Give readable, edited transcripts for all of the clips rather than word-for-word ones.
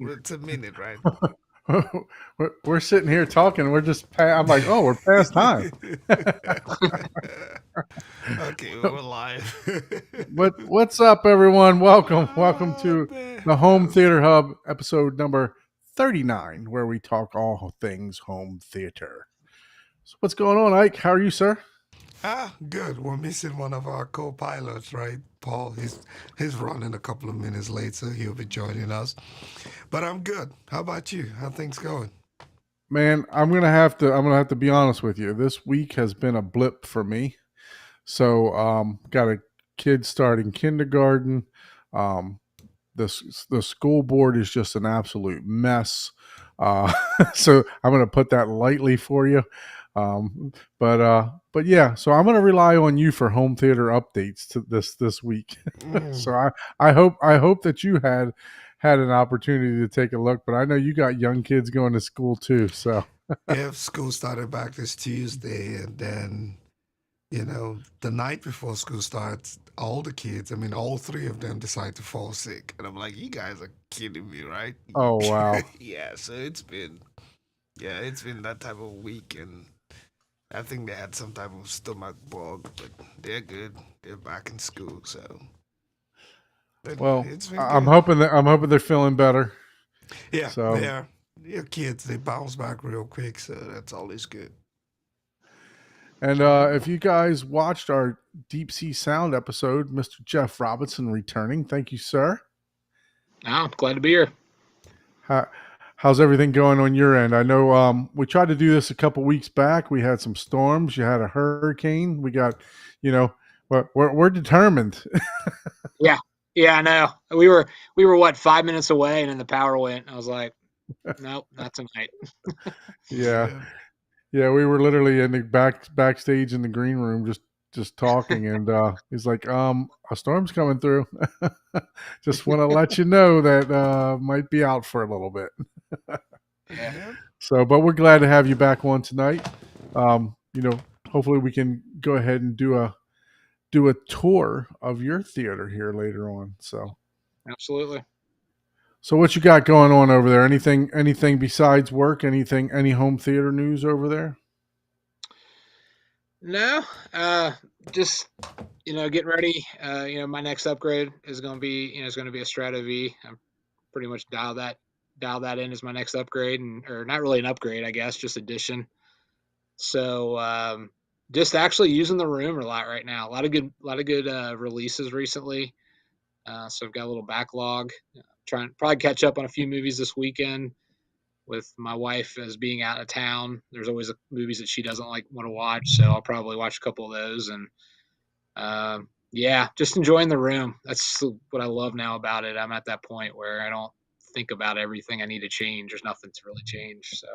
It's a minute, right? We're sitting here talking. We're just. I'm like, oh, we're past time. Okay, we're live. What's up, everyone? Welcome Oh, to man. the Home Theater Hub, episode number 39, where we talk all things home theater. So, what's going on, Ike? How are you, sir? Good. We're missing one of our co-pilots, right? Paul, he's running a couple of minutes late, so he'll be joining us. But I'm good. How about you? How things going? Man, I'm gonna have to be honest with you. This week has been a blip for me. So, got a kid starting kindergarten. Um, the school board is just an absolute mess. Uh, so I'm going to put that lightly for you. But yeah, so I'm going to rely on you for home theater updates to this week. Mm. So I hope that you had an opportunity to take a look, but I know you got young kids going to school too. So Yeah, school started back this Tuesday, and then the night before school starts, all the kids, I mean, all three of them decide to fall sick. And I'm like, you guys are kidding me, right? oh wow. Yeah, so it's been that type of week. And I think they had some type of stomach bug, but they're good. They're back in school, so but Well, it's been I'm good. hoping that I'm hoping they're feeling better. Yeah, So they're kids. They bounce back real quick, so that's always good. And if you guys watched our Deep Sea Sound episode, Mr. Jeff Robinson returning, thank you, sir. I'm glad to be here. How, how's everything going on your end? I know we tried to do this a couple weeks back. We had some storms. You had a hurricane. We got, you know, we're determined. Yeah, yeah, I know. We were what 5 minutes away, and then the power went. I was like, nope, not tonight. Yeah, Yeah. yeah. We were literally in the backstage in the green room, just talking, and he's like, a storm's coming through. Just want to let you know that might be out for a little bit. Yeah, Yep. So, but we're glad to have you back on tonight. You know, hopefully we can go ahead and do a tour of your theater here later on. absolutely. So what you got going on over there? Anything besides work? Any home theater news over there? No, just getting ready. My next upgrade is going to be a Strata V. I'm pretty much dial that in as my next upgrade, and or not really an upgrade, I guess, just addition. So just actually using the room a lot right now. A lot of good releases recently. So I've got a little backlog. Trying to probably catch up on a few movies this weekend with my wife as being out of town. There's always movies that she doesn't like want to watch, so I'll probably watch a couple of those. And yeah, just enjoying the room. That's what I love now about it. I'm at that point where I don't think about everything I need to change. There's nothing to really change. So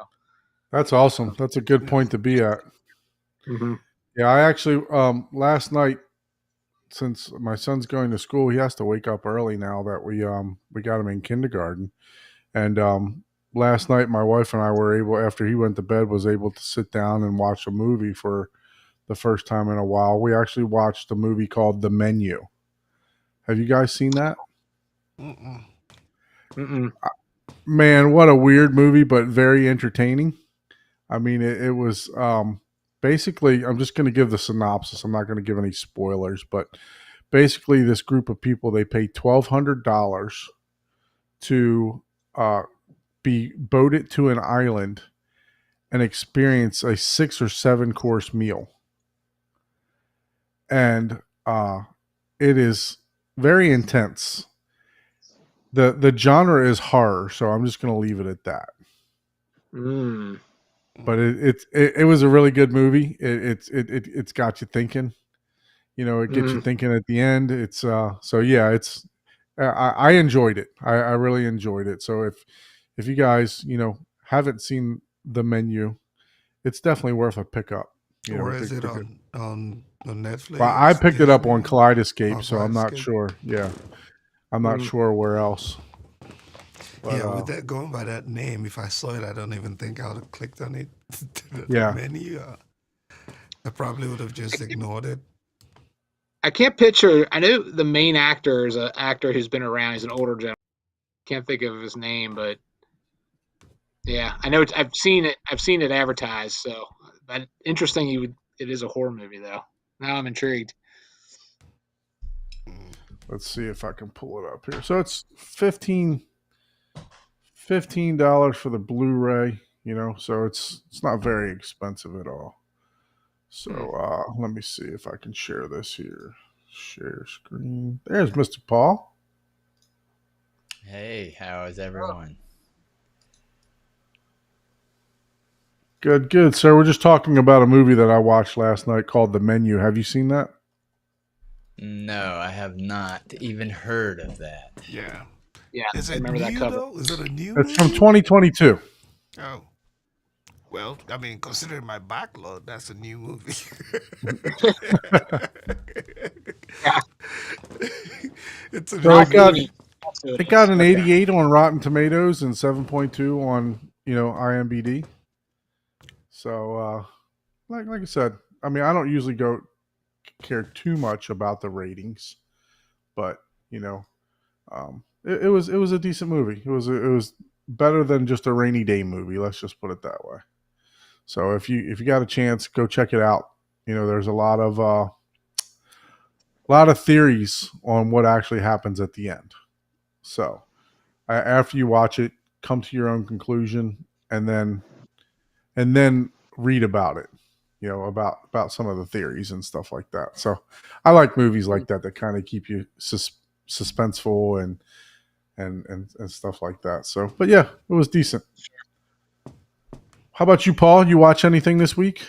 That's awesome. That's a good point to be at. mm-hmm. Yeah, I actually last night, since my son's going to school, he has to wake up early now that we got him in kindergarten. And last night, my wife and I were able, after he went to bed, was able to sit down and watch a movie for the first time in a while. We actually watched a movie called The Menu. Have you guys seen that? Mm-mm. Mm-mm. Man, what a weird movie, but very entertaining. I mean, it was basically. I'm just going to give the synopsis. I'm not going to give any spoilers, but basically, this group of people they pay $1,200 to uh, be boated to an island and experience a 6 or 7 course meal. And it is very intense. The genre is horror, so I'm just going to leave it at that. Mm. But it was a really good movie. It's got you thinking. You know, it gets you Mm. thinking at the end. It's so yeah, it's I enjoyed it. I really enjoyed it. So if you guys haven't seen The Menu, it's definitely worth a pickup. You know, Or is it to go. on Well, I Netflix, picked it up on Disney, Kaleidoscape, or so I'm not Kaleidoscope? sure. Yeah, I'm not Mm. sure where else. But Yeah, with that going by that name, if I saw it, I don't even think I would have clicked on it. The yeah, menu, I probably would have I just can't, ignored it. I can't picture. I know the main actor is an actor who's been around. He's an older gentleman. can't think of his name, but yeah, I know. I've seen it. I've seen it advertised. So, but interesting. It is a horror movie, though. Now I'm intrigued. Let's see if I can pull it up here. So it's $15 for the Blu-ray. So it's not very expensive at all. So let me see if I can share this here. Share screen. There's Mr. Paul. Hey, how is everyone? Good, good, sir. We're just talking about a movie that I watched last night called The Menu. Have you seen that? No, I have not even heard of that. Yeah. Yeah, Is I it remember that new cover. though? Is it a new It's from movie? 2022. Oh. Well, I mean, considering my backlog, that's a new movie. Yeah. It's a So new it got movie. it got an Okay. 88 on Rotten Tomatoes and 7.2 on IMDb. So like I said, I mean, I don't usually care too much about the ratings, but it was a decent movie. It was better than just a rainy day movie. Let's just put it that way. So if you got a chance, go check it out. There's a lot of theories on what actually happens at the end. So after you watch it, come to your own conclusion, and then read about it. About some of the theories and stuff like that. So I like movies like that kind of keep you suspenseful and stuff like that. So, but yeah, it was decent. How about you, Paul? You watch anything this week?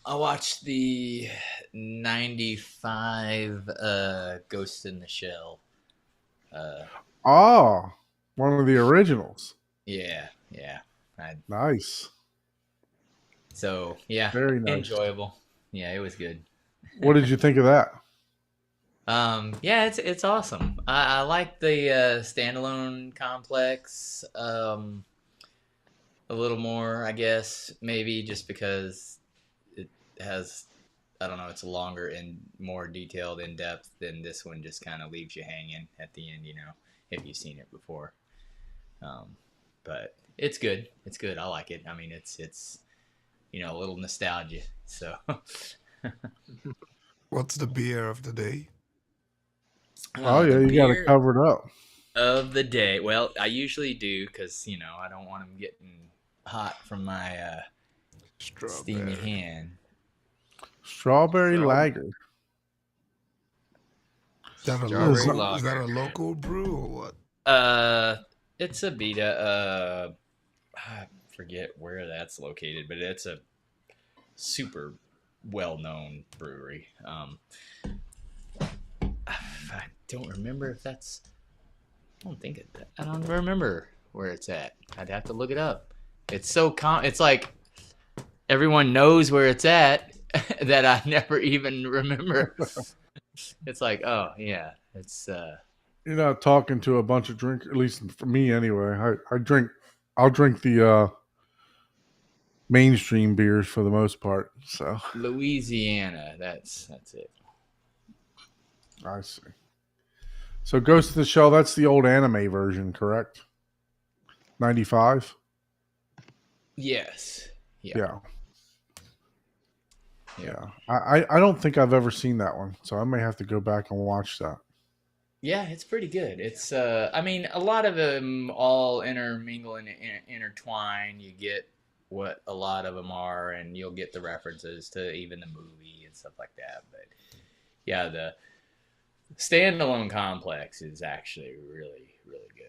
I watched the 95 Ghost in the Shell. Oh, one of the originals. Yeah. Nice. So, yeah, Very nice. enjoyable. Yeah, it was good. What did you think of that? Yeah, it's awesome. I like the standalone complex a little more, I guess, maybe just because it has, I don't know, it's longer and more detailed, in depth than this one. Just kind of leaves you hanging at the end, if you've seen it before. But it's good. It's good. I like it. I mean, it's a little nostalgia. So. What's the beer of the day? Oh yeah, The you got it beer covered up. of the day. Well, I usually do because I don't want them getting hot from my steamy Strawberry. hand. Strawberry lager. Is that a Strawberry local? Is that lager. a local brew or what? It's a Beta. I forget where that's located, but it's a super well-known brewery. I don't remember if that's. I don't remember where it's at. I'd have to look it up. It's so It's like everyone knows where it's at that I never even remember. It's like, oh yeah, it's. You're not talking to a bunch of drink. At least for me, anyway. I drink. I'll drink the mainstream beers for the most part. So Louisiana. That's it. I see. So Ghost in the Shell. That's the old anime version, correct? 95. Yes. Yeah. I don't think I've ever seen that one, so I may have to go back and watch that. Yeah, it's pretty good. It's I mean, a lot of them all intermingle and intertwine. You get what a lot of them are, and you'll get the references to even the movie and stuff like that. But yeah, the standalone complex is actually really, really good.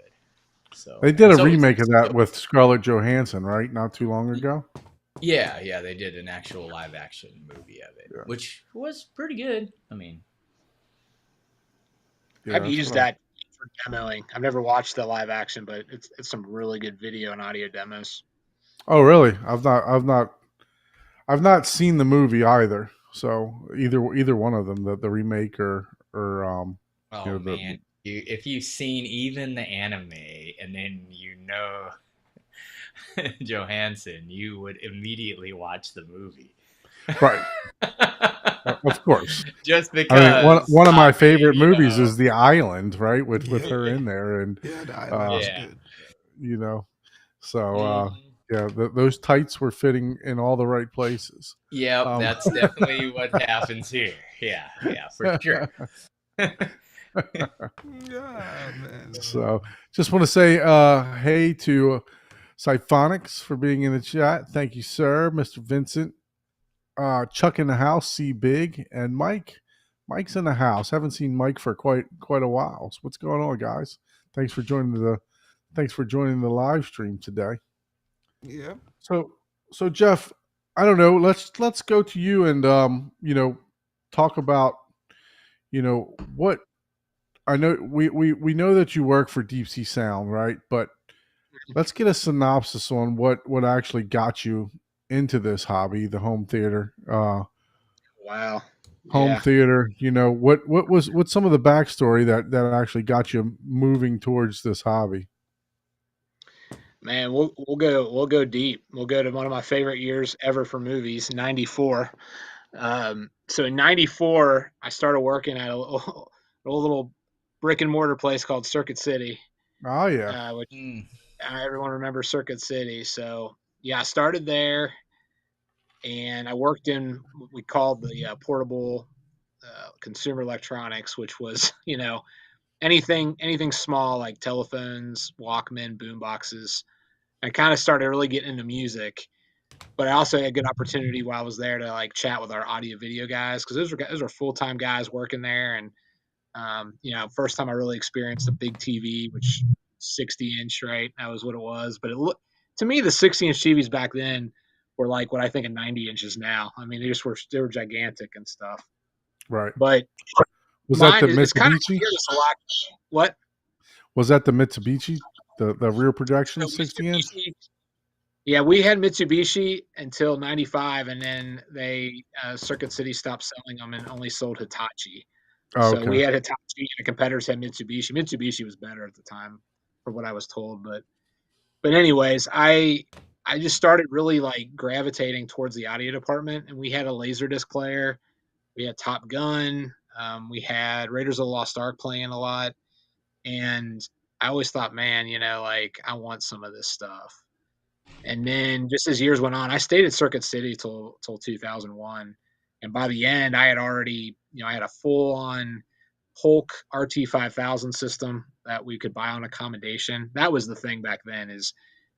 So They did a so remake of that with Scarlett Johansson, right? Not too long ago. Yeah, they did an actual live action movie of it, Yeah. which was pretty good. I mean, Yeah, I've that's used what I- that for demoing. I've never watched the live action, but it's some really good video and audio demos. Oh, really? I've not seen the movie either. So either one of them, the remake or oh the man, if you've seen even the anime and then Johansson, you would immediately watch the movie. Right. Of course. Just I mean, because. one of my I favorite mean, movies is The Island, right? With Yeah. her in there, and Yeah, the island was um, yeah. good. you know, so Mhm. yeah, those tights were fitting in all the right places. Yep, Um, that's definitely what happens here. Yeah, for sure. Yeah, man. so just want to say hey to Siphonics for being in the chat. Thank you, sir. Mr. Vincent, Chuck in the house, see big, and Mike. Mike's in the house. Haven't seen Mike for quite a while. So what's going on, guys? Thanks for joining the live stream today. Yeah. So so Jeff, I don't know. Let's go to you and talk about what I know. We know that you work for Deep Sea Sound, right? But let's get a synopsis on what actually got you into this hobby, the home theater. Wow. Home Yeah. theater. What's some of the backstory that actually got you moving towards this hobby? Man, we'll go deep. We'll go to one of my favorite years ever for movies, '94. So in '94, I started working at a little brick and mortar place called Circuit City, Oh yeah, which Mm. everyone remembers Circuit City. So yeah, I started there, and I worked in what we called the portable consumer electronics, which was anything small like telephones, Walkman, boom boxes. I kind of started really getting into music, but I also had a good opportunity while I was there to like chat with our audio video guys because those were full time guys working there, and first time I really experienced a big TV, which 60-inch, right? That was what it was. But to me, the 60-inch TVs back then were like what I think a 90 inches now. I mean, they were gigantic and stuff. right. But Was that mine the it's kind of Mitsubishi? weird. It's a lot. What? Was that the Mitsubishi? The rear projection So 60 inch? Mitsubishi. Yeah, we had Mitsubishi until '95, and then they Circuit City stopped selling them and only sold Hitachi. Oh, So we okay. had Hitachi, and the competitors had Mitsubishi. Mitsubishi was better at the time, from what I was told. But anyways, I just started really like gravitating towards the audio department, and we had a Laserdisc player, we had Top Gun, we had Raiders of the Lost Ark playing a lot, and I always thought, man, like I want some of this stuff. And then just as years went on, I stayed at Circuit City till 2001, and by the end, I had already, I had a full on Polk RT5000 system that we could buy on accommodation. That was the thing back then is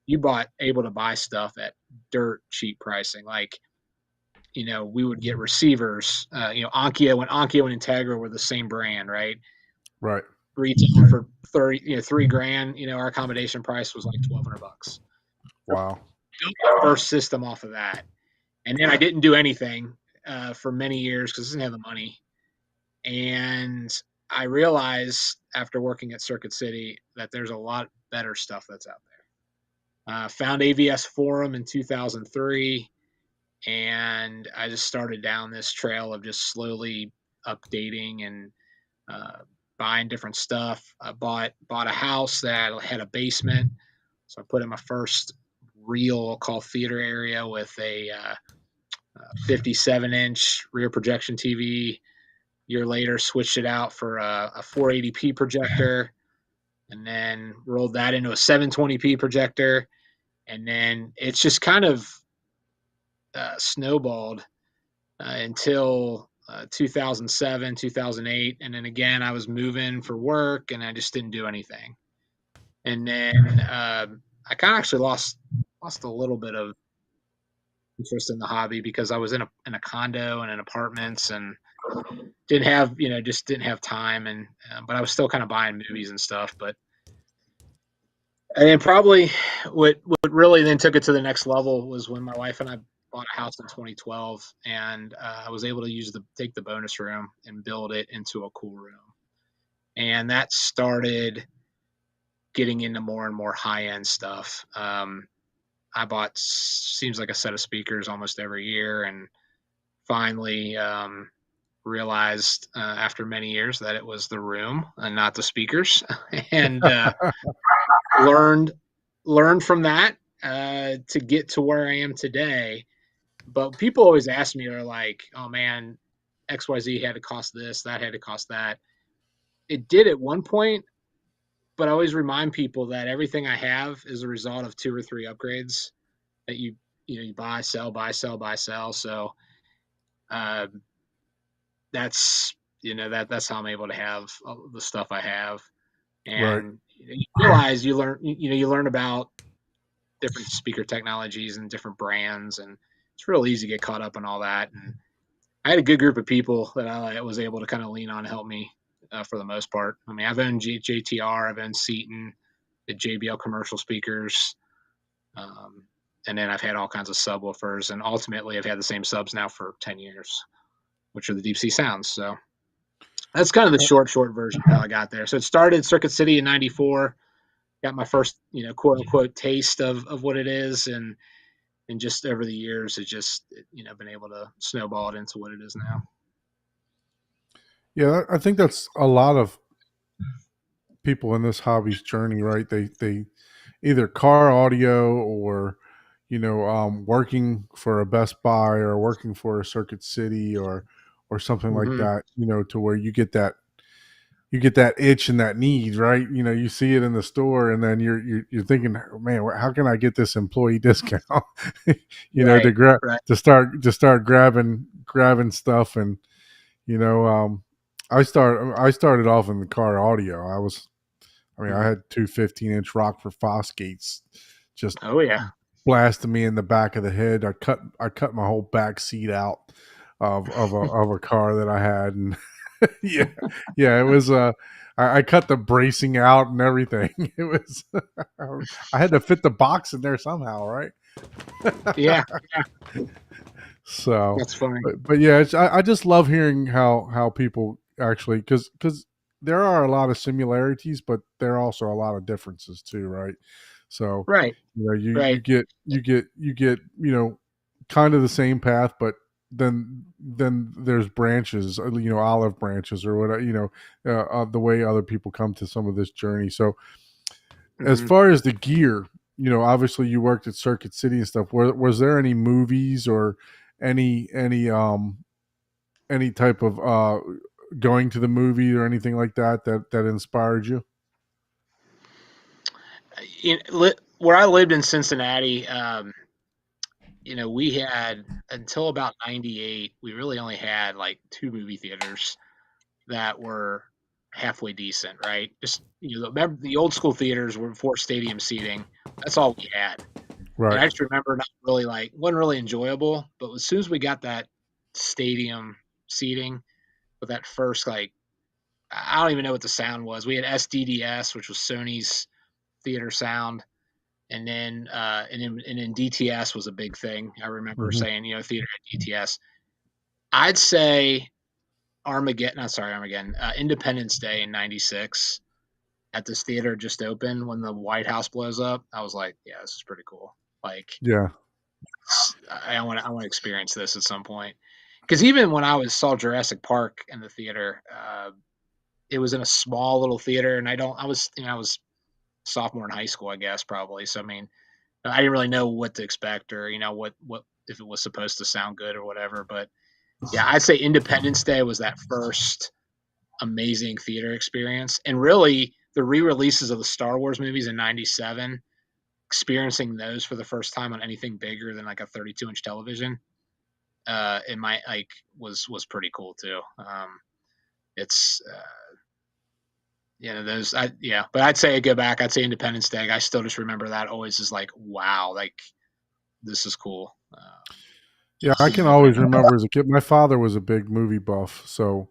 you able to buy stuff at dirt cheap pricing. Like, we would get receivers, Onkyo and Integra were the same brand, right? Right. Retail for 30, $3,000, our accommodation price was like $1,200. Wow. First system off of that. And then I didn't do anything for many years because I didn't have the money. And I realized after working at Circuit City that there's a lot better stuff that's out there. Found AVS Forum in 2003, and I just started down this trail of just slowly updating and buying different stuff. I bought a house that had a basement, so I put in my first real call theater area with a 57-inch rear projection TV. Year later, switched it out for a 480p projector, and then rolled that into a 720p projector, and then it's just kind of snowballed until 2007, 2008, and then again I was moving for work, and I just didn't do anything. And then I kind of actually lost a little bit of interest in the hobby because I was in a condo and in apartments and just didn't have time, and but I was still kind of buying movies and stuff. But and then probably what really then took it to the next level was when my wife and I bought a house in 2012, and I was able to take the bonus room and build it into a cool room, and that started getting into more and more high end stuff. I bought seems like a set of speakers almost every year, and finally realized after many years that it was the room and not the speakers, and learned from that to get to where I am today. But people always ask me, are like, oh man, XYZ had to cost this, that had to cost that. It did at one point, but I always remind people that everything I have is a result of 2 or 3 upgrades that you buy, sell, buy, sell, buy, sell. So um, that's that's how I'm able to have the stuff I have. Right. And you realize you learn about different speaker technologies and different brands, and it's real easy to get caught up in all that. And I had a good group of people that I was able to kind of lean on and help me for the most part. I mean, I've owned JTR, I've owned Seaton, the JBL commercial speakers, um, and then I've had all kinds of subwoofers, and ultimately I've had the same subs now for 10 years, which are the Deep Sea Sounds. So that's kind of the short version of how I got there. So it started Circuit City in '94. Got my first, quote unquote taste of what it is, and just over the years, it just been able to snowball it into what it is now. Yeah, I think that's a lot of people in this hobby's journey, right? They either car audio or working for a Best Buy or working for a Circuit City or something like Mm-hmm. that, to where you get that itch and that need, right? You see it in the store, and then you're thinking, man, how can I get this employee discount? Right, To grab right. to start grabbing stuff, and you know, um, I started off in the car audio. I Mm-hmm. had two 15-inch Rockford Fosgates just Oh yeah. blasted me in the back of the head. I cut my whole back seat out of a car that I had, and yeah, yeah, it was. I cut the bracing out and everything. It was. I had to fit the box in there somehow, right? Yeah, So, that's funny. but yeah, I just love hearing how people actually, because there are a lot of similarities, but there are also a lot of differences too, right? So Right, you right. get kind of the same path, but then there's branches, olive branches or whatever, the way other people come to some of this journey. So as Mm-hmm. far as the gear, obviously you worked at Circuit City and stuff. Was there any movies or any type of going to the movie or anything like that inspired you? Where I lived in Cincinnati, we had until about '98, we really only had like 2 movie theaters that were halfway decent, right? Just remember the old school theaters were for stadium seating. That's all we had. And Right. I just remember not really wasn't really enjoyable. But as soon as we got that stadium seating with that first I don't even know what the sound was. We had SDDS, which was Sony's theater sound, and then DTS was a big thing. I remember Hmm. saying, theater at DTS. I'd say Armageddon, not sorry, Armageddon, Independence Day in '96 at this theater just opened when the White House blows up. I was like, yeah, this is pretty cool. Like, Yeah. I want to experience this at some point. Because even when I saw Jurassic Park in the theater, it was in a small little theater, and I was sophomore in high school, I guess, probably. So I mean, I didn't really know what to expect, or what if it was supposed to sound good or whatever. But yeah, I'd say Independence Day was that first amazing theater experience, and really the re-releases of the Star Wars movies in '97, experiencing those for the first time on anything bigger than like a 32-inch television, it might was pretty cool too. It's those yeah, but I'd say I go back. I'd say Independence Day. I still just remember that always as like, wow, like this is cool. Yeah, I can always remember as a kid. My father was a big movie buff, so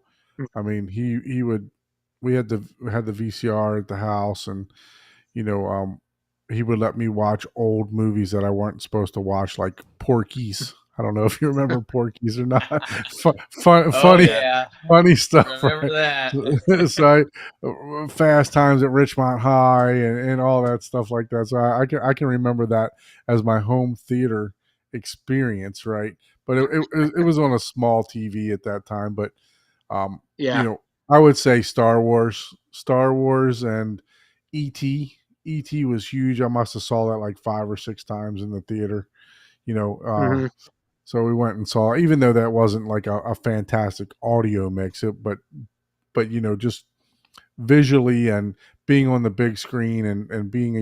I mean, he would. We had the VCR at the house, and you know, um, he would let me watch old movies that I weren't supposed to watch, like Porky's. I don't know if you remember Porky's or not. Oh Funny, yeah, funny stuff, remember right? that. So Fast Times at Richmond High and all that stuff like that. So I can remember that as my home theater experience, right? But it was on a small TV at that time. But um, you Yeah. know, I would say Star Wars, and E.T. E.T. was huge. I must have saw that like 5 or 6 times in the theater. You know, Hmm. So we went and saw, even though that wasn't like a fantastic audio mix, but you know, just visually and being on the big screen and being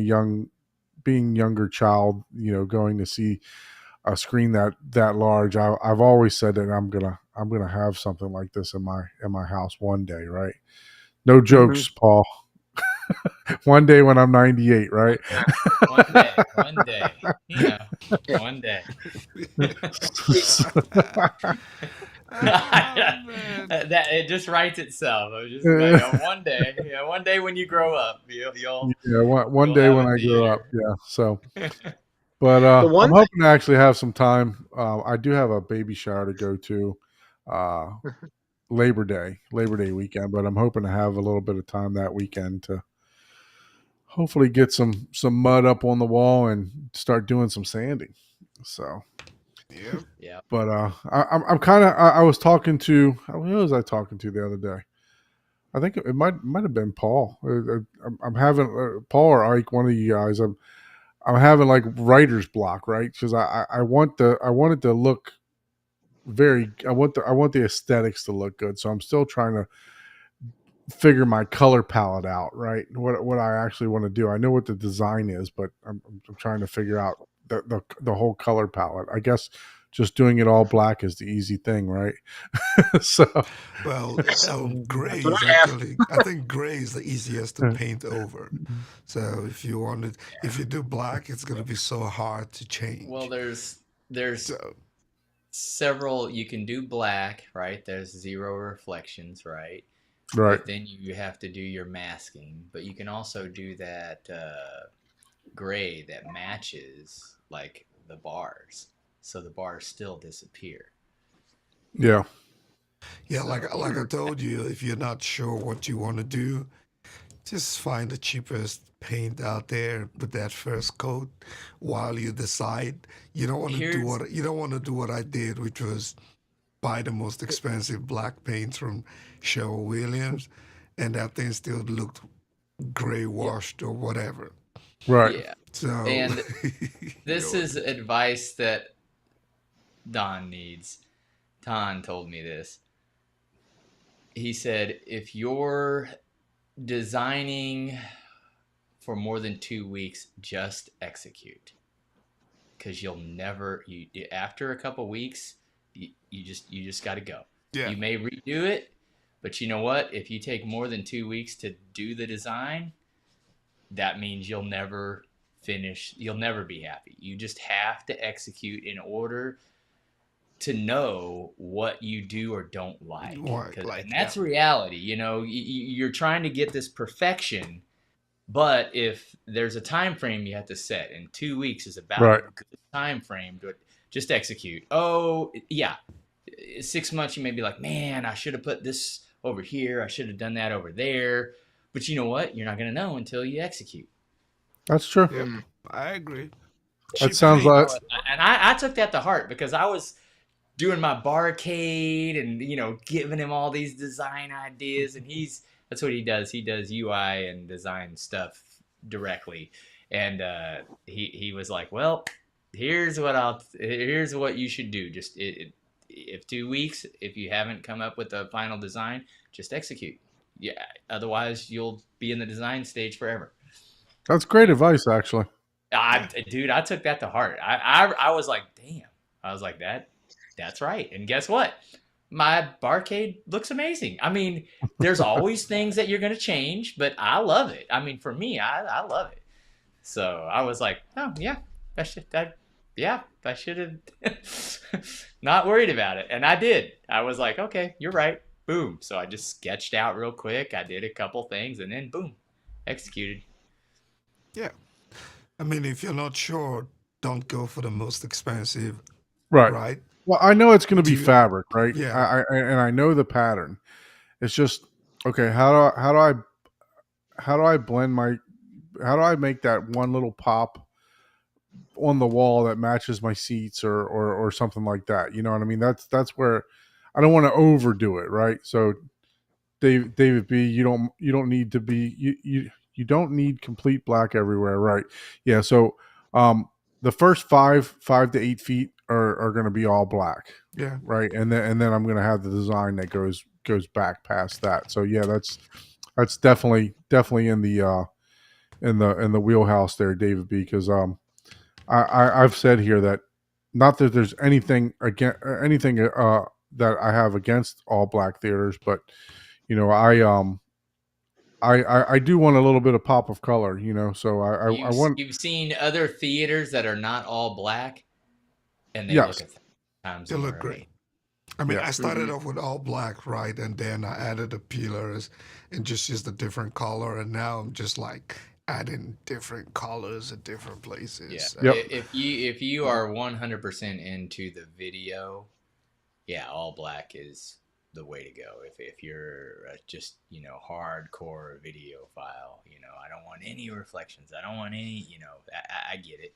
younger child, you know, going to see a screen that large. I've always said that I'm gonna have something like this in my house one day, right? No jokes, Paul. One day when I'm 98, right? One day, you know, one day. Oh, man. That it just writes itself. I was just like, one day when you grow up, you'll Yeah, one you'll day have when a I grow up. theater. Yeah. So, but The one I'm hoping to actually have some time. I do have a baby shower to go to, uh, Labor Day weekend, but I'm hoping to have a little bit of time that weekend to hopefully get some mud up on the wall and start doing some sanding. So, Yeah. Yeah. but I'm kind of I was talking to, who was I talking to the other day? I think it might have been Paul. I'm having Paul or Ike, one of you guys. I'm having like writer's block, right? Because I want it to look I want the aesthetics to look good. So I'm still trying to figure my color palette out, right? What I actually want to do. I know what the design is, but I'm trying to figure out the whole color palette. I guess just doing it all black is the easy thing, right? So Well, gray That's what is I have. actually, I think gray is the easiest to paint over. So if you do black, it's going to be so hard to change. Well, there's So, several. You can do black, right? There's zero reflections, right? right. But then you have to do your masking. But you can also do that gray that matches like the bars, so the bars still disappear. Yeah. yeah, So like I told you, if you're not sure what you want to do, just find the cheapest paint out there, put that first coat while you decide. here's You don't want to do what I did, which was buy the most expensive black paints from Sherwin Williams, and that thing still looked gray yeah, washed or whatever. Right. yeah. So, And this is advice that Don needs. Ton told me this. He said, if you're designing for more than 2 weeks, just execute, because you'll never you after a couple weeks, you just got to go. yeah, You may redo it, but you know what? If you take more than 2 weeks to do the design, that means you'll never finish. You'll never be happy. You just have to execute in order to know what you do or don't like. like, And yeah, that's reality. You know, you're trying to get this perfection, but if there's a time frame you have to set, and 2 weeks is about a Right. good time frame to just execute. Oh yeah, 6 months you may be like, man, I should have put this over here, I should have done that over there. But you know what, you're not going to know until you execute. That's true. yep, I agree. That Cheap sounds like paints. And I took that to heart, because I was doing my barcade and giving him all these design ideas, and that's what he does. He does UI and design stuff directly, and he was like, well, here's what you should do. Just if 2 weeks, if you haven't come up with a final design, just execute. Yeah, otherwise you'll be in the design stage forever. that's great advice, actually. Dude, I took that to heart. I was like, damn. I was like, that's right. And guess what? My barcade looks amazing. I mean, there's always things that you're going to change, but I love it. I mean, for me, I love it. So I was like, oh yeah, I should have not worried about it. And I did. I was like, okay, you're right. Boom. So I just sketched out real quick. I did a couple things, and then boom, executed. Yeah, I mean, if you're not sure, don't go for the most expensive, Right. right? Well, I know it's going to be Do fabric, right? yeah, And I know the pattern. It's just okay. How do I blend my how do I make that one little pop on the wall that matches my seats or something like that? You know what I mean? That's where I don't want to overdo it, right? So David B, you don't need to be you don't need complete black everywhere, right? Yeah. So the first 5 to 8 feet are going to be all black, Yeah. right? And then I'm going to have the design that goes back past that. So yeah, that's definitely in the wheelhouse there, David B. Because I've said here that not that there's anything that I have against all black theaters, but I do want a little bit of pop of color, So I want You've seen other theaters that are not all black, and they yes, look times They more look great. amazing. I mean, yeah, I started off with all black, right? And then I added the peelers and just used a different color. And now I'm just like adding different colors at different places. Yeah. Yep. If you are 100% into the video, yeah, all black is the way to go. If you're just hardcore videophile, I don't want any reflections. I don't want any. I get it.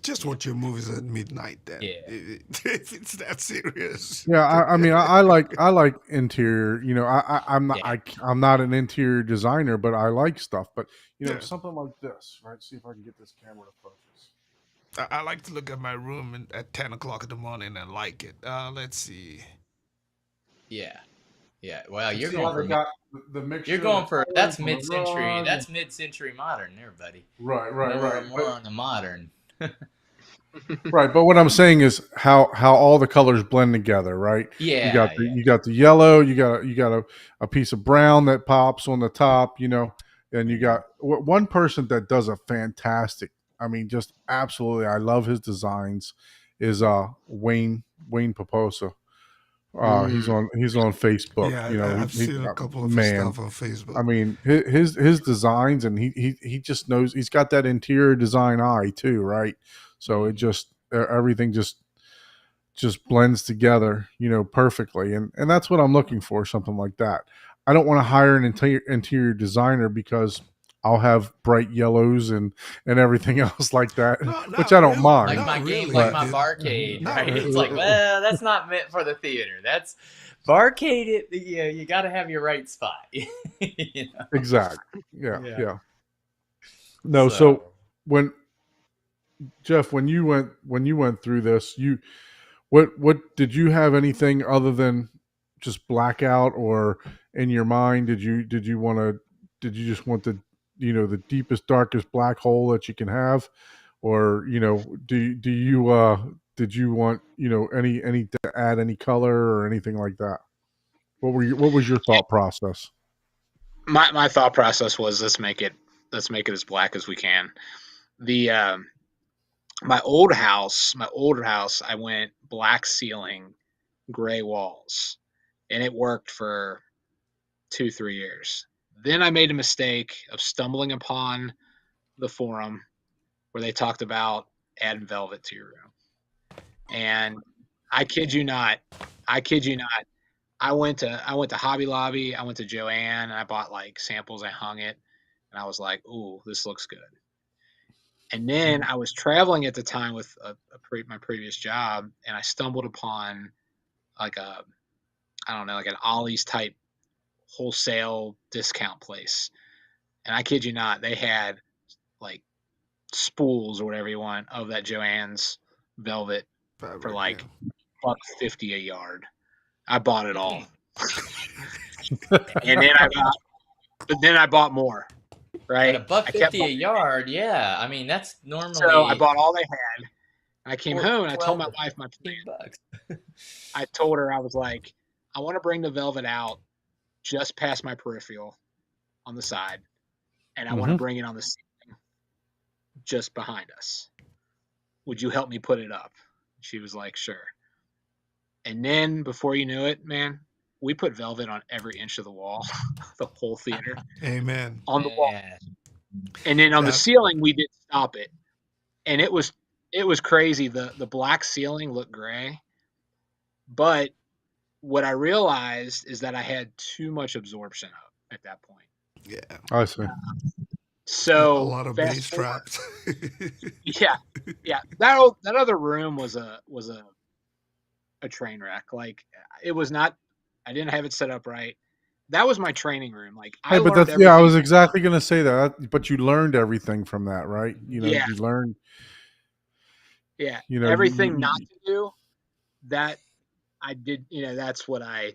Just watch your movies at midnight then. Yeah. If it's that serious. Yeah, I mean, I like interior. I'm not Yeah. I'm not an interior designer, but I like stuff. But Yeah. something like this, right? See if I can get this camera to focus. I like to look at my room at 10 o'clock in the morning and like it. Let's see. Yeah. Yeah. Well, you're See going how they for got the mixture. you're going of for colors that's on the mid-century. rug That's mid-century modern there, buddy. right, More on the modern. right. But what I'm saying is how all the colors blend together, right? Yeah. You got the yellow, you got a piece of brown that pops on the top, and you got one person that does a fantastic. I mean, just absolutely. I love his designs. Is Wayne Poposa. He's on Facebook. Yeah, I've seen a couple of his man. stuff on Facebook. I mean, his designs, and he just knows. He's got that interior design eye too, right? So it just everything just blends together, perfectly, and that's what I'm looking for. Something like that. I don't want to hire an interior designer because I'll have bright yellows and everything else like that, No, which not I don't really. mind. Like my Not game, really, like my dude. barcade, Not right? really. It's like, well, that's not meant for the theater. That's barcade. You got to have your right spot. Exactly. Yeah. Yeah. No, so when Jeff, when you went through this, what did you have anything other than just blackout, or in your mind did you just want the deepest darkest black hole that you can have, or did you want any to add any color or anything like that? What was your thought process? My thought process was let's make it as black as we can. The my older house, I went black ceiling, gray walls, and it worked for 2-3 years. Then I made a mistake of stumbling upon the forum where they talked about adding velvet to your room, and I kid you not, I went to Hobby Lobby, I went to Joann, and I bought like samples. I hung it, and I was like, "Ooh, this looks good." And then I was traveling at the time with my previous job, and I stumbled upon like I don't know, like an Ollie's type wholesale discount place. And I kid you not, they had like spools or whatever you want of that Joann's velvet Fabric, for like yeah. $1.50 a yard. I bought it all. And then I bought more. Right? At $1.50 a yard, yeah. I mean, that's normally. So I bought all they had. I came home and I told my wife my plan. $15. I told her, I was like, I want to bring the velvet out just past my peripheral on the side, and I want to bring it on the ceiling just behind us. Would you help me put it up? She was like, sure. And then before you knew it, man, we put velvet on every inch of the wall, the whole theater. Amen. On the wall. And then on the ceiling, we did stop it. And it was crazy. The black ceiling looked gray. But what I realized is that I had too much absorption up at that point. Yeah. I see. So a lot of bass traps. Yeah. That other room was a train wreck. Like, it was not. I didn't have it set up right. That was my training room. Like, I was exactly going to say that. But you learned everything from that, right? You learned. Yeah. You know, Everything not to do, that I did, that's what I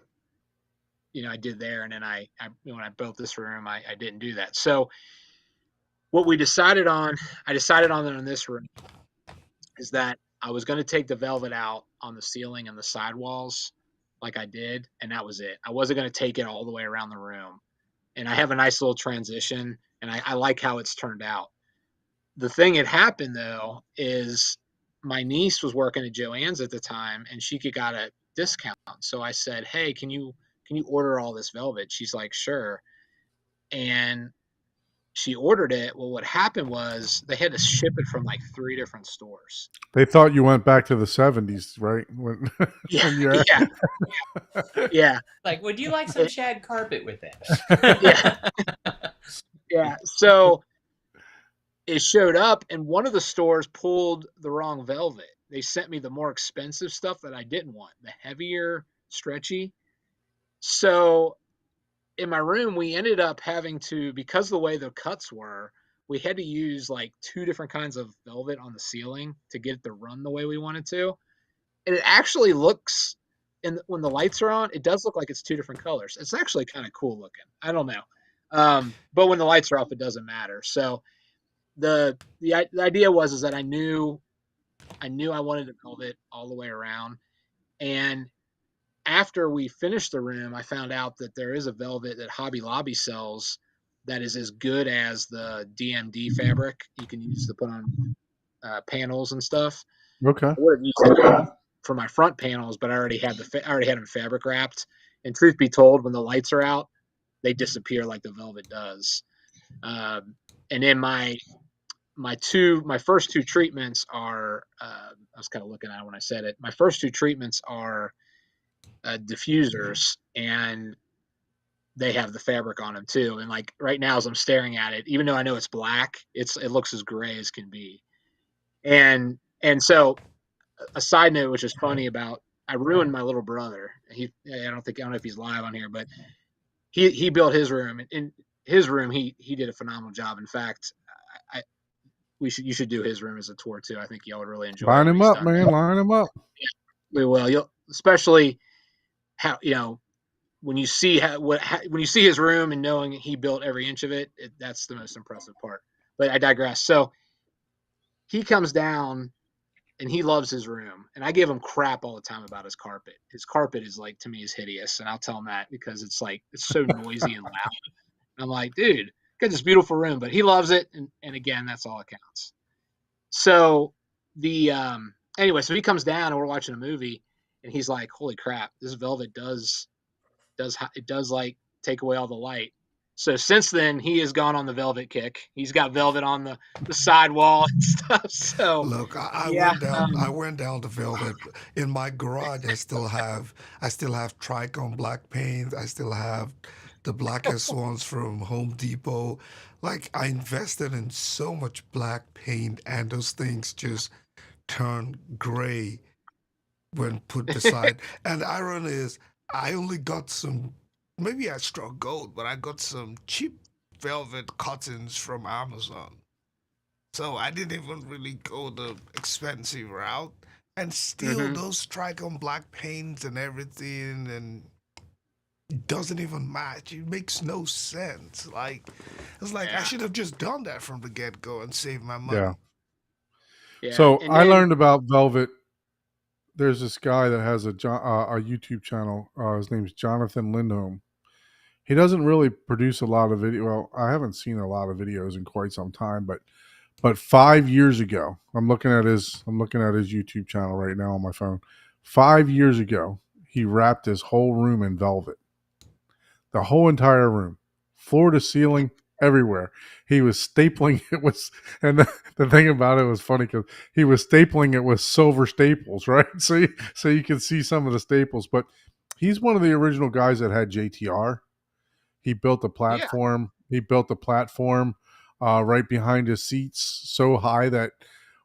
did there. And then when I built this room, I didn't do that. So what we decided on, I decided on in this room is that I was going to take the velvet out on the ceiling and the sidewalls like I did. And that was it. I wasn't going to take it all the way around the room. And I have a nice little transition, and I like how it's turned out. The thing that happened though is my niece was working at Joann's at the time, and she got a discount. So I said, "Hey, can you order all this velvet?" She's like, "Sure." And she ordered it. Well, what happened was they had to ship it from like 3 different stores. they thought you went back to the 70s, right? When, Yeah, when you're yeah. Like, would you like some shag carpet with that? Yeah. So it showed up, and one of the stores pulled the wrong velvet. They sent me the more expensive stuff that I didn't want, the heavier, stretchy. So in my room, we ended up having to, because the way the cuts were, we had to use like 2 different kinds of velvet on the ceiling to get it to run the way we wanted to. And it actually looks, and when the lights are on, it does look like it's 2 different colors. It's actually kind of cool looking. I don't know. But when the lights are off, it doesn't matter. So the idea was that I knew I wanted to build it all the way around. And after we finished the room, I found out that there is a velvet that Hobby Lobby sells that is as good as the DMD fabric you can use to put on panels and stuff. okay. I would have used it for my front panels, but I already had them fabric wrapped. And truth be told, when the lights are out, they disappear like the velvet does. And then my first 2 treatments are I was kind of looking at it when I said it. My first 2 treatments are diffusers, and they have the fabric on them too. And like right now, as I'm staring at it, even though I know it's black, it looks as gray as can be. And so a side note, which is funny about, I ruined my little brother. I don't know if he's live on here, but he built his room. In his room, he did a phenomenal job. In fact, you should do his room as a tour too. I think y'all would really enjoy. Line him up, man. Line him up. We will. You'll, especially how when you see when you see his room and knowing he built every inch of it, that's the most impressive part. But I digress. So he comes down and he loves his room, and I give him crap all the time about his carpet. His carpet is like, to me, is hideous, and I'll tell him that because it's like it's so noisy and loud. And I'm like, dude, got this beautiful room, but he loves it, and again, that's all that counts. So anyway, so he comes down and we're watching a movie, and he's like, holy crap, this velvet does like take away all the light. So since then, he has gone on the velvet kick. He's got velvet on the sidewall and stuff. So Look, I yeah, went down to velvet. In my garage, I still have Tricon black paint. I still have the blackest ones from Home Depot. Like, I invested in so much black paint, and those things just turn gray when put beside. And the irony is, I only got some, maybe I struck gold, but I got some cheap velvet cottons from Amazon. So I didn't even really go the expensive route. And still, those Tricon black paints and everything, and it doesn't even match. It makes no sense. Like, it's like I should have just done that from the get go and saved my money. Yeah. So And I then- learned about velvet. There's this guy that has a YouTube channel. His name's Jonathan Lindholm. He doesn't really produce a lot of video. Well, I haven't seen a lot of videos in quite some time, but 5 years ago, I'm looking at his YouTube channel right now on my phone. 5 years ago, he wrapped his whole room in velvet. The whole entire room, floor to ceiling, everywhere. He was stapling it with, and the thing about it was funny because he was stapling it with silver staples, right? So you can see some of the staples. But he's one of the original guys that had JTR. He built a platform. Yeah. He built a platform right behind his seats, so high that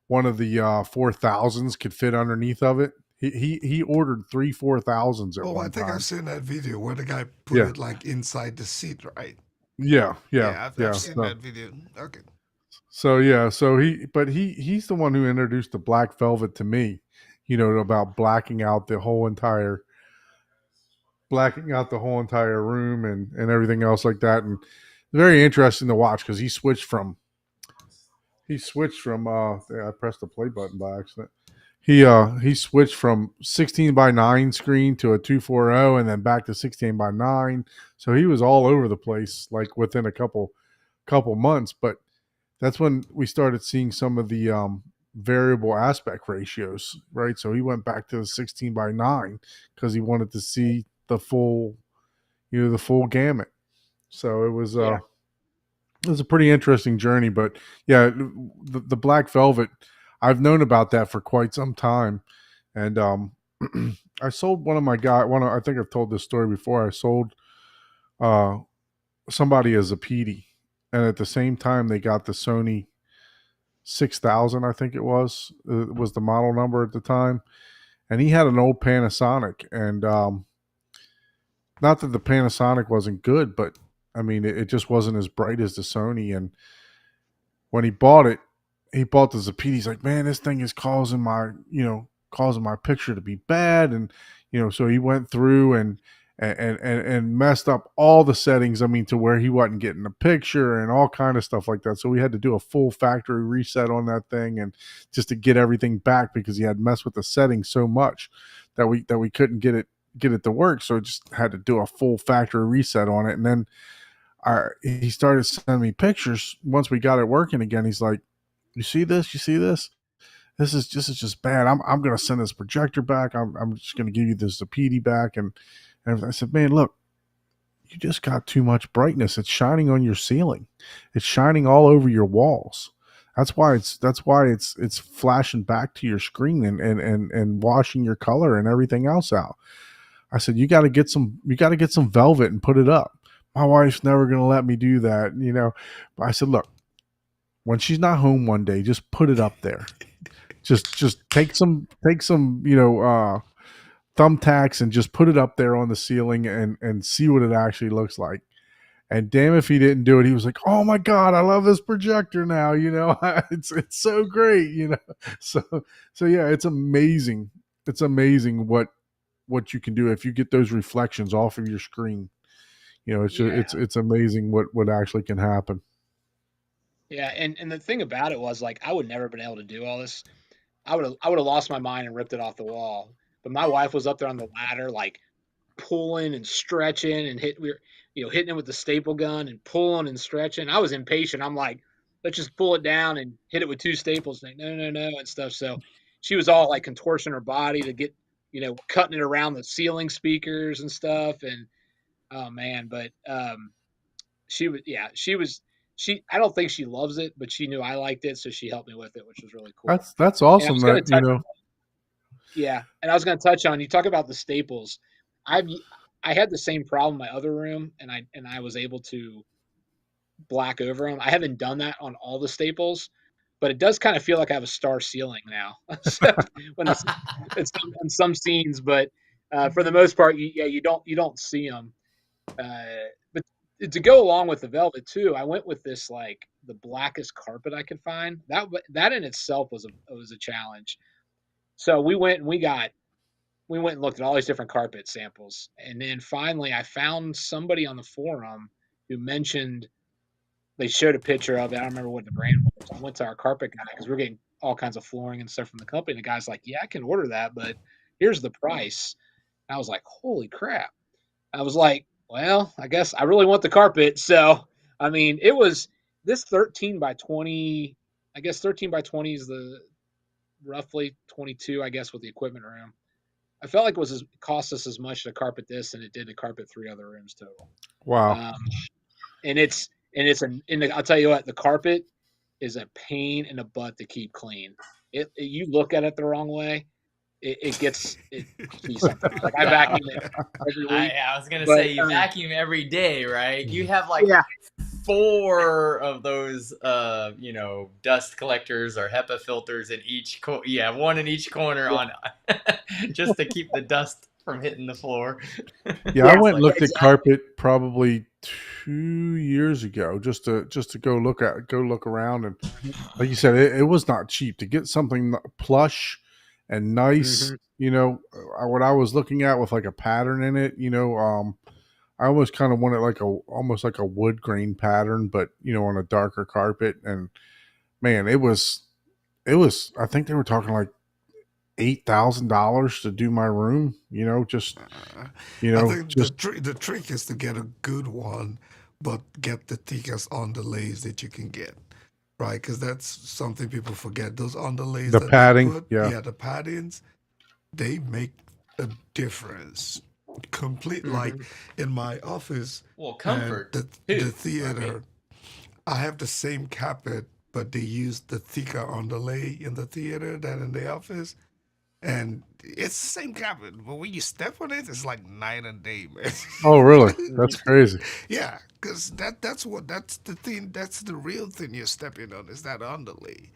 one of the 4000s could fit underneath of it. He ordered 3 4000s at one time. Oh, I think I've seen that video where the guy put it like inside the seat, right? Yeah. I've seen that video. Okay. So yeah, he's the one who introduced the black velvet to me, about blacking out the whole entire room and everything else like that. And very interesting to watch because I pressed the play button by accident. He switched from 16 by 9 screen to a 240 and then back to 16 by 9. So he was all over the place like within a couple months. But that's when we started seeing some of the variable aspect ratios, right? So he went back to the 16 by 9 because he wanted to see the full gamut. So it was a pretty interesting journey. But yeah, the Black Velvet, I've known about that for quite some time, and I sold one of my guy. I think I've told this story before. I sold uh, somebody as a PD, and at the same time they got the Sony 6000. I think was the model number at the time, and he had an old Panasonic, and not that the Panasonic wasn't good, but I mean it just wasn't as bright as the Sony. And when he bought it, he bought the Zapiti. He's like, man, this thing is causing my picture to be bad. And, so he went through and messed up all the settings. I mean, to where he wasn't getting the picture and all kind of stuff like that. So we had to do a full factory reset on that thing and just to get everything back because he had messed with the settings so much that we couldn't get it to work. So just had to do a full factory reset on it. And then he started sending me pictures once we got it working again. He's like, you see this? You see this? This is just bad. I'm going to send this projector back. I'm just going to give you this Zapiti back. And I said, man, look, you just got too much brightness. It's shining on your ceiling. It's shining all over your walls. That's why it's flashing back to your screen and washing your color and everything else out. I said, you got to get some velvet and put it up. My wife's never going to let me do that, But I said, look, when she's not home one day, just put it up there. Just take some thumbtacks and just put it up there on the ceiling and see what it actually looks like. And damn if he didn't do it. He was like, oh my God, I love this projector now. It's so great, So yeah, it's amazing. It's amazing what you can do if you get those reflections off of your screen. It's amazing what actually can happen. Yeah, and the thing about it was like I would never have been able to do all this. I would have lost my mind and ripped it off the wall. But my wife was up there on the ladder, like pulling and stretching and hitting it with the staple gun and pulling and stretching. I was impatient. I'm like, let's just pull it down and hit it with two staples. Like, no, and stuff. So she was all like contorting her body to get, cutting it around the ceiling speakers and stuff. And oh man, but I don't think she loves it, but she knew I liked it, so she helped me with it, which was really cool. That's And I awesome was going to that, touch, yeah, and I was going to touch on, you talk about the staples. I had the same problem in my other room, and I was able to black over them. I haven't done that on all the staples, but it does kind of feel like I have a star ceiling now. So when it's in some scenes, but for the most part, you don't see them. But to go along with the velvet too, I went with this like the blackest carpet I could find. That in itself was a challenge. So we went and looked at all these different carpet samples, and then finally I found somebody on the forum who mentioned they showed a picture of it. I don't remember what the brand was. I went to our carpet guy because we're getting all kinds of flooring and stuff from the company. The guy's like, "Yeah, I can order that, but here's the price." And I was like, "Holy crap!" I was like, well, I guess I really want the carpet. So, I mean, it was this 13 by 20. I guess 13 by 20 is the roughly 22, I guess, with the equipment room. I felt like it cost us as much to carpet this than it did to carpet 3 other rooms total. Wow. I'll tell you what, the carpet is a pain in the butt to keep clean. You look at it the wrong way, it gets sometimes. Like I vacuum it every week. I was gonna say you vacuum every day, right? You have like 4 of those, dust collectors or HEPA filters in each. One in each corner on, just to keep the dust from hitting the floor. Yeah, I Yeah, went and looked at exactly. carpet probably 2 years ago just to go look around, and like you said, it was not cheap to get something plush and nice. hmm What I was looking at with like a pattern in it. I almost kind of wanted like almost like a wood grain pattern, but on a darker carpet. And man, it was. I think they were talking like $8,000 to do my room. Uh, I think Just the trick is to get a good one, but get the thickest underlays that you can get, right? Because that's something people forget. Those underlays the that they padding. put, Yeah. yeah, the paddings, they make a difference. Complete, like hmm in my office Well, and comfort the too, right? theater, I have the same carpet, but they use the thicker underlay in the theater than in the office. And it's the same carpet, but when you step on it, it's like night and day, man. Oh, really? hmm That's crazy. Yeah, because that's the thing, that's the real thing you're stepping on is that underlay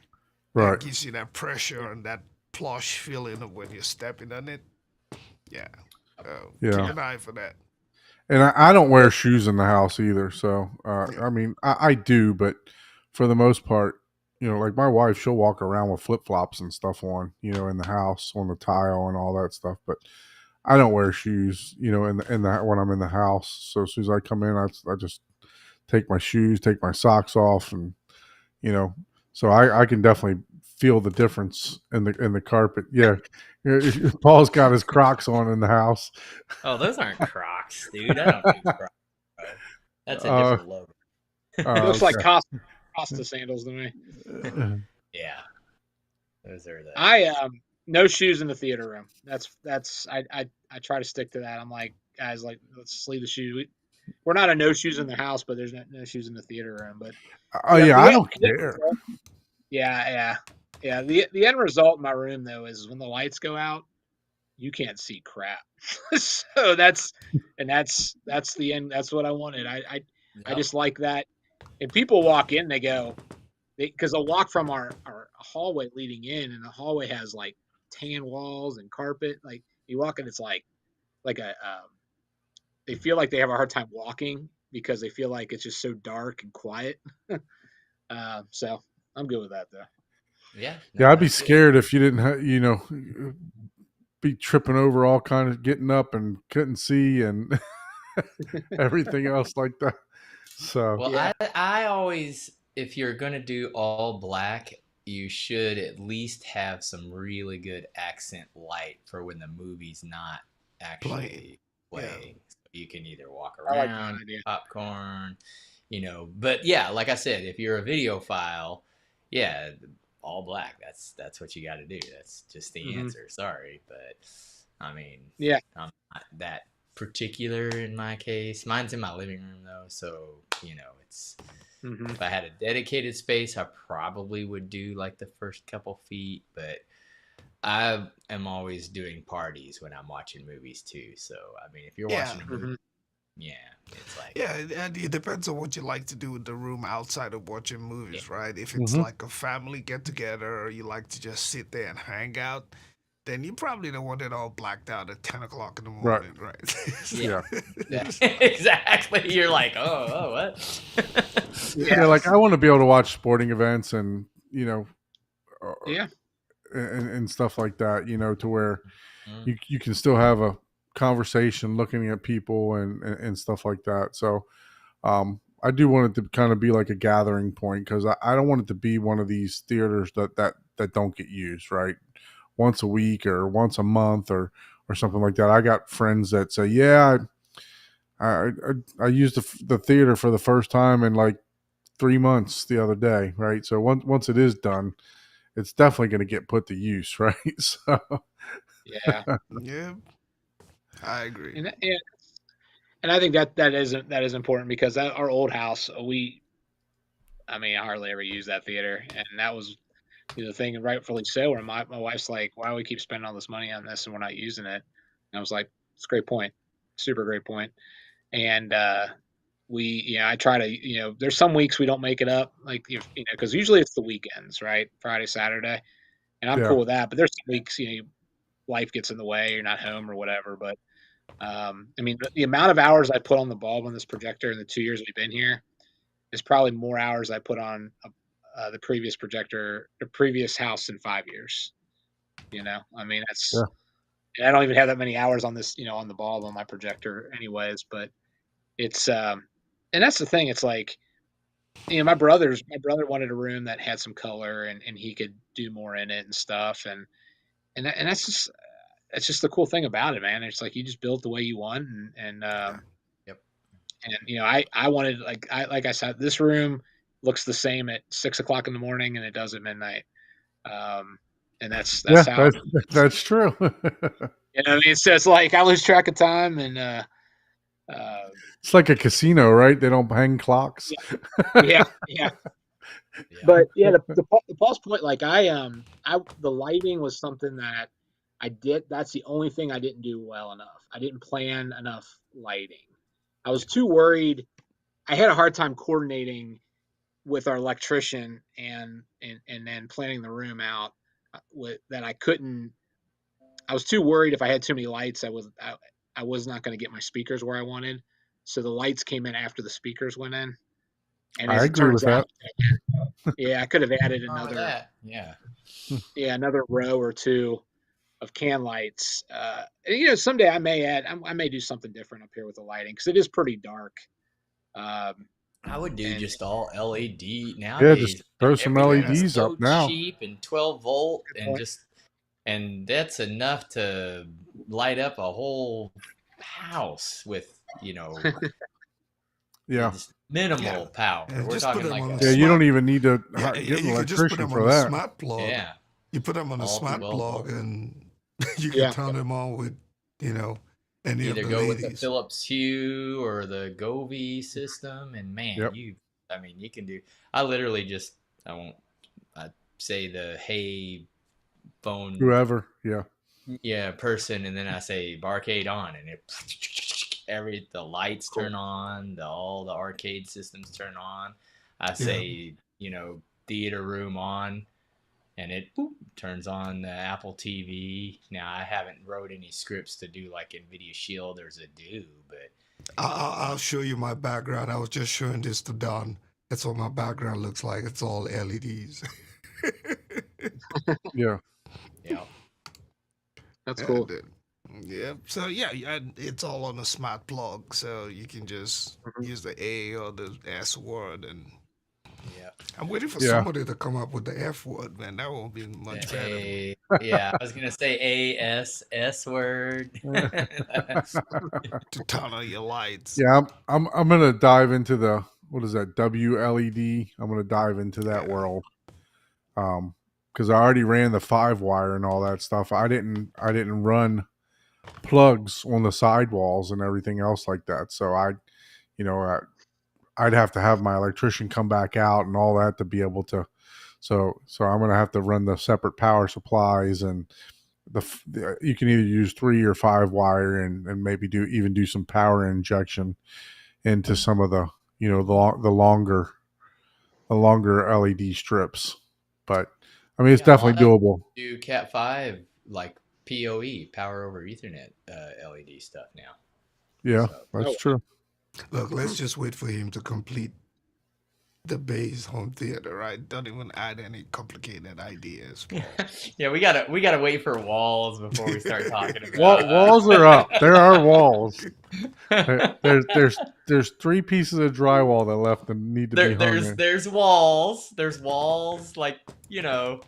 that Right. gives you that pressure and that plush feeling of when you're stepping on it. Yeah, keep Yeah. Yeah. an eye for that. And I don't wear shoes in the house either. So, Yeah, I mean, I do, but for the most part, like my wife, she'll walk around with flip flops and stuff on, in the house, on the tile and all that stuff. But I don't wear shoes, in the when I'm in the house. So as soon as I come in, I just take my shoes, take my socks off, and you know, so I can definitely feel the difference in the carpet. Yeah, Paul's got his Crocs on in the house. Oh, those aren't Crocs, dude. I don't do Crocs, bro. That's a Uh, different logo. Looks like okay. Costa sandals to me. Yeah, those are the. I no shoes in the theater room. That's I try to stick to that. I'm like, guys, like let's just leave the shoes. We're not a no shoes in the house, but there's no shoes in the theater room. But Oh yeah, I don't the end care. result, yeah. The end result in my room though is when the lights go out, you can't see crap. So that's the end. That's what I wanted. I Yep. just like that. And people walk in, they go, because they'll walk from our hallway leading in, and the hallway has like tan walls and carpet. Like you walk in, it's like a they feel like they have a hard time walking because they feel like it's just so dark and quiet. So I'm good with that though. Yeah. Yeah, No, I'd be that's good. scared if you didn't, be tripping over all kind of getting up and couldn't see and everything else like that. So Well, Yeah. I always, if you're gonna do all black, you should at least have some really good accent light for when the movie's not playing. actually Yeah, playing. So you can either walk I like that around, idea. popcorn, But yeah, like I said, if you're a video file, yeah, all black. That's what you got to do. That's just the hmm answer. Sorry, but I mean, Yeah. I'm not that particular in my case. Mine's in my living room though, so it's hmm if I had a dedicated space, I probably would do like the first couple feet, but I am always doing parties when I'm watching movies too. So I mean, if you're yeah, watching a movie, hmm yeah, it's like yeah. And it depends on what you like to do with the room outside of watching yeah, movies, right? If it's hmm like a family get together, or you like to just sit there and hang out, then you probably don't want it all blacked out at 10 o'clock in the right, morning, right? yeah, yeah, exactly. You're like, oh, what? Yeah. yeah. Like I want to be able to watch sporting events and uh, Yeah. and stuff like that. To where Mm, you can still have a conversation, looking at people and stuff like that. So I do want it to kind of be like a gathering point because I don't want it to be one of these theaters that don't get used right once a week or once a month or something like that. I got friends that say, yeah, I used the theater for the first time in like 3 months the other day, right? So once it is done, it's definitely going to get put to use, right? So Yeah. Yeah, I agree. And and I think that is important because our old house I mean I hardly ever use that theater, and that was the thing, and rightfully so. Where my wife's like, why do we keep spending all this money on this and we're not using it? And I was like, it's a great point, super great point. And I try to there's some weeks we don't make it up, like if because usually it's the weekends, right? Friday, Saturday, and I'm yeah, cool with that. But there's some weeks life gets in the way, you're not home or whatever. But I mean, the amount of hours I put on the bulb on this projector in the 2 years we've been here is probably more hours I put on the previous projector, the previous house in 5 years. I mean, Yeah. I don't even have that many hours on this, on the bulb on my projector, anyways. But it's and that's the thing. It's like, my brother wanted a room that had some color and he could do more in it and stuff, and that's just the cool thing about it, man. It's like you just build the way you want, Yep. and I wanted, like I said, this room looks the same at 6 o'clock in the morning and it does at midnight. And that's how that's true. I mean, it's like I lose track of time, and It's like a casino, right? They don't hang clocks. yeah. But yeah, the pulse point, like the lighting was something that I did. That's the only thing I didn't do well enough. I didn't plan enough lighting. I was too worried. I had a hard time coordinating with our electrician and then planning the room out with that. I was too worried if I had too many lights, I was not going to get my speakers where I wanted. So the lights came in after the speakers went in. And I as it agree turns with out, yeah, I could have added another row or two of can lights. Someday I may do something different up here with the lighting because it is pretty dark. I would do just all LED Yeah, nowadays. just throw some Everything's LEDs so up now. cheap and 12 volt Good and point. and that's enough to light up a whole house with, Yeah. just minimal power. Yeah, We're just put talking them like on Yeah, the you don't smart. even need to Yeah, get an you could just put electrician them for on a that. smart plug. yeah. You put them on a All smart 12 plug, volt. and you Yeah. can turn them on with, any of Either the go with the ladies. Philips Hue or the Govee system, and man, Yep. you can do. I literally just I say the hey phone Whoever, yeah. person, and then I say barcade on, and the lights Cool. turn on, all the arcade systems turn on. I say theater room on, and it turns on the Apple TV. Now I haven't wrote any scripts to do like NVIDIA Shield or Zadoo, but I'll show you my background. I was just showing this to Don. That's what my background looks like. It's all LEDs. Yeah. That's cool. Yeah. So yeah, it's all on a smart plug, so you can just use the A or the S word, and I'm waiting for Yeah. somebody to come up with the F word, man. That won't be much better. I was gonna say ASS word. To turn on your lights. Yeah, I'm gonna dive into the what is that WLED? I'm gonna dive into that world, because I already ran the 5-wire and all that stuff. I didn't run plugs on the sidewalls and everything else like that. So I'd have to have my electrician come back out and all that to be able to. So I'm gonna have to run the separate power supplies, and you can either use 3 or 5-wire and maybe do some power injection into some of the the longer LED strips. But I mean, it's definitely doable. Do Cat 5 like PoE, power over Ethernet LED stuff now. Yeah, that's true. Look, let's just wait for him to complete the base home theater, right? Don't even add any complicated ideas. Yeah, we gotta wait for walls before we start talking about Walls are up. There are walls. There's 3 pieces of drywall that left and need to be hung in. There's walls. There's walls, like I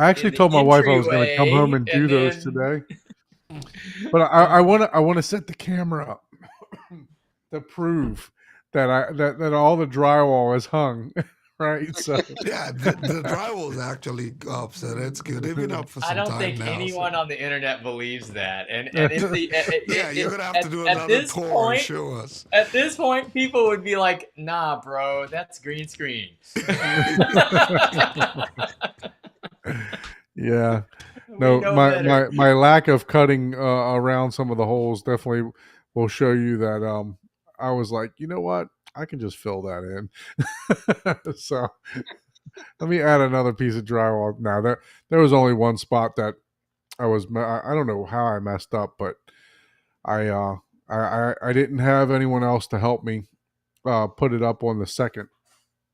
actually told my wife I was going to come home and do those today. But I want to set the camera up to prove that all the drywall is hung, right? So yeah, the drywall is actually up, so that's good. They've been up for some time now. I don't think anyone on the internet believes that, and if you're gonna have to do another tour and show us. At this point, people would be like, "Nah, bro, that's green screen." Yeah. No, my lack of cutting around some of the holes definitely will show you that I was like, you know what? I can just fill that in. So let me add another piece of drywall. Now there was only one spot that I don't know how I messed up, but I I didn't have anyone else to help me put it up on the second,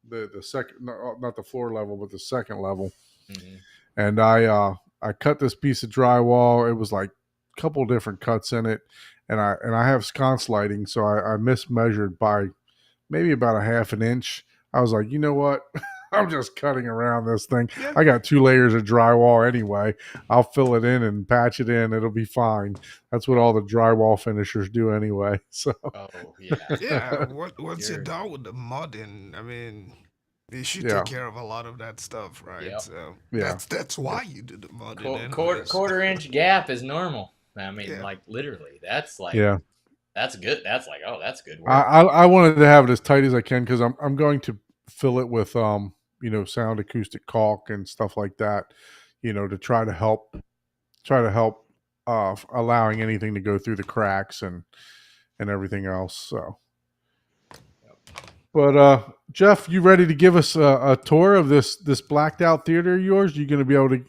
the second, not the floor level, but the second level. Mm-hmm. And I cut this piece of drywall. It was like a couple different cuts in it, and I have sconce lighting, so I mismeasured by maybe about a half an inch. I was like, you know what? I'm just cutting around this thing. Yeah. I got 2 layers of drywall anyway. I'll fill it in and patch it in. It'll be fine. That's what all the drywall finishers do anyway. So Oh yeah. Yeah, once you're You're- done with the modding, I mean, you should Yeah. take care of a lot of that stuff, right? Yep. So Yeah. that's why you do the modding. Quarter, anyways. quarter inch gap is normal. I mean, Yeah. like literally, that's like yeah, that's good. That's like, oh, that's good work. I wanted to have it as tight as I can because I'm going to fill it with sound acoustic caulk and stuff like that, to try to help allowing anything to go through the cracks and everything else. So, but Jeff, you ready to give us a tour of this blacked out theater of yours? You going to be able to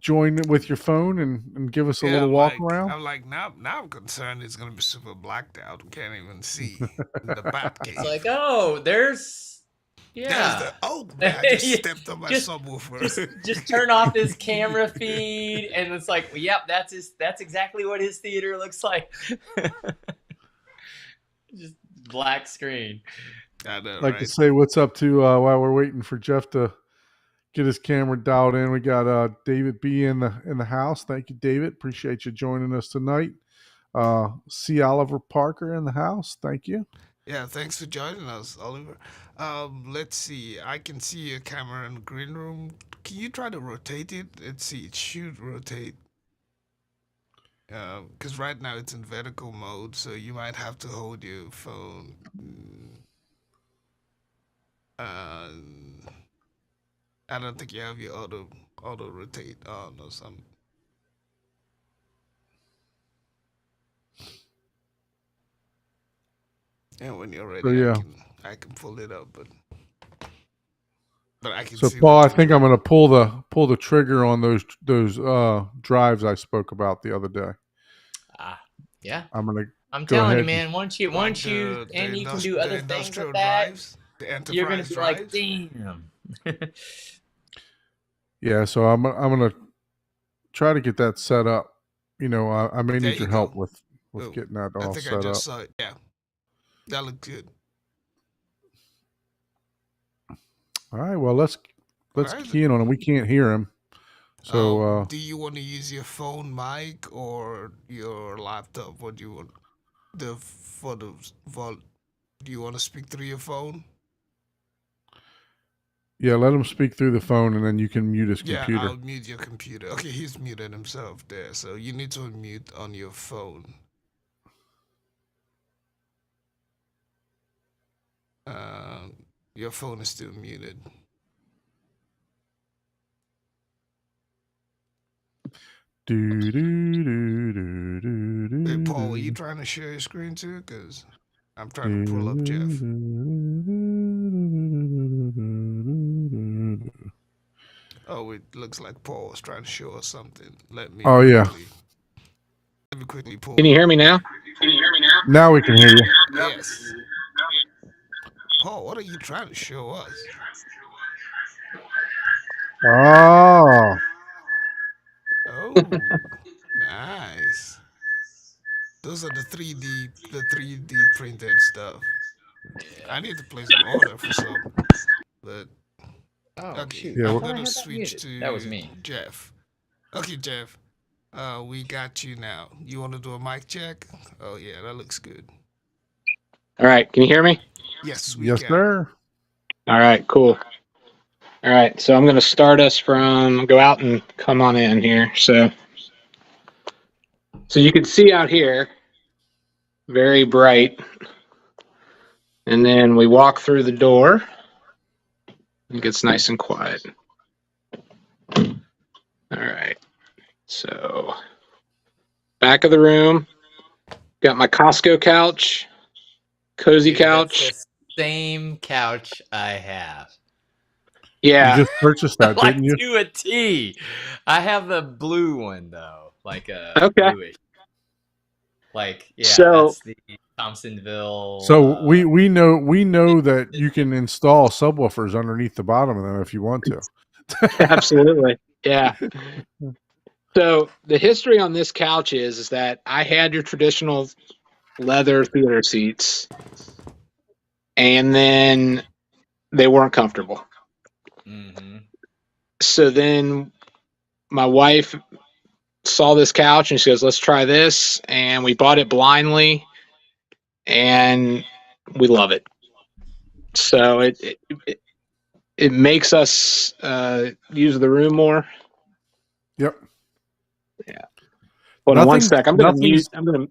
join with your phone and give us a little I'm walk like, around? I'm like, now I'm concerned it's gonna be super blacked out. We can't even see the bat cave. It's like, oh, there's There's the man, I just Yeah. stepped on my Just- subwoofer. just turn off his camera feed, and it's like, well, yep, that's exactly what his theater looks like. Just black screen. I know, Like right? to say what's up to while we're waiting for Jeff to get his camera dialed in. We got David B in the house. Thank you, David. Appreciate you joining us tonight. C. Oliver Parker in the house. Thank you. Yeah, thanks for joining us, Oliver. Let's see. I can see your camera in the green room. Can you try to rotate it? Let's see. It should rotate. Because right now it's in vertical mode, so you might have to hold your phone. I don't think you have your auto rotate on or something. And when you're ready, So, yeah. I can pull it up, but I can So see Paul, what I you're think I'm doing. going to pull the trigger on those drives I spoke about the other day. Yeah, I'm going to I'm Go telling you, ahead. man. Once you Like and you can do the other things industrial with that, drives, the enterprise you're gonna be like, drives. damn. yeah. So I'm going to try to get that set up. I may There need you your help go. with Oh, getting that I all think I set up. just saw it. Yeah, that looked good. All right. Well, let's Alright. key in on him. We can't hear him. So Do you want to use your phone mic or your laptop? What do you want? Do you want to speak through your phone? yeah, let him speak through the phone, and then you can mute his Yeah, computer. I'll mute your computer. Okay, he's muted himself there, so you need to unmute on your phone. Your phone is still muted. Do, do, do, do, do, do, Hey, Paul, are you do. trying to share your screen too? Because I'm trying to pull up Jeff. Oh, it looks like Paul was trying to show us something. Let me quickly pull. Can you hear me now? Now we can hear you. Yes. Paul, what are you trying to show us? Oh, Oh, nice. Those are the 3D printed stuff. I need to place an order for some, but Oh okay. shoot! Yeah, I we're- thought I I'm gonna had that switch muted. to That was me. Jeff. Okay, Jeff. We got you now. You want to do a mic check? Oh yeah, that looks good. All right. Can you hear me? Yes, we yes, can. sir. All right. Cool. All right. So I'm going to start us from go out and come on in here. So you can see out here, very bright. And then we walk through the door. It gets nice and quiet. All right. So back of the room, got my Costco couch, cozy Dude, that's couch. the same couch I have. Yeah. You just purchased that, like didn't you? to a T. I have the blue one though, like a Okay. bluish. Like So that's the Thompsonville. So we know that you can install subwoofers underneath the bottom of them if you want to. absolutely. Yeah. So the history on this couch is that I had your traditional leather theater seats, and then they weren't comfortable. Mm-hmm. So then my wife saw this couch and she goes, "Let's try this," and we bought it blindly, and we love it. So it makes us use the room more. Yep. Hold on one Nothing's- sec. I'm gonna nothing's- mute. I'm gonna.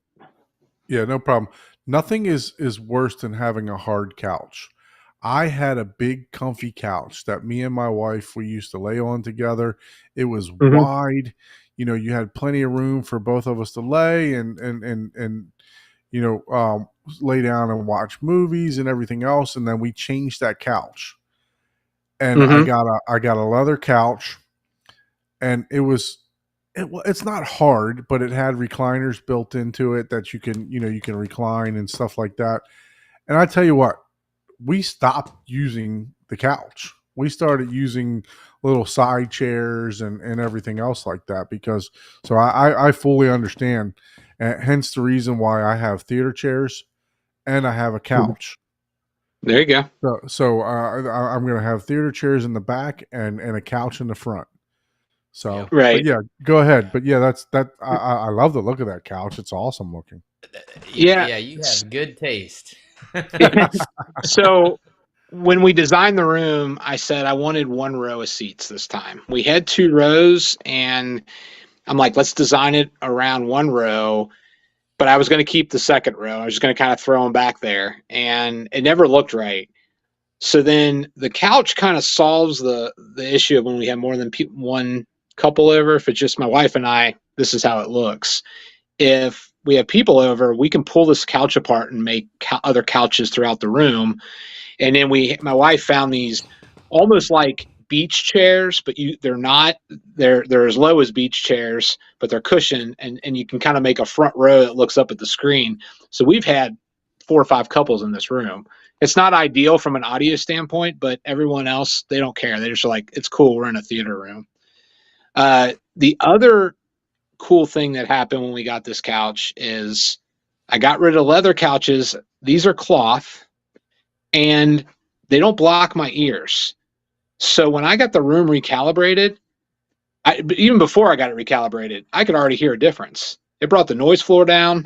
Yeah, no problem. Nothing is worse than having a hard couch. I had a big comfy couch that me and my wife we used to lay on together. It was wide. You know, you had plenty of room for both of us to lay and you know, lay down and watch movies and everything else. And then we changed that couch. And I got a leather couch, and it's not hard, but it had recliners built into it that you can recline and stuff like that. And I tell you what, we stopped using the couch. We started using little side chairs and everything else like that because so I fully understand. Hence the reason why I have theater chairs and I have a couch. There you go. So I'm going to have theater chairs in the back and a couch in the front. So, Right. But yeah, go ahead. But yeah, I love the look of that couch. It's awesome looking. Yeah. You have good taste. So when we designed the room, I said I wanted one row of seats this time. We had 2 rows, and I'm like, let's design it around one row. But I was going to keep the second row. I was just going to kind of throw them back there, and it never looked right. So then the couch kind of solves the issue of when we have more than one couple over. If it's just my wife and I, this is how it looks. If we have people over, we can pull this couch apart and make other couches throughout the room. And then my wife found these almost like beach chairs, but they're not. They're as low as beach chairs, but they're cushioned, and you can kind of make a front row that looks up at the screen. So we've had 4 or 5 couples in this room. It's not ideal from an audio standpoint, but everyone else, they don't care. They're just like, it's cool. We're in a theater room. The other cool thing that happened when we got this couch is I got rid of leather couches. These are cloth, and they don't block my ears. So when I got the room recalibrated, even before I got it recalibrated, I could already hear a difference. It brought the noise floor down,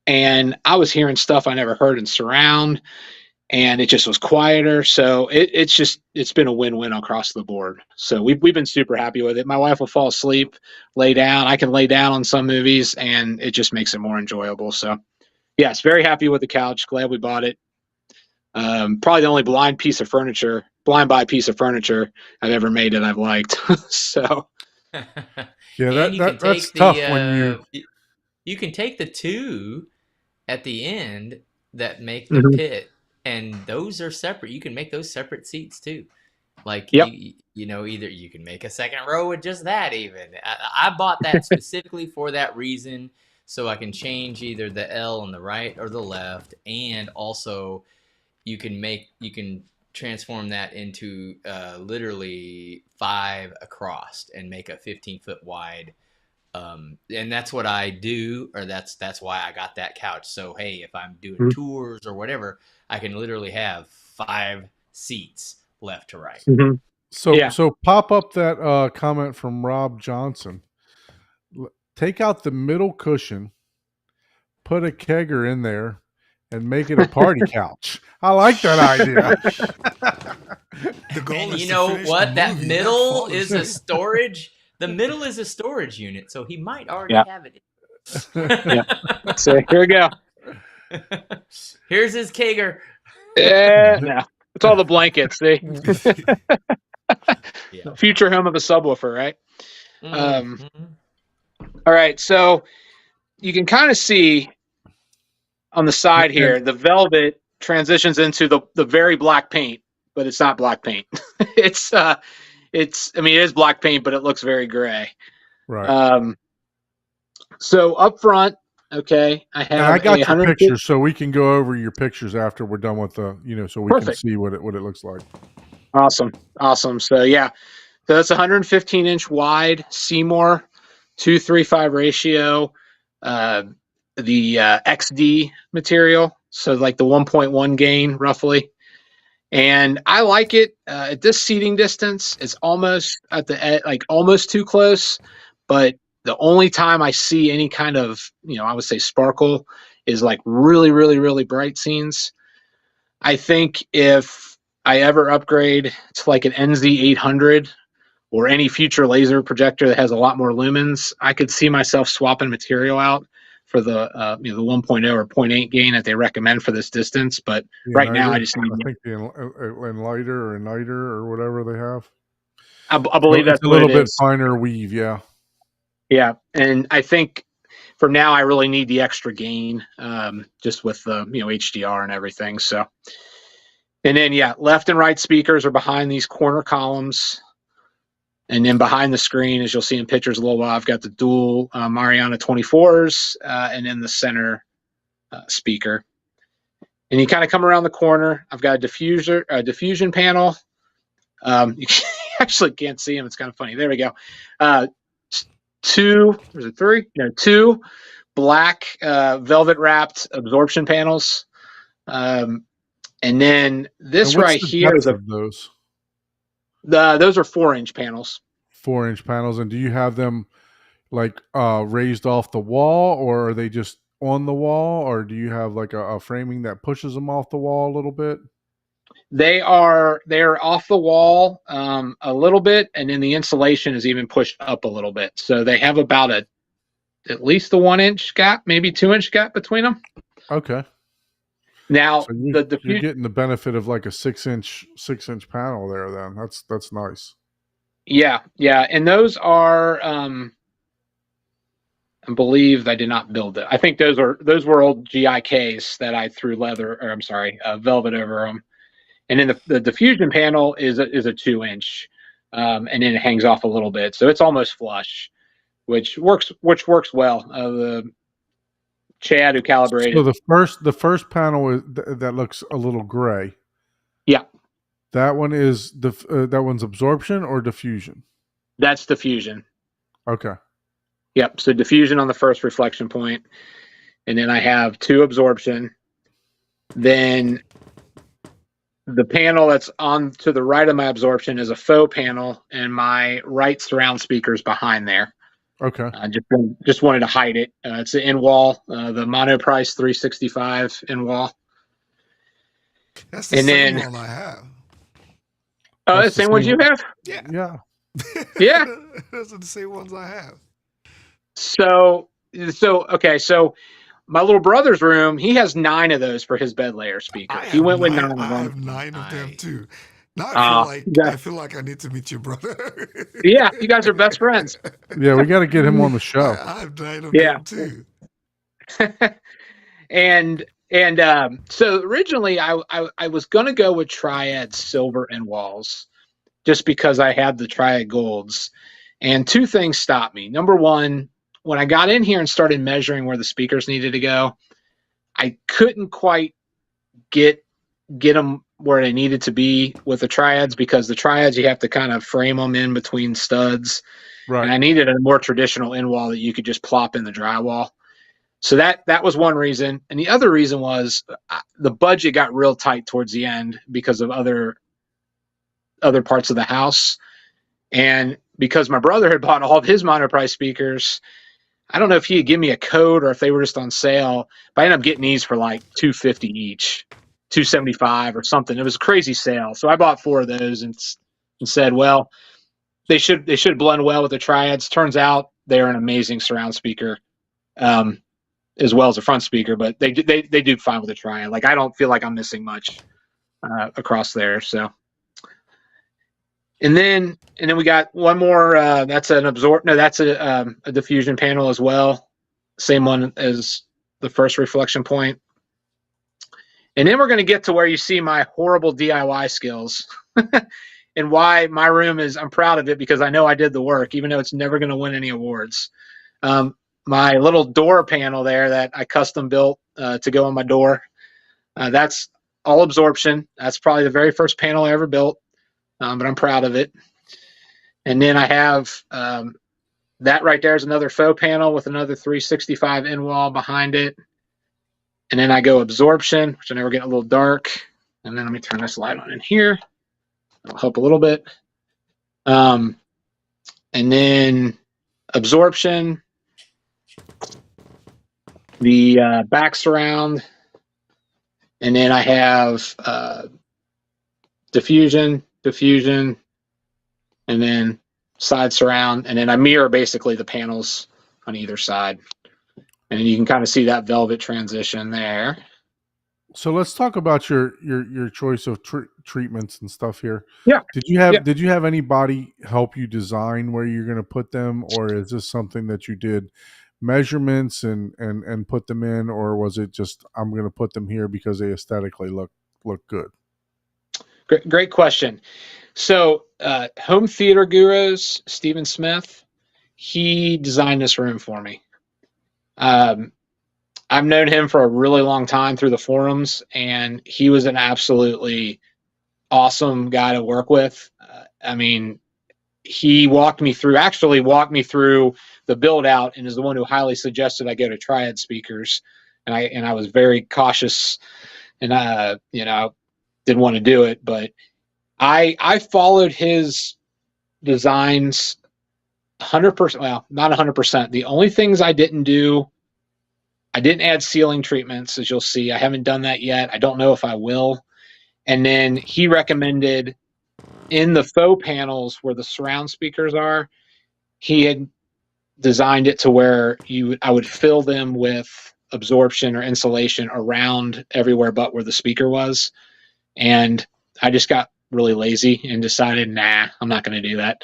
and I was hearing stuff I never heard in surround, and it just was quieter. So it's been a win-win across the board. So we've been super happy with it. My wife will fall asleep, lay down. I can lay down on some movies, and it just makes it more enjoyable. So yes, very happy with the couch. Glad we bought it. Probably the only blind buy piece of furniture I've ever made that I've liked. So Yeah, And that's tough when you can take the 2 at the end that make the Mhm. pit, and those are separate. You can make those separate seats too. Like Yep. you know, either you can make a second row with just that. Even I bought that specifically for that reason, so I can change either the L on the right or the left, and also you can transform that into literally 5 across and make a 15-foot wide. And that's what I do, or that's why I got that couch. So hey, if I'm doing tours or whatever, I can literally have 5 seats left to right. Mm-hmm. So pop up that comment from Rob Johnson. Take out the middle cushion, put a kegger in there, and make it a party couch. I like that idea. The goal And is you to know finish what? the That movie, middle not is fall a asleep. storage. The middle is a storage unit, so he might already Yeah. have it. Yeah. So here we go. Here's his kegger. No, it's all the blankets. See, Yeah. future home of a subwoofer, right? Mhm. All right, so you can kind of see on the side here, the velvet transitions into the very black paint but it's not black paint. it's I mean, it is black paint, but it looks very gray. Right. So up front, okay, I And I have got a your 150. pictures, so we can go over your pictures after we're done with the, so we can Perfect. see what it looks like. Awesome. So yeah, so that's 115-inch wide Seymour 2:3:5 ratio, the XD material, so like the 1.1 gain roughly. And I like it at this seating distance. It's almost at the like almost too close, but the only time I see any kind of, I would say sparkle is like really, really, really bright scenes. I think if I ever upgrade to like an NZ800 or any future laser projector that has a lot more lumens, I could see myself swapping material out for the the 1.0 or 0.8 gain that they recommend for this distance. But right now, I just need. I think the Enlighter or Igniter or whatever they have. I believe that's a what little it bit is. finer weave, yeah. Yeah, and I think for now I really need the extra gain, just with the HDR and everything. So, and then left and right speakers are behind these corner columns. And then behind the screen, as you'll see in pictures a little while, I've got the dual Mariana 24s and then the center speaker. And you kind of come around the corner. I've got a diffusion panel. You actually can't see them. It's kind of funny. There we go. Two black velvet wrapped absorption panels. And then this right here is those. Those are 4-inch panels. 4-inch panels. And do you have them like raised off the wall, or are they just on the wall, or do you have like a framing that pushes them off the wall a little bit? They're off the wall a little bit, and then the insulation is even pushed up a little bit. So they have about at least a 1-inch gap, maybe 2-inch gap between them. Okay. Now so you're getting the benefit of like a 6-inch panel there. Then that's nice. Yeah, and those are I believe I did not build it. I think those were old GIKs that I threw velvet over them. And then the diffusion panel is a 2-inch, and then it hangs off a little bit, so it's almost flush, which works well. The Chad who calibrated. So the first panel that looks a little gray. Yeah. That one is that one's absorption or diffusion? That's diffusion. Okay. Yep. So diffusion on the first reflection point, and then I have 2 absorption. Then the panel that's on to the right of my absorption is a faux panel, and my right surround speaker is behind there. Okay. I just wanted to hide it. It's an in-wall, the Monoprice 365 in-wall. That's the same one I have. Oh, that's the same ones you have? Yeah. Yeah. Those are the same ones I have. So okay. So my little brother's room, he has 9 of those for his bed layer speaker. He went with 9 of them. I have 9 of them too. Now I feel like I need to meet your brother. Yeah, you guys are best friends. Yeah, we got to get him on the show. I have 9 of them too. and so originally I was gonna go with Triad silver and walls, just because I had the Triad golds, and 2 things stopped me. Number one, when I got in here and started measuring where the speakers needed to go, I couldn't quite get them where they needed to be with the Triads, because the Triads, you have to kind of frame them in between studs. Right. And I needed a more traditional in-wall that you could just plop in the drywall. So that was one reason. And the other reason was the budget got real tight towards the end because of other parts of the house. And because my brother had bought all of his Monoprice speakers, I don't know if he had given me a code or if they were just on sale, but I ended up getting these for like $250 each, $275 or something. It was a crazy sale. So I bought 4 of those and said, well, they should blend well with the Triads. Turns out they're an amazing surround speaker, as well as a front speaker, but they do fine with the Triad. Like, I don't feel like I'm missing much across there. So, and then we got one more. That's a diffusion panel as well. Same one as the first reflection point. And then we're going to get to where you see my horrible DIY skills and why my room is, I'm proud of it because I know I did the work, even though it's never going to win any awards. My little door panel there that I custom built to go on my door, that's all absorption. That's probably the very first panel I ever built, but I'm proud of it. And then I have that right there is another faux panel with another 365 in wall behind it. And then I go absorption, which I know we're getting a little dark. And then let me turn this light on in here. It'll help a little bit. And then absorption, the back surround, and then I have diffusion, and then side surround, and then I mirror basically the panels on either side. And you can kind of see that velvet transition there. So let's talk about your choice of treatments and stuff here. Yeah. Did you have anybody help you design where you're going to put them, or is this something that you did measurements and put them in, or was it just I'm going to put them here because they aesthetically look good? Great question. So Home Theater Gurus, Stephen Smith, he designed this room for me. I've known him for a really long time through the forums, and he was an absolutely awesome guy to work with. I mean, he walked me through the build out, and is the one who highly suggested I go to Triad speakers. And I was very cautious, and didn't want to do it, but I followed his designs 100%. Well, not 100%. The only things I didn't do, I didn't add ceiling treatments, as you'll see. I haven't done that yet. I don't know if I will. And then he recommended in the faux panels where the surround speakers are, he had designed it to where I would fill them with absorption or insulation around everywhere but where the speaker was. And I just got really lazy and decided, nah, I'm not going to do that.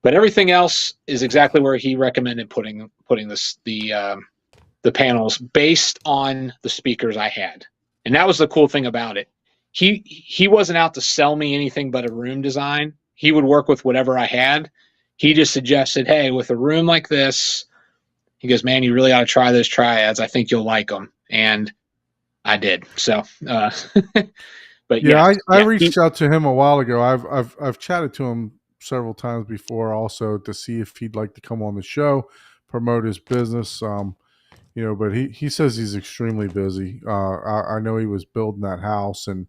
But everything else is exactly where he recommended putting the panels based on the speakers I had. And that was the cool thing about it. He wasn't out to sell me anything but a room design. He would work with whatever I had. He just suggested, hey, with a room like this, he goes, man, you really ought to try those triads. I think you'll like them. And I did. So, but yeah, I reached out to him a while ago. I've chatted to him several times before also to see if he'd like to come on the show, promote his business. But he says he's extremely busy. I know he was building that house and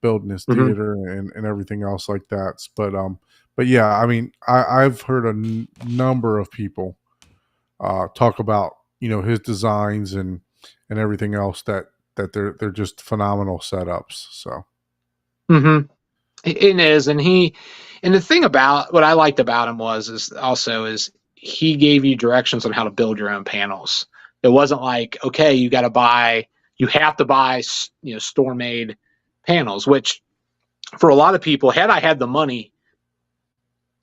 building his theater and everything else like that. But yeah, I mean, I've heard a number of people talk about his designs and everything else that they're just phenomenal setups. So, it is, and the thing about what I liked about him is he gave you directions on how to build your own panels. It wasn't like, okay, you have to buy store made panels, which for a lot of people, had I had the money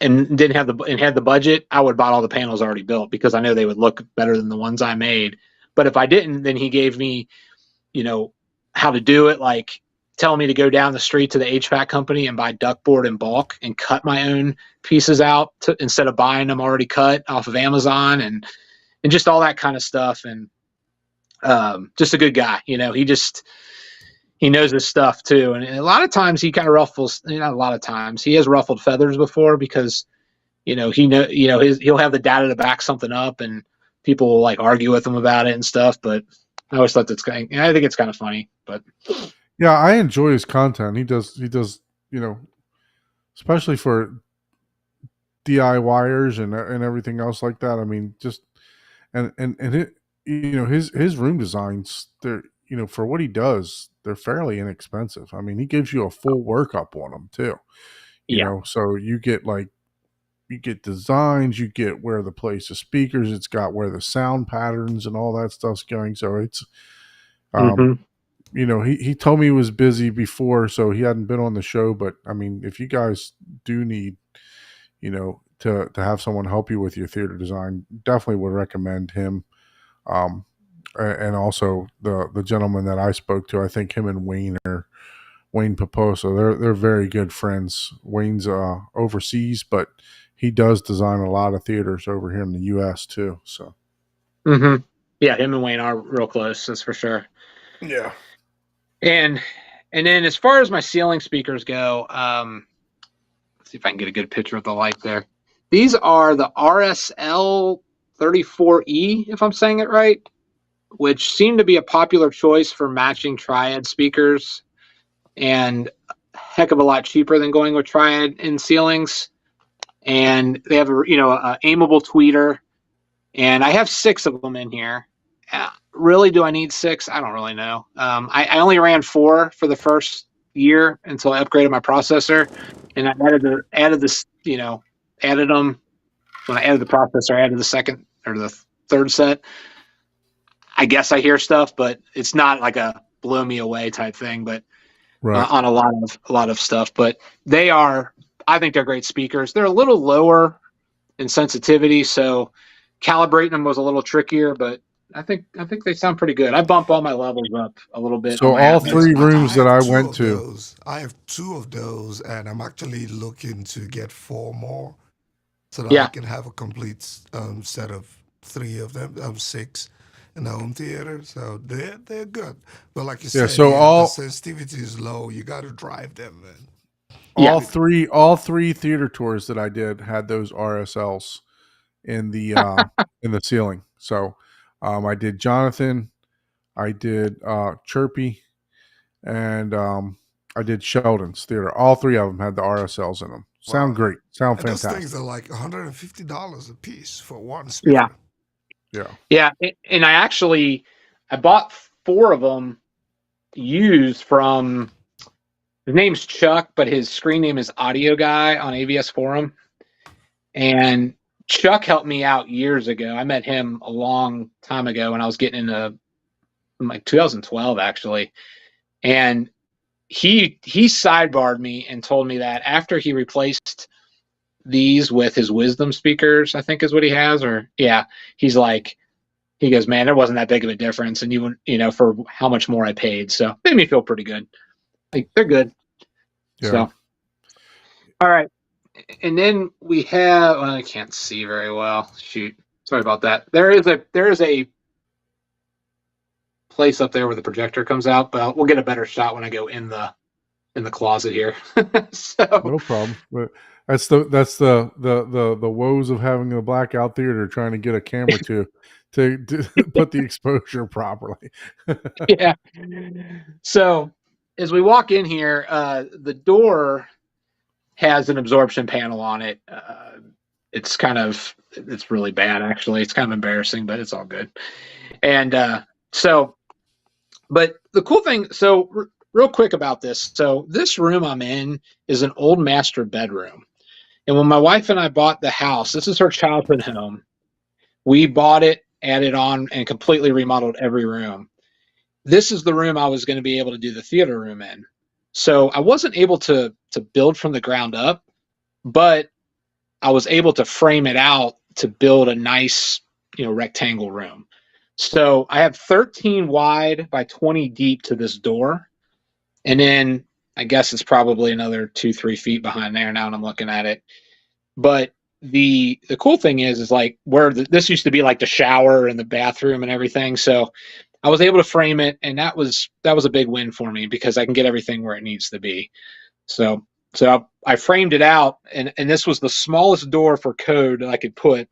and had the budget, I would have bought all the panels already built because I know they would look better than the ones I made. But if I didn't, then he gave me, how to do it, like telling me to go down the street to the HVAC company and buy ductboard in bulk and cut my own pieces out instead of buying them already cut off of Amazon and just all that kind of stuff. And just a good guy, he knows his stuff too. And a lot of times he kind of ruffles, not a lot of times, he has ruffled feathers before because, he'll have the data to back something up and people will like argue with him about it and stuff. But I always thought I think it's kind of funny, but yeah, I enjoy his content. He does, especially for DIYers and everything else like that. I mean, just, and it, his room designs, they're, for what he does, they're fairly inexpensive. I mean, he gives you a full workup on them too. You know, so you get designs, you get where the place the speakers, it's got where the sound patterns and all that stuff's going. So it's, he told me he was busy before, so he hadn't been on the show. But I mean, if you guys do need, to have someone help you with your theater design, definitely would recommend him. and also the gentleman that I spoke to. I think him and Wayne Paposa. They're very good friends. Wayne's overseas, but he does design a lot of theaters over here in the U.S. too. So, Yeah, him and Wayne are real close. That's for sure. yeah. And then as far as my ceiling speakers go, let's see if I can get a good picture of the light there. These are the RSL 34E, if I'm saying it right, which seem to be a popular choice for matching Triad speakers, and a heck of a lot cheaper than going with Triad in ceilings. And they have a aimable tweeter, and I have 6 of them in here. Really, do I need 6? I don't really know. I only ran 4 for the first year until I upgraded my processor, and I added them when I added the processor. I added the second or the third set. I guess I hear stuff, but it's not like a blow me away type thing. But Right. on a lot of stuff, but I think they're great speakers. They're a little lower in sensitivity, so calibrating them was a little trickier, but I think they sound pretty good. I bump all my levels up a little bit. So all 3 rooms that I have 2 went of to. those. I have 2 of those, and I'm actually looking to get 4 more, so that I can have a complete set of 3 of them, 6 in the home theater. So they're good. But like you said, so the sensitivity is low. You got to drive them, man. All three theater tours that I did had those RSLs in the in the ceiling. So I did Jonathan, I did Chirpy, and I did Sheldon's theater. All 3 of them had the RSLs in them. Sound great. Sound And fantastic. those things are like $150 a piece for one speaker. Yeah. And I bought 4 of them used from, his name's Chuck, but his screen name is Audio Guy on AVS Forum. And Chuck helped me out years ago. I met him a long time ago when I was getting into like 2012, actually. And he sidebarred me and told me that after he replaced these with his Wisdom speakers, I think is what he has, he goes, man, there wasn't that big of a difference, and for how much more I paid, so it made me feel pretty good. Like, they're good. Yeah. So, all right, and then we have. I can't see very well. Shoot, sorry about that. There is a place up there where the projector comes out, but we'll get a better shot when I go in the closet here. So no problem. But that's the woes of having a blackout theater, trying to get a camera to put the exposure properly. Yeah. So as we walk in here, the door has an absorption panel on it. It's really bad, actually. It's kind of embarrassing, but it's all good. And but the cool thing, real quick about this. So this room I'm in is an old master bedroom. And when my wife and I bought the house, this is her childhood home. We bought it, added on, and completely remodeled every room. This is the room I was going to be able to do the theater room in. So I wasn't able to build from the ground up, but I was able to frame it out to build a nice, rectangle room. So I have 13 wide by 20 deep to this door. And then I guess it's probably another 2-3 feet behind there now, and I'm looking at it. But the cool thing is like where this used to be like the shower and the bathroom and everything. So I was able to frame it, and that was a big win for me because I can get everything where it needs to be. So I framed it out, and this was the smallest door for code that I could put,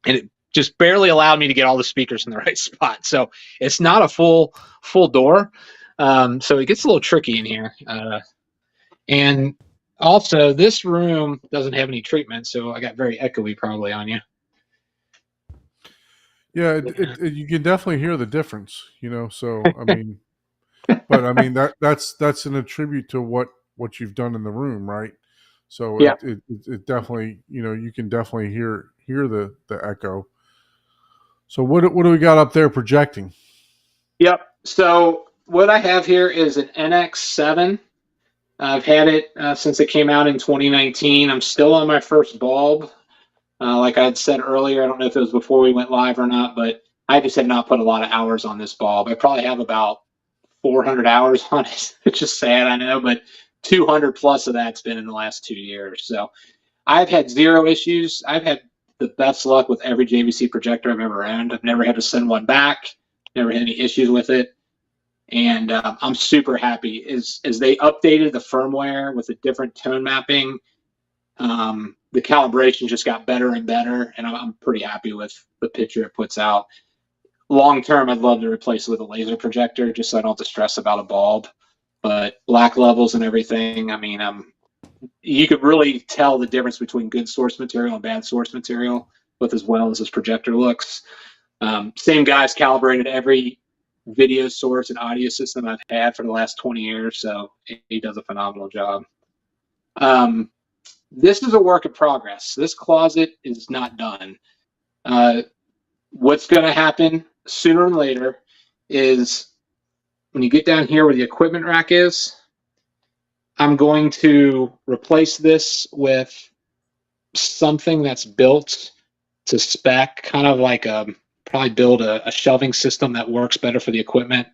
and it just barely allowed me to get all the speakers in the right spot. So it's not a full door. So it gets a little tricky in here. And also this room doesn't have any treatment, so I got very echoey probably on you. Yeah, you can definitely hear the difference, so I mean, but I mean that's an attribute to what you've done in the room, right? So yeah. it definitely, you can definitely hear the echo. So what do we got up there projecting? Yep. So what I have here is an NX7. I've had it since it came out in 2019. I'm still on my first bulb. Like I had said earlier, I don't know if it was before we went live or not, but I just have not put a lot of hours on this bulb. I probably have about 400 hours on it, which is sad, I know, but 200 plus of that's been in the last 2 years. So I've had zero issues. I've had the best luck with every JVC projector I've ever owned. I've never had to send one back, never had any issues with it. And I'm super happy. As they updated the firmware with a different tone mapping, the calibration just got better and better, and I'm pretty happy with the picture it puts out. Long term, I'd love to replace it with a laser projector just so I don't have to stress about a bulb. But black levels and everything, I mean, you could really tell the difference between good source material and bad source material with as well as this projector looks. Same guy's calibrated every video source and audio system I've had for the last 20 years, so he does a phenomenal job. This is a work in progress. This closet is not done. What's going to happen sooner than later is when you get down here where the equipment rack is, I'm going to replace this with something that's built to spec, kind of like probably build a shelving system that works better for the equipment.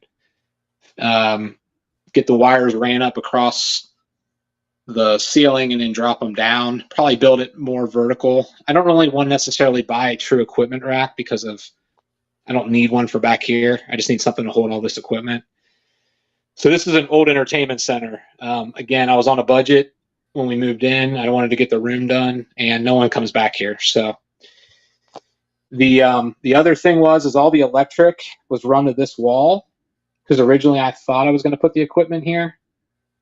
Get the wires ran up across the ceiling and then drop them down. Probably build it more vertical. I don't really want to necessarily buy a true equipment rack because I don't need one for back here. I just need something to hold all this equipment. So this is an old entertainment center. Again, I was on a budget when we moved in. I wanted to get the room done, and no one comes back here. So the other thing is all the electric was run to this wall, because originally I thought I was going to put the equipment here.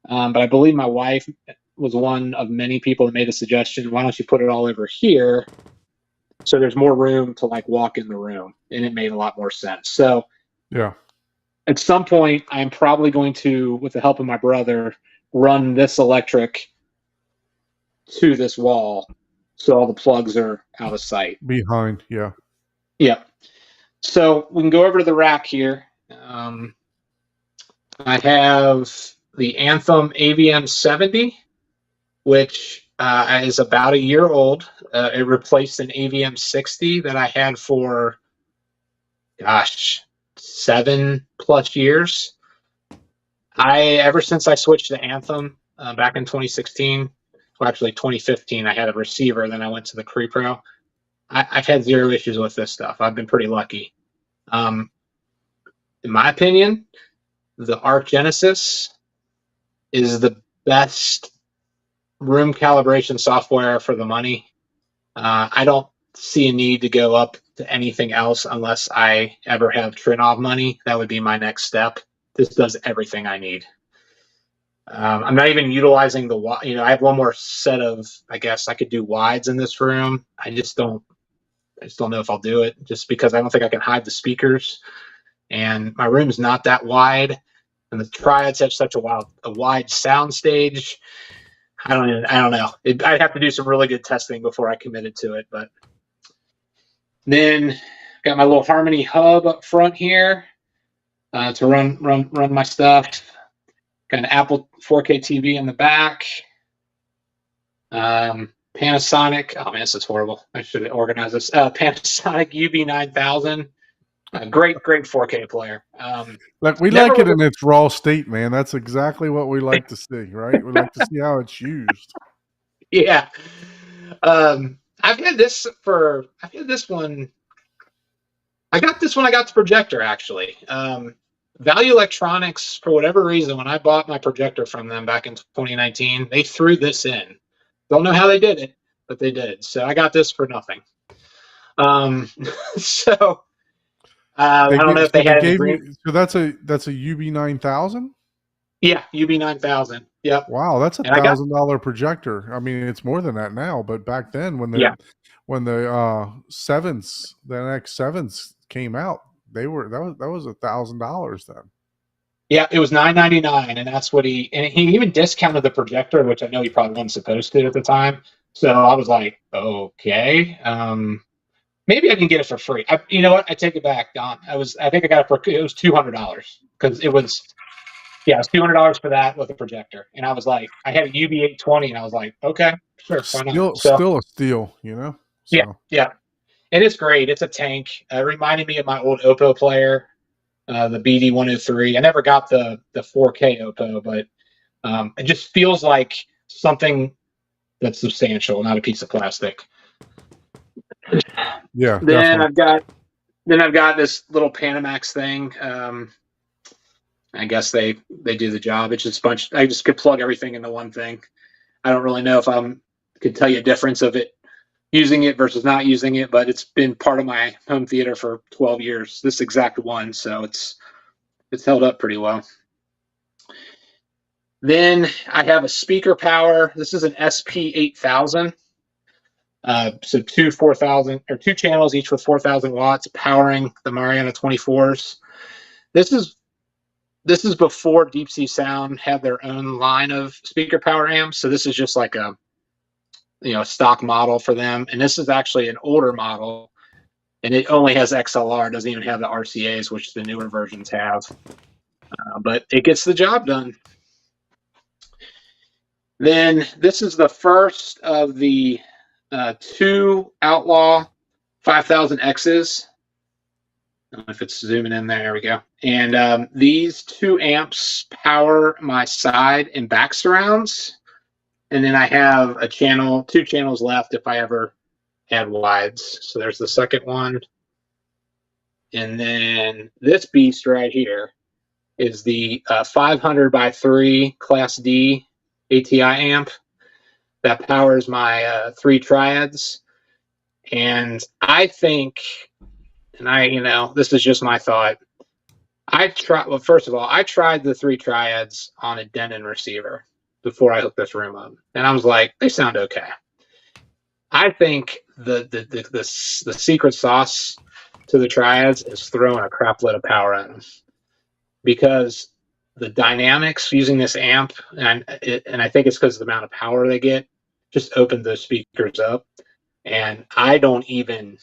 But I believe my wife was one of many people that made a suggestion, why don't you put it all over here so there's more room to like walk in the room, and it made a lot more sense. So Yeah. at some point, I'm probably going to, with the help of my brother, run this electric to this wall so all the plugs are out of sight. Behind, yeah. Yeah. So we can go over to the rack here. I have the Anthem AVM 70, which is about a year old. It replaced an AVM 60 that I had for, 7+ years. Ever since I switched to Anthem back in 2016, well, actually 2015, I had a receiver, then I went to the Cree Pro. I've had zero issues with this stuff. I've been pretty lucky. In my opinion, the Arc Genesis is the best room calibration software for the money. I don't see a need to go up to anything else unless I ever have Trinov money. That would be my next step. This does everything I need. I'm not even utilizing I have one more set of, I guess I could do wides in this room. I just don't know if I'll do it, just because I don't think I can hide the speakers, and my room's not that wide, and the Triads have such a wide sound stage. I don't know. I'd have to do some really good testing before I committed to it. But then got my little Harmony hub up front here to run my stuff. Got an Apple 4K TV in the back. Panasonic. Oh man, this is horrible. I should organize this. Panasonic UB9000. Great 4K player. We like it in its raw state, man. That's exactly what we like to see, right? We like to see how it's used. Yeah. I've had this one. I got this when I got the projector, actually. Value Electronics, for whatever reason, when I bought my projector from them back in 2019, they threw this in. Don't know how they did it, but they did. So I got this for nothing. So I don't know if they had any. So that's a UB9000? Yeah, UB9000. Yep. Wow, that's $1,000 projector. I mean, it's more than that now, but back then when the sevens, the NX7s came out, that was $1,000 then. Yeah, it was $999, and that's what he even discounted the projector, which I know he probably wasn't supposed to at the time. So I was like, okay, maybe I can get it for free. You know what? I take it back, Don. I think I got it was $200 because it was $200 for that with a projector, and I was like, I had a UB820, and I was like, okay, sure, why not? Still a steal, you know. So. Yeah. And it's great. It's a tank. It reminded me of my old Oppo player, the BD103. I never got the 4K Oppo, but it just feels like something that's substantial, not a piece of plastic. Yeah, Then definitely. I've got this little Panamax thing. I guess they do the job. It's just a bunch. I just could plug everything into one thing. I don't really know if could tell you a difference of it using it versus not using it, but it's been part of my home theater for 12 years. This exact one, so it's held up pretty well. Then I have a speaker power. This is an SP8000. So two 4,000 or two channels, each with 4,000 watts, powering the Mariana 24s. This is before Deep Sea Sound had their own line of speaker power amps. So this is just like a stock model for them. And this is actually an older model, and it only has XLR. It doesn't even have the RCAs, which the newer versions have. But it gets the job done. Then this is the first of the two Outlaw 5000Xs. I don't know if it's zooming in there. There we go. And these two amps power my side and back surrounds. And then I have two channels left if I ever add wides. So there's the second one. And then this beast right here is the 500 by 3 Class D ATI amp that powers my 3 triads. And I think, this is just my thought. First of all, I tried the 3 triads on a Denon receiver before I hooked this room up, and I was like, they sound okay. I think the secret sauce to the triads is throwing a crap load of power at them, because the dynamics using this amp, and I think it's because of the amount of power they get, just opened those speakers up, and I don't even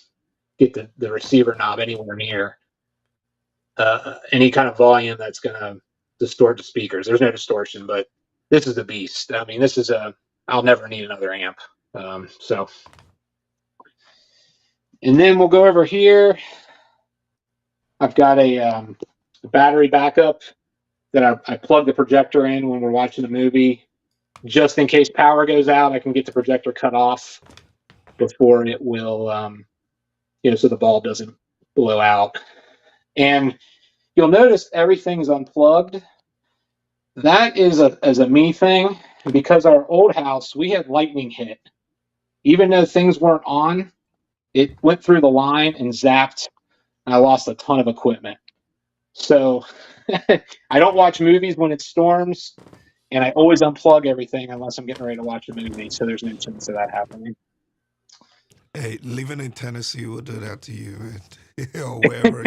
get the receiver knob anywhere near any kind of volume that's going to distort the speakers. There's no distortion, but this is a beast. I mean, I'll never need another amp. And then we'll go over here. I've got a battery backup that I plug the projector in when we're watching a movie, just in case power goes out. I can get the projector cut off before it will, so the bulb doesn't blow out. And you'll notice everything's unplugged. That is a me thing, because our old house, we had lightning hit. Even though things weren't on, it went through the line and zapped, and I lost a ton of equipment. So I don't watch movies when it storms, and I always unplug everything unless I'm getting ready to watch a movie, so there's no chance of that happening. Hey, living in Tennessee will do that to you, man. Or wherever,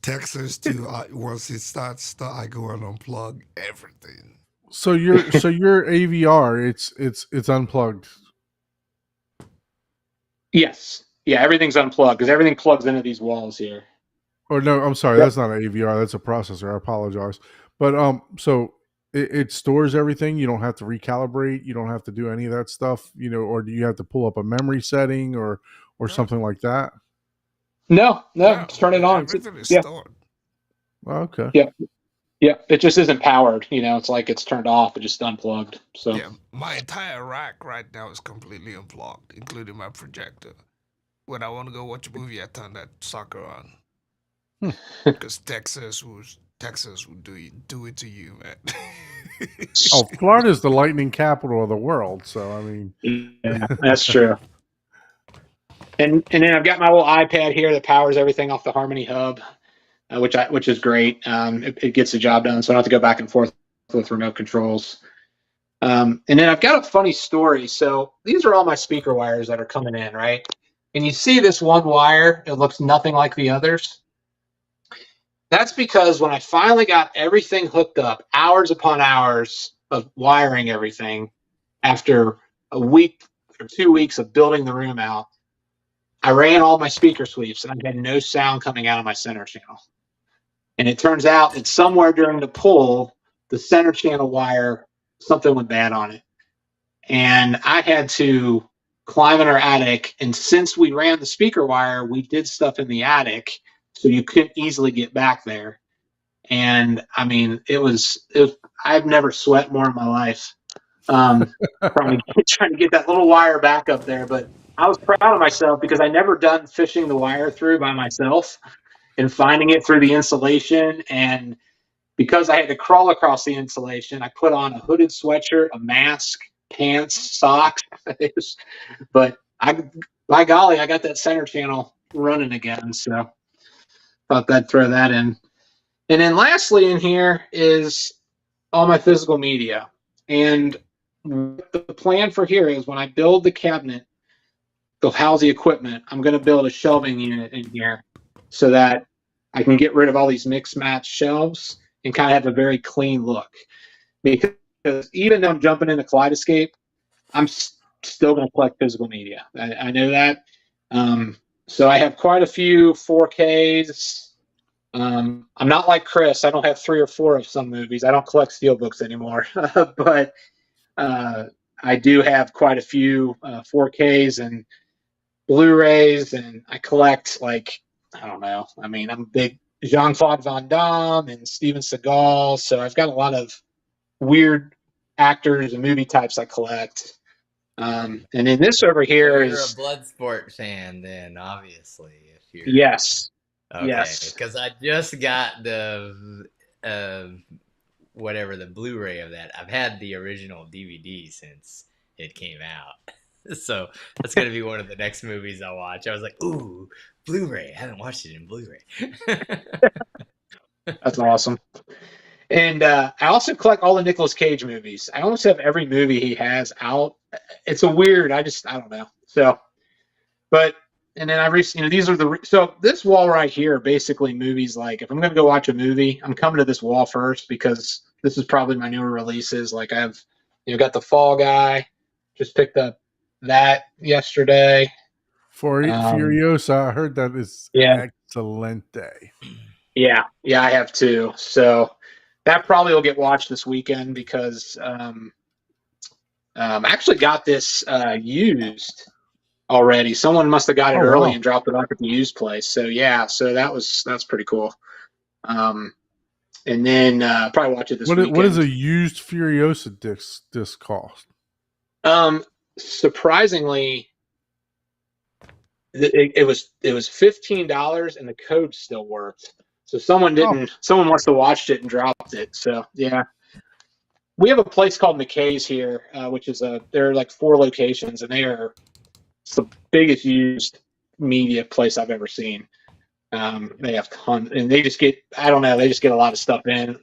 Texas too. Once it starts, I go and unplug everything. So your AVR, it's unplugged. Yes, yeah, everything's unplugged because everything plugs into these walls here. Or no, I'm sorry, that's not an AVR. That's a processor. I apologize. But so it stores everything. You don't have to recalibrate. You don't have to do any of that stuff. Or do you have to pull up a memory setting or something like that? No, just turn it on. Everything is stored. Okay. Yeah, it just isn't powered. It's like it's turned off. It just unplugged. So yeah, my entire rack right now is completely unplugged, including my projector. When I want to go watch a movie, I turn that sucker on. Because Texas will do it to you, man. Oh, Florida's the lightning capital of the world, so I mean, yeah, that's true. And then I've got my little iPad here that powers everything off the Harmony Hub, which is great. It gets the job done, so I don't have to go back and forth with remote controls. And then I've got a funny story. So these are all my speaker wires that are coming in, right? And you see this one wire, it looks nothing like the others. That's because when I finally got everything hooked up, hours upon hours of wiring everything, after a week or 2 weeks of building the room out, I ran all my speaker sweeps and I had no sound coming out of my center channel. And it turns out that somewhere during the pull, the center channel wire, something went bad on it. And I had to climbing our attic, and since we ran the speaker wire, we did stuff in the attic, so you couldn't easily get back there. And I mean, it was I've never sweat more in my life. Trying to get that little wire back up there, but I was proud of myself because I never done fishing the wire through by myself and finding it through the insulation. And because I had to crawl across the insulation, I put on a hooded sweatshirt, a mask, pants, socks. But by golly, I got that center channel running again. So thought I'd throw that in. And then lastly in here is all my physical media. And the plan for here is when I build the cabinet, they'll house the equipment. I'm going to build a shelving unit in here so that I can get rid of all these mixed match shelves and kind of have a very clean look. Because even though I'm jumping into Kaleidoscape, I'm still going to collect physical media. I know that. So I have quite a few 4Ks. I'm not like Chris. I don't have 3 or 4 of some movies. I don't collect steelbooks anymore. But I do have quite a few 4Ks and Blu-rays, and I collect, like, I don't know. I mean, I'm a big Jean-Claude Van Damme and Steven Seagal, so I've got a lot of weird actors and movie types I collect. And then this over here You're is a Bloodsport fan, then, obviously. If you're yes, okay, yes. because I just got the whatever the Blu-ray of that. I've had the original DVD since it came out, so that's gonna be one of the next movies I'll watch. I was like, ooh, Blu-ray. I haven't watched it in Blu-ray. That's awesome. And I also collect all the Nicolas Cage movies. I almost have every movie he has out. It's a weird. I don't know. So, but and then I recently, these are so this wall right here, basically movies. Like if I'm going to go watch a movie, I'm coming to this wall first because this is probably my newer releases. Like I have, got the Fall Guy. Just picked up that yesterday. Furiosa, I heard that is excellent day. Yeah, I have too. So that probably will get watched this weekend because I actually got this used already. Someone must have got it early and dropped it off at the used place. So yeah, so that's pretty cool. And then probably watch it this weekend. What does a used Furiosa disc cost? Surprisingly, it was $15 and the code still worked. So someone must have watched it and dropped it. So yeah, we have a place called McKay's here, which is there are like 4 locations, and it's the biggest used media place I've ever seen. They have tons, and they just get a lot of stuff in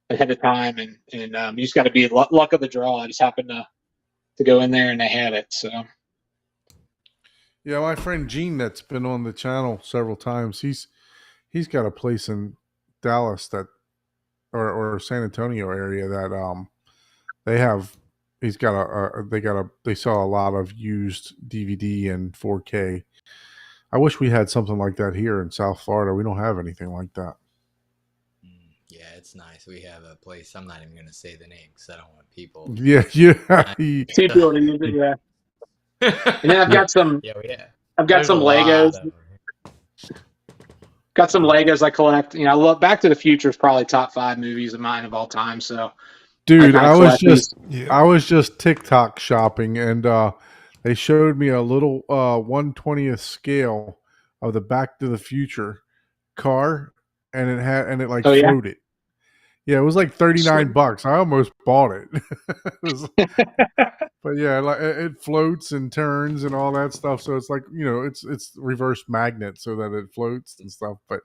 ahead of time, and you just got to be luck of the draw. I just happened to go in there and they had it. So yeah, my friend Gene that's been on the channel several times, he's got a place in Dallas or San Antonio area that they saw a lot of used DVD and 4K. I wish we had something like that here in South Florida. We don't have anything like that. Yeah, it's nice. We have a place. I'm not even going to say the name because I don't want people. Yeah. People to use it, yeah. And then I've got some. Yeah, we have. I've got some Legos. Got some Legos I collect. I love Back to the Future is probably top 5 movies of mine of all time. So, dude, I was just TikTok shopping, and they showed me a little 1/20th scale of the Back to the Future car, and it floated. Yeah, it was like $39. I almost bought it. But yeah, like it floats and turns and all that stuff. So it's like, it's reverse magnet so that it floats and stuff. But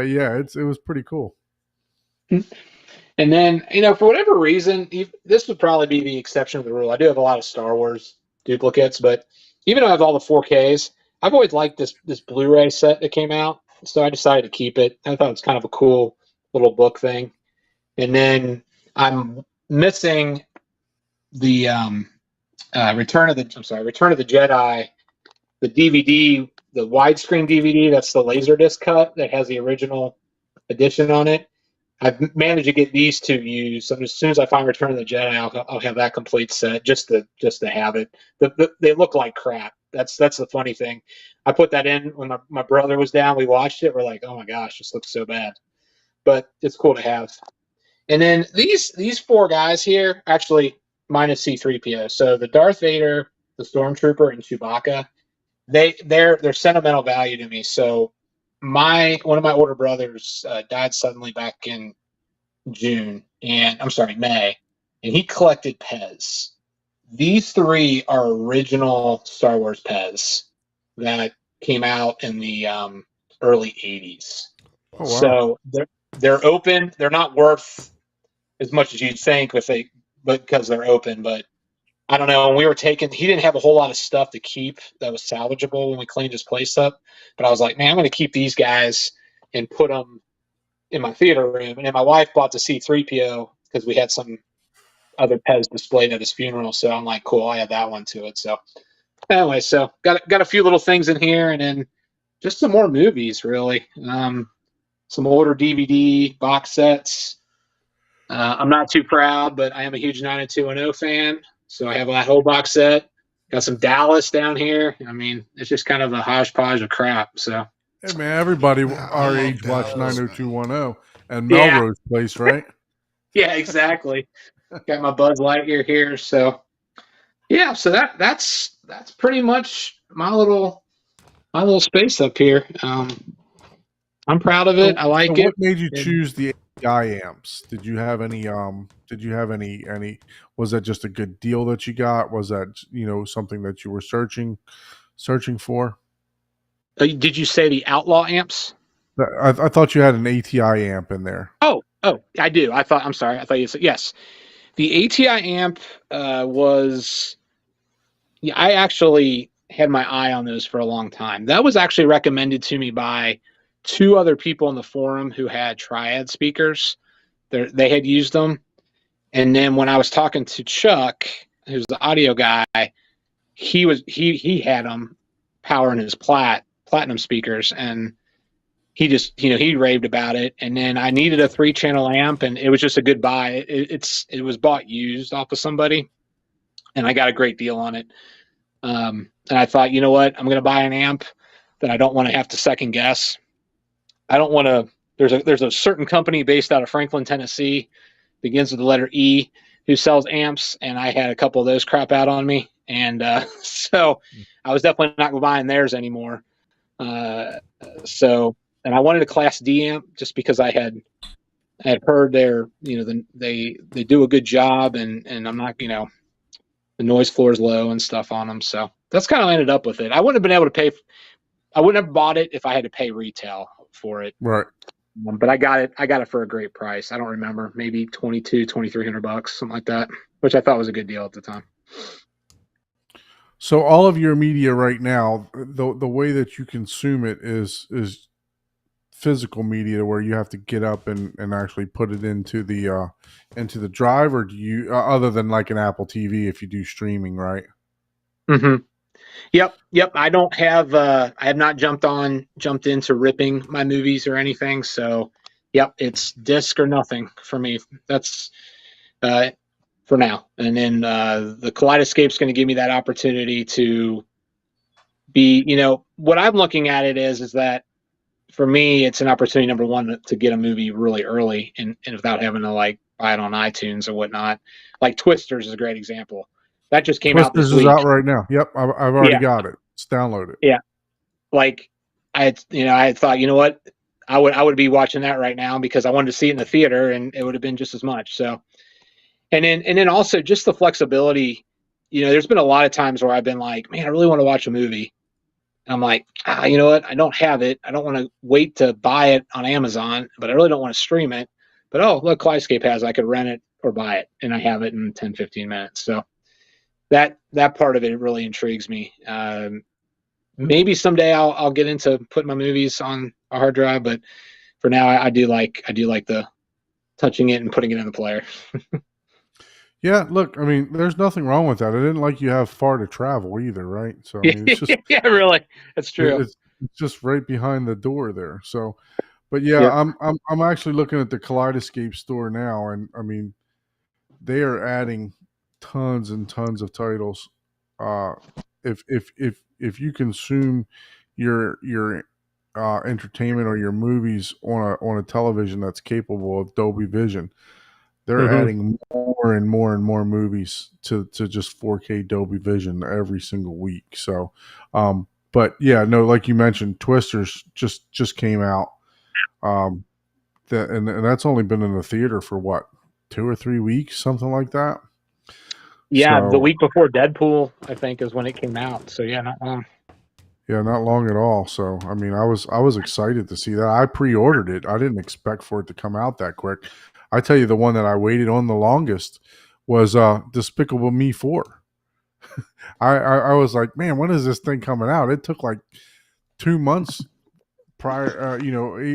yeah, it was pretty cool. And then, for whatever reason, this would probably be the exception of the rule. I do have a lot of Star Wars duplicates, but even though I have all the 4Ks, I've always liked this Blu-ray set that came out. So I decided to keep it. I thought it was kind of a cool little book thing. And then I'm missing the Return of the Jedi, the DVD, the widescreen DVD. That's the Laserdisc cut that has the original edition on it. I've managed to get these 2 used. So as soon as I find Return of the Jedi, I'll have that complete set just to have it. They look like crap. That's the funny thing. I put that in when my brother was down. We watched it. We're like, oh my gosh, this looks so bad. But it's cool to have. And then these four guys here, actually minus C3PO. So the Darth Vader, the Stormtrooper, and Chewbacca, they're sentimental value to me. So one of my older brothers died suddenly back in May, and he collected Pez. These three are original Star Wars Pez that came out in the early '80s. Oh, wow. So they're open. They're not worth as much as you'd think because they're open. But I don't know. When we were taking, he didn't have a whole lot of stuff to keep that was salvageable when we cleaned his place up. But I was like, man, I'm going to keep these guys and put them in my theater room. And then my wife bought the C3PO because we had some other Pez displayed at his funeral. So I'm like, cool, I add that one to it. So anyway, so got a few little things in here, and then just some more movies, really. Some older DVD box sets. I'm not too proud, but I am a huge 90210 fan. So I have that whole box set. Got some Dallas down here. I mean, it's just kind of a hodgepodge of crap. So Hey, man, everybody Yeah, I our love age watched Dallas, 90210 and Yeah. Melrose Place, right? yeah, exactly. Got my Buzz Lightyear here. So yeah, so that's pretty much my little space up here. I'm proud of it. I like So it. what made you And- choose the API amps? Did you have any was that just a good deal that you got? Was that, something that you were searching for? Did you say the Outlaw amps? I thought you had an ATI amp in there. Oh, I do. I'm sorry. I thought you said yes. The ATI amp was. Yeah, I actually had my eye on those for a long time. That was actually recommended to me by two other people in the forum who had Triad speakers. They had used them, and then when I was talking to Chuck, who's the audio guy, he had them powering his platinum speakers, and he just he raved about it. And then I needed a 3-channel amp, and it was just a good buy. It was bought used off of somebody, and I got a great deal on it. And I thought, you know what, I'm going to buy an amp that I don't want to have to second guess. I don't want to. There's a certain company based out of Franklin, Tennessee, begins with the letter E, who sells amps, and I had a couple of those crap out on me, and so I was definitely not buying theirs anymore. And I wanted a Class D amp just because I had heard they do a good job, and I'm not, the noise floor is low and stuff on them. So that's kind of ended up with it. I wouldn't have been able to pay. I wouldn't have bought it if I had to pay retail for it. Right. But I got it for a great price. I don't remember, maybe $2,300, something like that, which I thought was a good deal at the time. So all of your media right now, the way that you consume it is physical media, where you have to get up and actually put it into the drive, or do you, other than like an Apple TV, if you do streaming, right? Mm-hmm. Yep. I don't have. I have not jumped into ripping my movies or anything. So, yep, it's disc or nothing for me. That's for now. And then the Kaleidoscape's going to give me that opportunity to be. What I'm looking at it is that for me, it's an opportunity, number one, to get a movie really early and without having to like buy it on iTunes or whatnot. Like Twisters is a great example. That just came out this Twisters week. is out right now. Yep, I've already got it. It's downloaded. Yeah, like I thought, you know what, I would be watching that right now because I wanted to see it in the theater, and it would have been just as much. So, and then also just the flexibility. There's been a lot of times where I've been like, man, I really want to watch a movie. And I'm like, you know what, I don't have it. I don't want to wait to buy it on Amazon, but I really don't want to stream it. But look, Kaleidoscape has, I could rent it or buy it, and I have it in 10, 15 minutes. So that part of it really intrigues me. Maybe someday I'll get into putting my movies on a hard drive, but for now I do like the touching it and putting it in the player. Yeah, look, I mean, there's nothing wrong with that. I didn't like you have far to travel either, right? So I mean, it's just yeah, really, that's true. it's just right behind the door there. So, but yeah, I'm actually looking at the Kaleidoscape store now, and I mean, they are adding tons and tons of titles. If if you consume your entertainment or your movies on a television that's capable of Dolby Vision, they're Mhm. adding more and more and more movies to just 4K Dolby Vision every single week. So, but yeah, no, like you mentioned, Twisters just came out. Um, and that's only been in the theater for what, 2 or 3 weeks, something like that. Yeah, the So week before Deadpool, I think, is when it came out. So yeah, not long. yeah, not long at all. So I mean, I was excited to see that. I pre-ordered it. I didn't expect for it to come out that quick. I tell you, the one that I waited on the longest was Despicable Me 4. I was like, man, when is this thing coming out? It took like 2 months prior.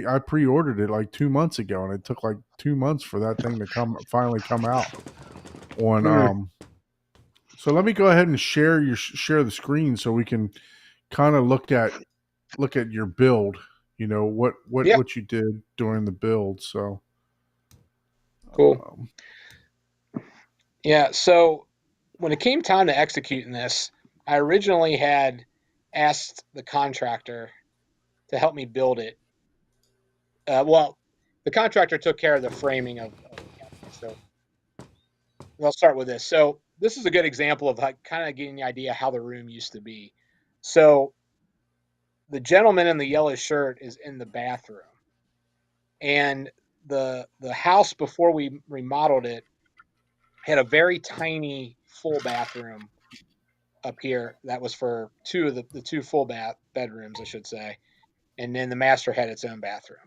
I pre-ordered it like 2 months ago, and it took like 2 months for that thing to finally come out on. So let me go ahead and share the screen so we can kind of look at your build. You know Yeah, what you did during the build. So cool. um, Yeah, so when it came time to executing this, I originally had asked the contractor to help me build it. Well, the contractor took care of the framing of the cabinet. So I'll start with this. So this is a good example of like kind of getting the idea how the room used to be. So the gentleman in the yellow shirt is in the bathroom, and the house before we remodeled it had a very tiny full bathroom up here that was for two of the two full bedrooms, I should say, and then the master had its own bathroom.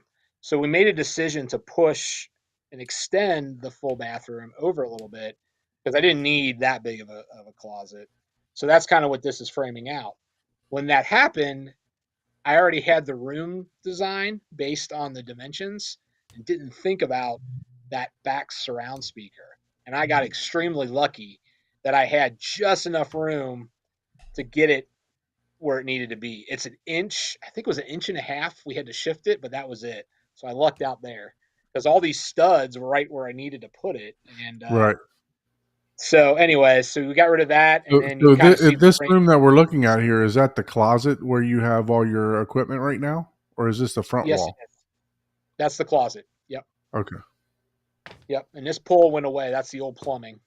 So we made a decision to push and extend the full bathroom over a little bit because I didn't need that big of a closet. So that's kind of what this is framing out. When that happened, I already had the room design based on the dimensions and didn't think about that back surround speaker. And I got extremely lucky that I had just enough room to get it where it needed to be. It's an inch, I think it was an inch and a half. We had to shift it, but that was it. So I lucked out there because all these studs were right where I needed to put it. And right. so, anyways, so we got rid of that, and So, then you can kind of see the this frame. room that we're looking at here, is that the closet where you have all your equipment right now, or is this the front Yes, it wall? is. That's the closet. Yep, Okay. yep. And this pole went away. That's the old plumbing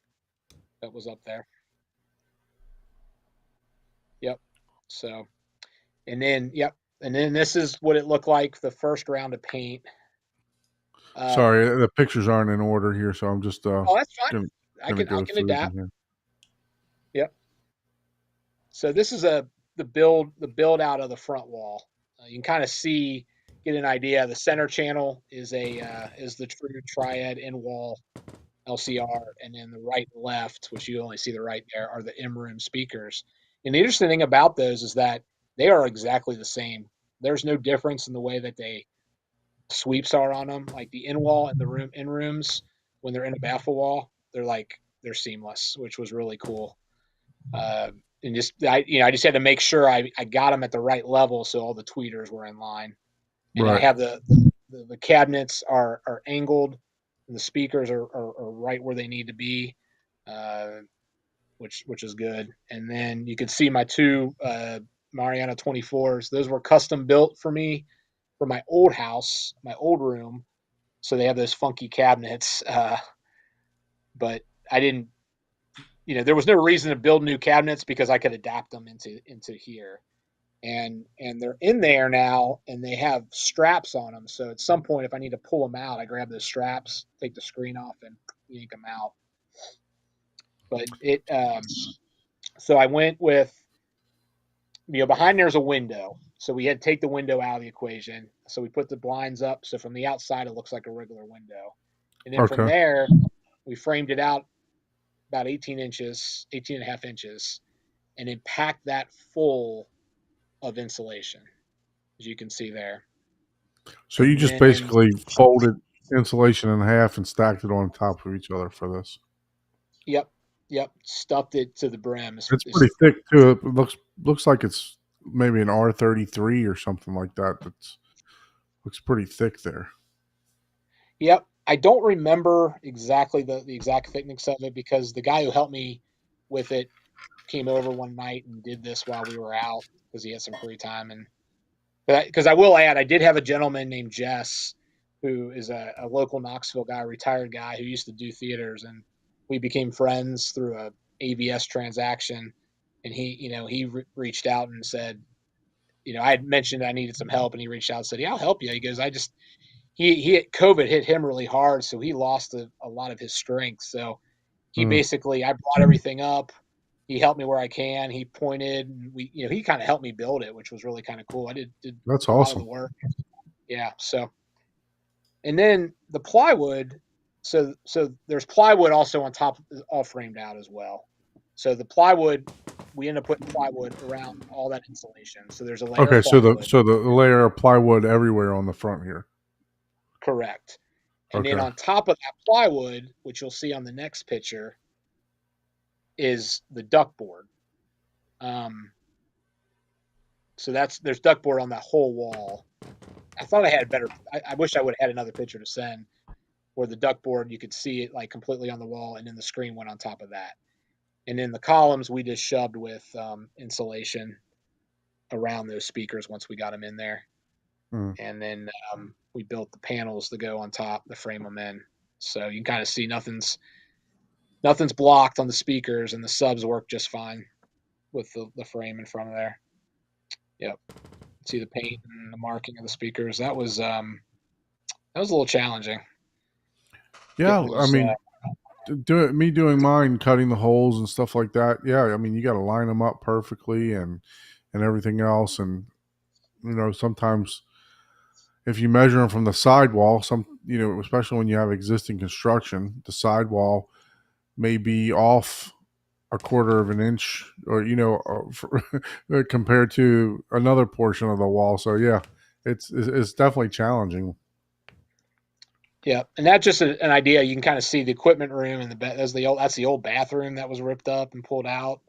that was up there. Yep. So, and then yep, and then this is what it looked like the first round of paint. Sorry, the pictures aren't in order here, so I'm just Oh, that's fine. gonna, I go can through them adapt. here. Yep. So this is the build out of the front wall. You can kind of see, get an idea. The center channel is the true triad in wall LCR, and then the right and left, which you only see the right there, are the M room speakers. And the interesting thing about those is that they are exactly the same. There's no difference in the way that they sweeps are on them. Like the in wall and the room in rooms, when they're in a baffle wall, they're seamless, which was really cool. And I just had to make sure I got them at the right level so all the tweeters were in line. And I Right. have the cabinets are angled, and the speakers are right where they need to be, uh, which is good. And then you can see my two Mariana 24s. Those were custom built for me for my old house, my old room. So they have those funky cabinets, but I didn't. There was no reason to build new cabinets because I could adapt them into here. And they're in there now, and they have straps on them. So at some point, if I need to pull them out, I grab those straps, take the screen off, and yank them out. But so I went with, behind there's a window, so we had to take the window out of the equation. So we put the blinds up, so from the outside it looks like a regular window, and then from Okay. there we framed it out about 18 inches, 18 and a half inches, and then packed that full of insulation, as you can see there. So you And just then basically folded insulation in half and stacked it on top of each other for this. Yep, yep, stuffed it to the brim. It's pretty thick too. It looks like it's maybe an R33 or something like that. That's looks pretty thick there. Yep. I don't remember exactly the exact thickness of it because the guy who helped me with it came over one night and did this while we were out because he had some free time. And because I will add, I did have a gentleman named Jess who is a local Knoxville guy, retired guy who used to do theaters, and we became friends through a AVS transaction. And he reached out and said, I had mentioned I needed some help, and he reached out and said, "Yeah, I'll help you." He goes, COVID hit him really hard, so he lost a lot of his strength. So he basically, I brought everything up. He helped me where I can. He pointed, and he kind of helped me build it, which was really kind of cool. I did That's a lot of the awesome. work. Yeah. So, and then the plywood. So there's plywood also on top, all framed out as well. So the plywood, we end up putting plywood around all that insulation. So there's a layer of Okay, so plywood. the layer of plywood everywhere on the front here. Correct. And then Okay. on top of that plywood, which you'll see on the next picture, is the duckboard. So there's duckboard on that whole wall. I thought I had better. I wish I would have had another picture to send where the duckboard, you could see it like completely on the wall, and then the screen went on top of that. And then the columns we just shoved with insulation around those speakers once we got them in there. And then we built the panels to go on top to frame them in. So you can kind of see nothing's blocked on the speakers, and the subs work just fine with the frame in front of there. Yep. See the paint and the marking of the speakers. That was a little challenging. Yeah, Those, I mean, doing mine, cutting the holes and stuff like that. Yeah, I mean, you got to line them up perfectly and everything else. And sometimes if you measure them from the sidewall, especially when you have existing construction, the sidewall may be off a quarter of an inch, or compared to another portion of the wall. So yeah, it's definitely challenging. Yeah, and that's just an idea. You can kind of see the equipment room and that's the old bathroom that was ripped up and pulled out.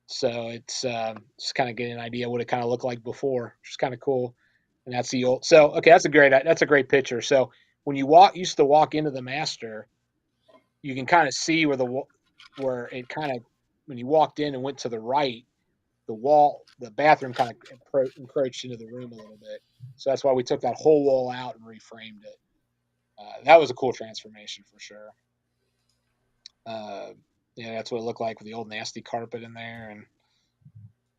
So it's just kind of getting an idea what it kind of looked like before, which is kind of cool. And that's the old. So okay, that's a great picture. So when you used to walk into the master, you can kind of see where it kind of, when you walked in and went to the right, the bathroom kind of encroached into the room a little bit. So that's why we took that whole wall out and reframed it. That was a cool transformation for sure. Yeah, that's what it looked like with the old nasty carpet in there,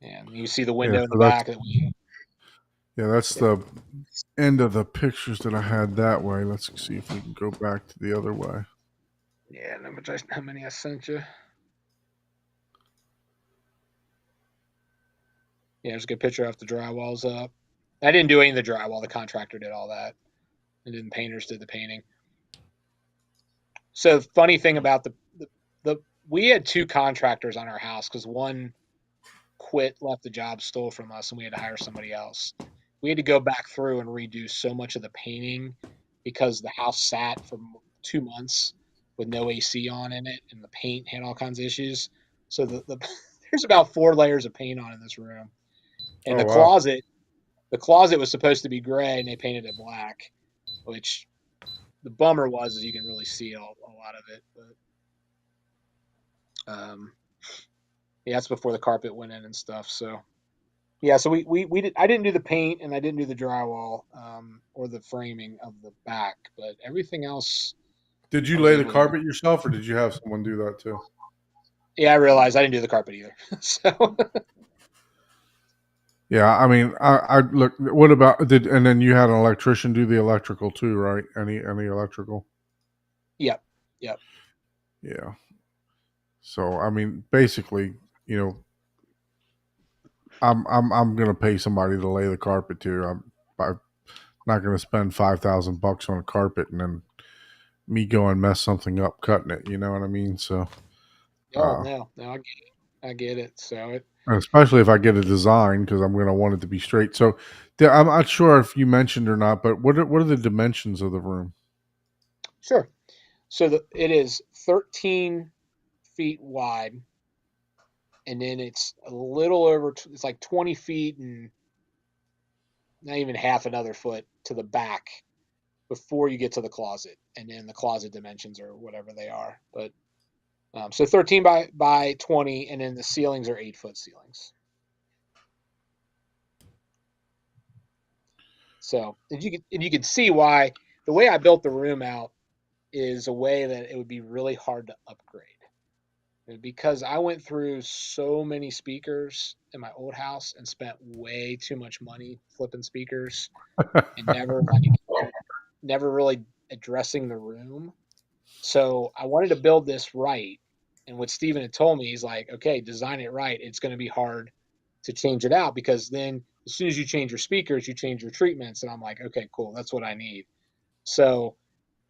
and you see the window in the back that we. Yeah, that's the end of the pictures that I had that way. Let's see if we can go back to the other way. Yeah, how many I sent you? Yeah, there's a good picture of the drywall's up. I didn't do any of the drywall. The contractor did all that, and then the painters did the painting. So funny thing about the we had two contractors on our house because one quit, left the job, stole from us, and we had to hire somebody else. We had to go back through and redo so much of the painting because the house sat for 2 months with no AC on in it, and the paint had all kinds of issues. So there's about 4 layers of paint on in this room, and the closet was supposed to be gray, and they painted it black, which the bummer was is you can really see a lot of it, but yeah, that's before the carpet went in and stuff. So yeah, so we did. I didn't do the paint and I didn't do the drywall or the framing of the back, but everything else. Did you I was lay the able to do. carpet yourself, or did you have someone do that too? Yeah, I realized I didn't do the carpet either. So Yeah, I mean, I look. What about and then you had an electrician do the electrical too, right? Any electrical? yep. Yeah. So I mean, basically, you know, I'm gonna pay somebody to lay the carpet too. I'm not gonna spend $5,000 on a carpet and then me go and mess something up cutting it. You know what I mean? So, Oh no, I get it. So especially if I get a design, because I'm going to want it to be straight. So I'm not sure if you mentioned or not, but what are the dimensions of the room? sure. So it is 13 feet wide, and then it's a little over. It's like 20 feet and not even half another foot to the back before you get to the closet, and then the closet dimensions or whatever they are. But So 13 by 20, and then the ceilings are 8-foot ceilings. So and you could see why the way I built the room out is a way that it would be really hard to upgrade. Because I went through so many speakers in my old house and spent way too much money flipping speakers and never really addressing the room. So I wanted to build this right. And what Steven had told me, he's like, okay, design it right. It's going to be hard to change it out because then as soon as you change your speakers, you change your treatments. And I'm like, okay, cool. That's what I need. So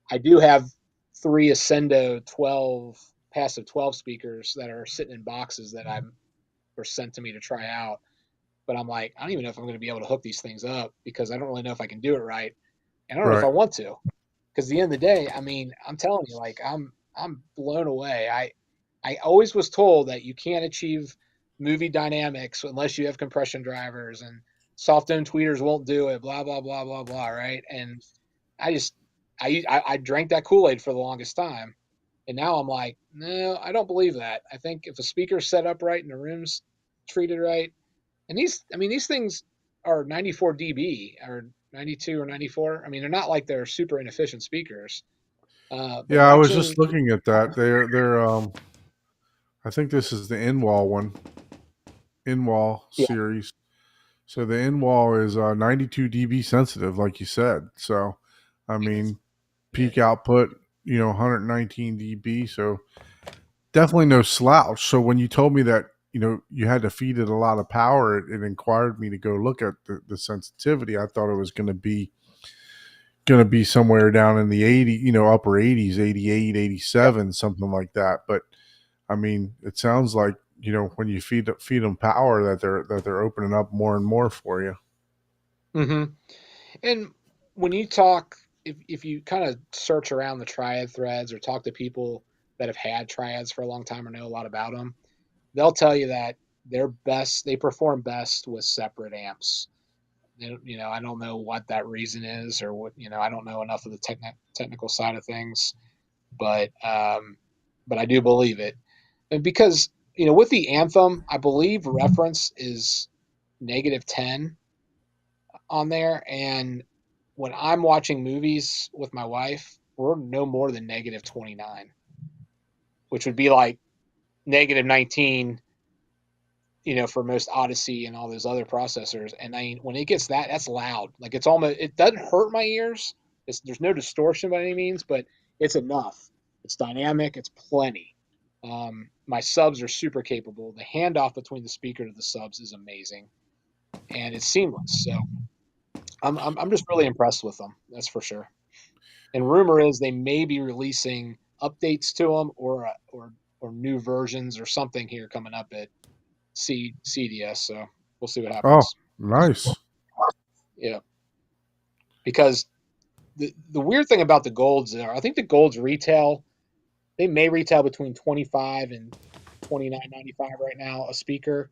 I do have 3 Ascendo 12 passive 12 speakers that are sitting in boxes that were sent to me to try out. But I'm like, I don't even know if I'm going to be able to hook these things up because I don't really know if I can do it right. And I don't know if I Right. want to. Because at the end of the day, I mean, I'm telling you, like I'm blown away. I always was told that you can't achieve movie dynamics unless you have compression drivers and soft dome tweeters won't do it, blah blah blah blah blah, right? And I just I drank that Kool-Aid for the longest time. And now I'm like, no, I don't believe that. I think if a speaker's set up right and the room's treated right, and these things are 94 dB or 92 or 94. I mean, they're not like they're super inefficient speakers. But Yeah, I was watching, just looking at that. They're I think this is the in-wall one, in-wall yeah, series. So the in-wall is 92 dB sensitive, like you said. So, I mean, yeah, peak output, 119 dB. So definitely no slouch. So when you told me that, you had to feed it a lot of power, it inquired me to go look at the sensitivity. I thought it was going to be somewhere down in the 80, upper 80s, 88, yep. 87, something like that. But I mean, it sounds like, when you feed them power that they're opening up more and more for you. Mm-hmm. And when you talk, if you kind of search around the triad threads or talk to people that have had triads for a long time or know a lot about them, they'll tell you that they perform best with separate amps. I don't know what that reason is or what, I don't know enough of the technical side of things, but I do believe it. And because, with the Anthem, I believe reference is -10 on there. And when I'm watching movies with my wife, we're no more than -29, which would be like -19, for most Odyssey and all those other processors. And I mean, when it gets that's loud. Like it doesn't hurt my ears. There's no distortion by any means, but it's enough. It's dynamic. It's plenty. My subs are super capable. The handoff between the speaker to the subs is amazing, and it's seamless. So I'm just really impressed with them. That's for sure. And rumor is they may be releasing updates to them or new versions or something here coming up at CDS. So we'll see what Oh, happens. nice. Yeah, because the weird thing about the golds are, I think the golds retail, they may retail between 25 and 29.95 right now a speaker,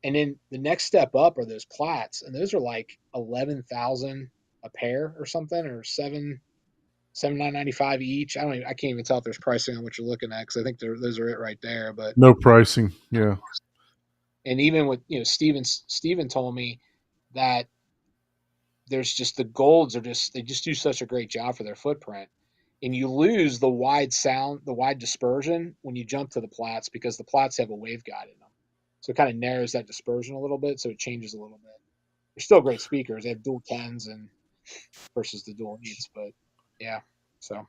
and then the next step up are those plats, and those are like 11,000 a pair or something, or 7,995 each. I can't even tell if there's pricing on what you're looking at because I think those are it right there. But No pricing. Yeah. and even with Steven told me that there's just the golds they just do such a great job for their footprint. And you lose the wide dispersion when you jump to the plats because the plats have a waveguide in them. So it kind of narrows that dispersion a little bit, so it changes a little bit. They're still great speakers. They have dual 10s and versus the dual 8s, but yeah. So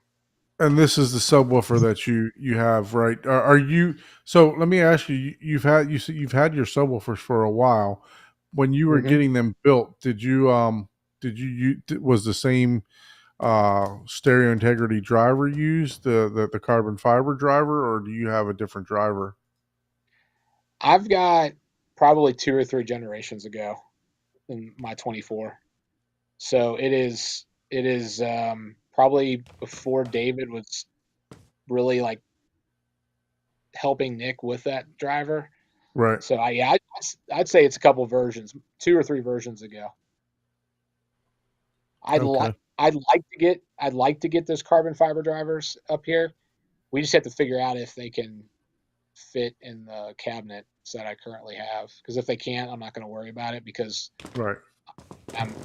And this is the subwoofer that you have, right? Are you? So let me ask you. You've had your subwoofers for a while. When you were mm-hmm. getting them built, was the same stereo integrity driver used, the carbon fiber driver, or do you have a different driver? I've got probably 2 or 3 generations ago in my 24. So it is probably before David was really like helping Nick with that driver. Right. So I'd say it's a couple versions, 2 or 3 versions ago. I'd Okay. like I'd like to get those carbon fiber drivers up here, We just have to figure out if they can fit in the cabinets that I currently have. Because if they can't, I'm not going to worry about it because Right. I'm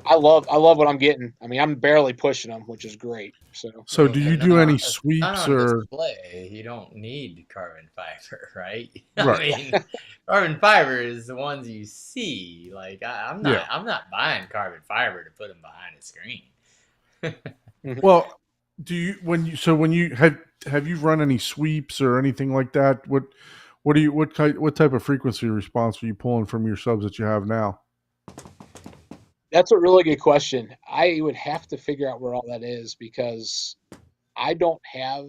I love what I'm getting. I mean, I'm barely pushing them, which is great. So So Well, do if you they're do any not sweeps on or display, you don't need carbon fiber, right? I right? mean, carbon fiber is the ones you see. Like Yeah. I'm not buying carbon fiber to put them behind a screen. Mhm. Well, do you when you have you run any sweeps or anything like that? What do you what type of frequency response are you pulling from your subs that you have now? That's a really good question. I would have to figure out where all that is because I don't have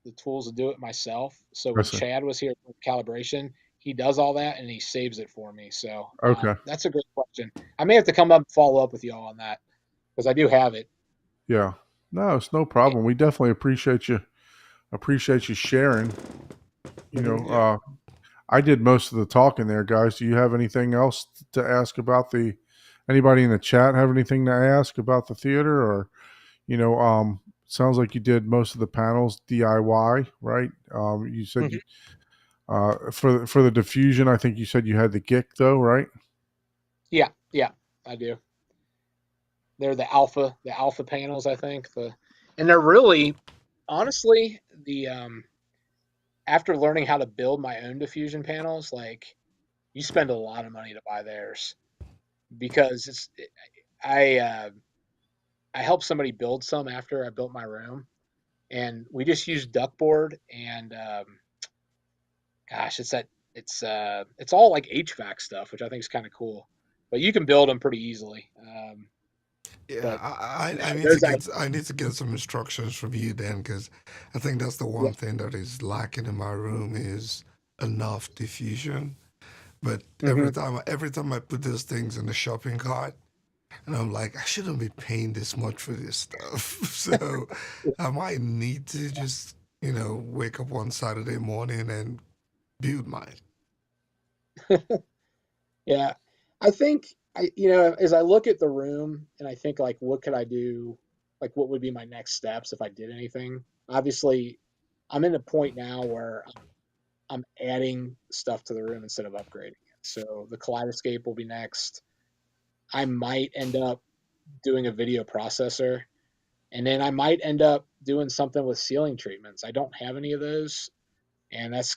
the tools to do it myself. So I when see. Chad was here for calibration, he does all that and he saves it for me. So Okay. that's a great question. I may have to come up and follow up with y'all on that because I do have it. Yeah. No, it's no Yeah. problem. We definitely appreciate you sharing. You know, Mhm. Yeah. I did most of the talking there, guys. Do you have anything else to ask about the anybody in the chat have anything to ask about the theater or sounds like you did most of the panels DIY, right? You said Mhm. you for the diffusion, I think you said you had the GIC though, right? Yeah, yeah, I do. They're the alpha panels, I think. And they're really, honestly, the after learning how to build my own diffusion panels, like you spend a lot of money to buy theirs because I uh, I helped somebody build some after I built my room, and we just used duckboard and gosh, it's all like HVAC stuff, which I think is kind of cool. But you can build them pretty easily. Yeah, But I need to those get some instructions from you then, because I think that's the yeah. one thing that is lacking in my room is enough diffusion. But Hmm. every time I put those things in the shopping cart, and I'm like, I shouldn't be paying this much for this stuff. So I might need to just wake up one Saturday morning and build mine. Yeah, I think as I look at the room and I think like, what could I do? Like, what would be my next steps if I did anything? Obviously, I'm in a point now where I'm adding stuff to the room instead of upgrading it. So the kaleidoscape will be next. I might end up doing a video processor, and then I might end up doing something with ceiling treatments. I don't have any of those, and that's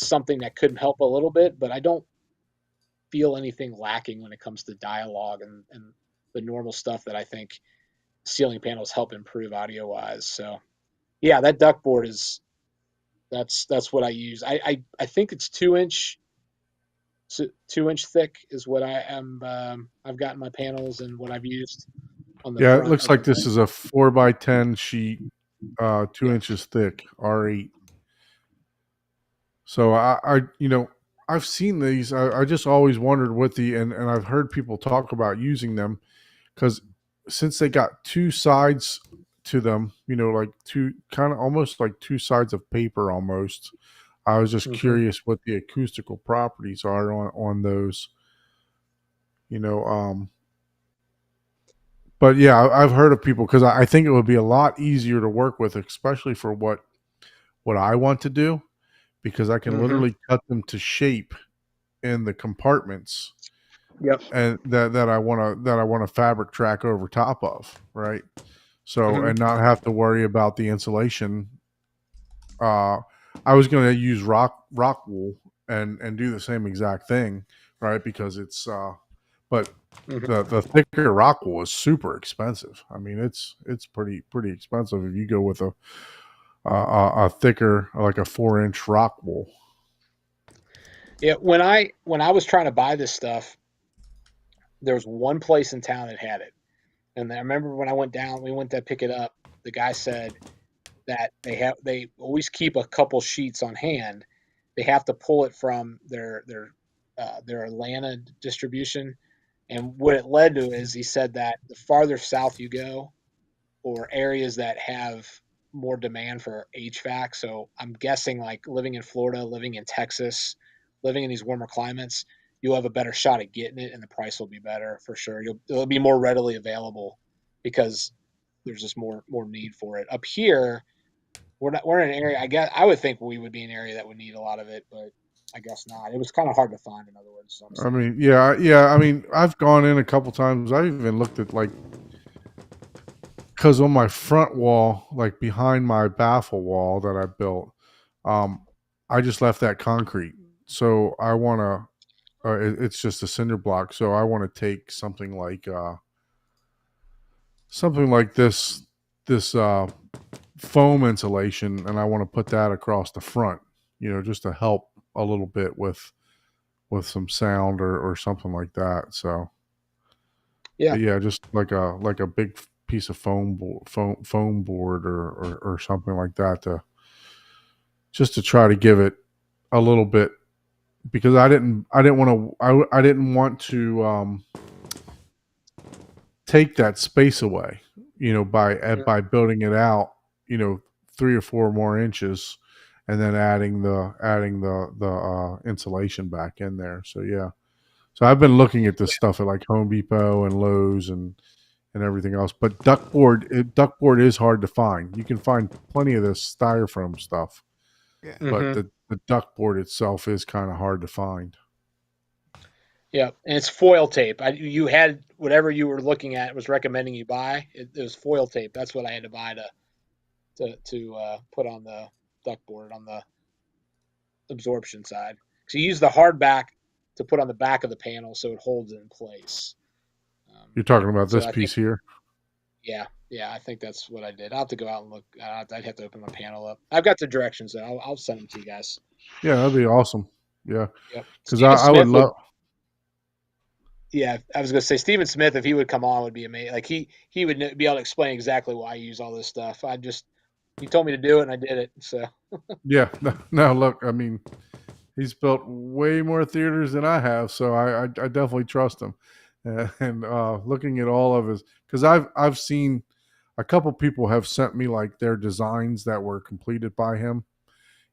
something that could help a little bit, but I don't feel anything lacking when it comes to dialogue and the normal stuff that I think ceiling panels help improve audio wise. So yeah, that duckboard is that's what I use. I think it's 2 inch 2 inch thick is what I am I've got in my panels and what I've used on the Yeah, it front looks of the like this room. is a 4x10 sheet, two Yeah. inches thick, R8. So I've seen these. I just always wondered what and I've heard people talk about using them because since they got two sides to them, like two kind of almost like two sides of paper almost. I was just Hmm. curious what the acoustical properties are on those. You know, but yeah, I've heard of people because I think it would be a lot easier to work with, especially for what I want to do, because I can Hmm. literally cut them to shape in the compartments Yep. and that I want to fabric track over top of, right? So Hmm. and not have to worry about the insulation. Uh, I was going to use rock wool and do the same exact thing, right? Because it's but Hmm. the thicker rock wool is super expensive. I mean, it's pretty expensive if you go with a thicker like a 4 inch rock wool. Yeah. When I was trying to buy this stuff, there was one place in town that had it. And I remember when I went down, we went to pick it up. The guy said that they always keep a couple sheets on hand. They have to pull it from their Atlanta distribution. And what it led to is he said that the farther south you go, or areas that have more demand for HVAC. So I'm guessing like living in Florida, living in Texas, living in these warmer climates, you'll have a better shot at getting it, and the price will be better for sure. It'll be more readily available because there's just more need for it. Up here, we're in an area. I guess I would think we would be an area that would need a lot of it, but I guess not. It was kind of hard to find. In other words, is what I'm I saying. mean, yeah. I mean, I've gone in a couple times. I even looked at like because on my front wall, like behind my baffle wall that I built, um, I just left that concrete. So I want to. It's just a cinder block. So I want to take something like this foam insulation, and I want to put that across the front. You know, just to help a little bit with some sound or something like that. So Yeah. yeah, just like a big piece of foam board or something like that to just to try to give it a little bit because I didn't want to take that space away, you know, by building it out, you know, 3 or 4 more inches, and then adding the insulation back in there. So yeah, so I've been looking at this stuff at like Home Depot and Lowe's and everything else. But duckboard is hard to find. You can find plenty of this styrofoam stuff, Yeah. but Mhm. the duckboard itself is kind of hard to find. Yeah, and it's foil tape. You had whatever you were looking at was recommending you buy. It was foil tape. That's what I had to buy to put on the duckboard on the absorption side. So you use the hard back to put on the back of the panel so it holds it in place. You're talking about So this I think, piece here. yeah, I think that's what I did. I'll have to go out and look. I'd have to open my panel up. I've got the directions, though. I'll send them to you guys. Yeah, that'd be awesome. Yeah, Yep. because Stephen I would Smith would. love. Yeah, I was going to say Stephen Smith, if he would come on, would be amazing. Like he would be able to explain exactly why I use all this stuff. He told me to do it, and I did it. So Yeah, no, look, I mean, he's built way more theaters than I have, so I definitely trust him. And looking at all of his, because I've seen a couple people have sent me like their designs that were completed by him.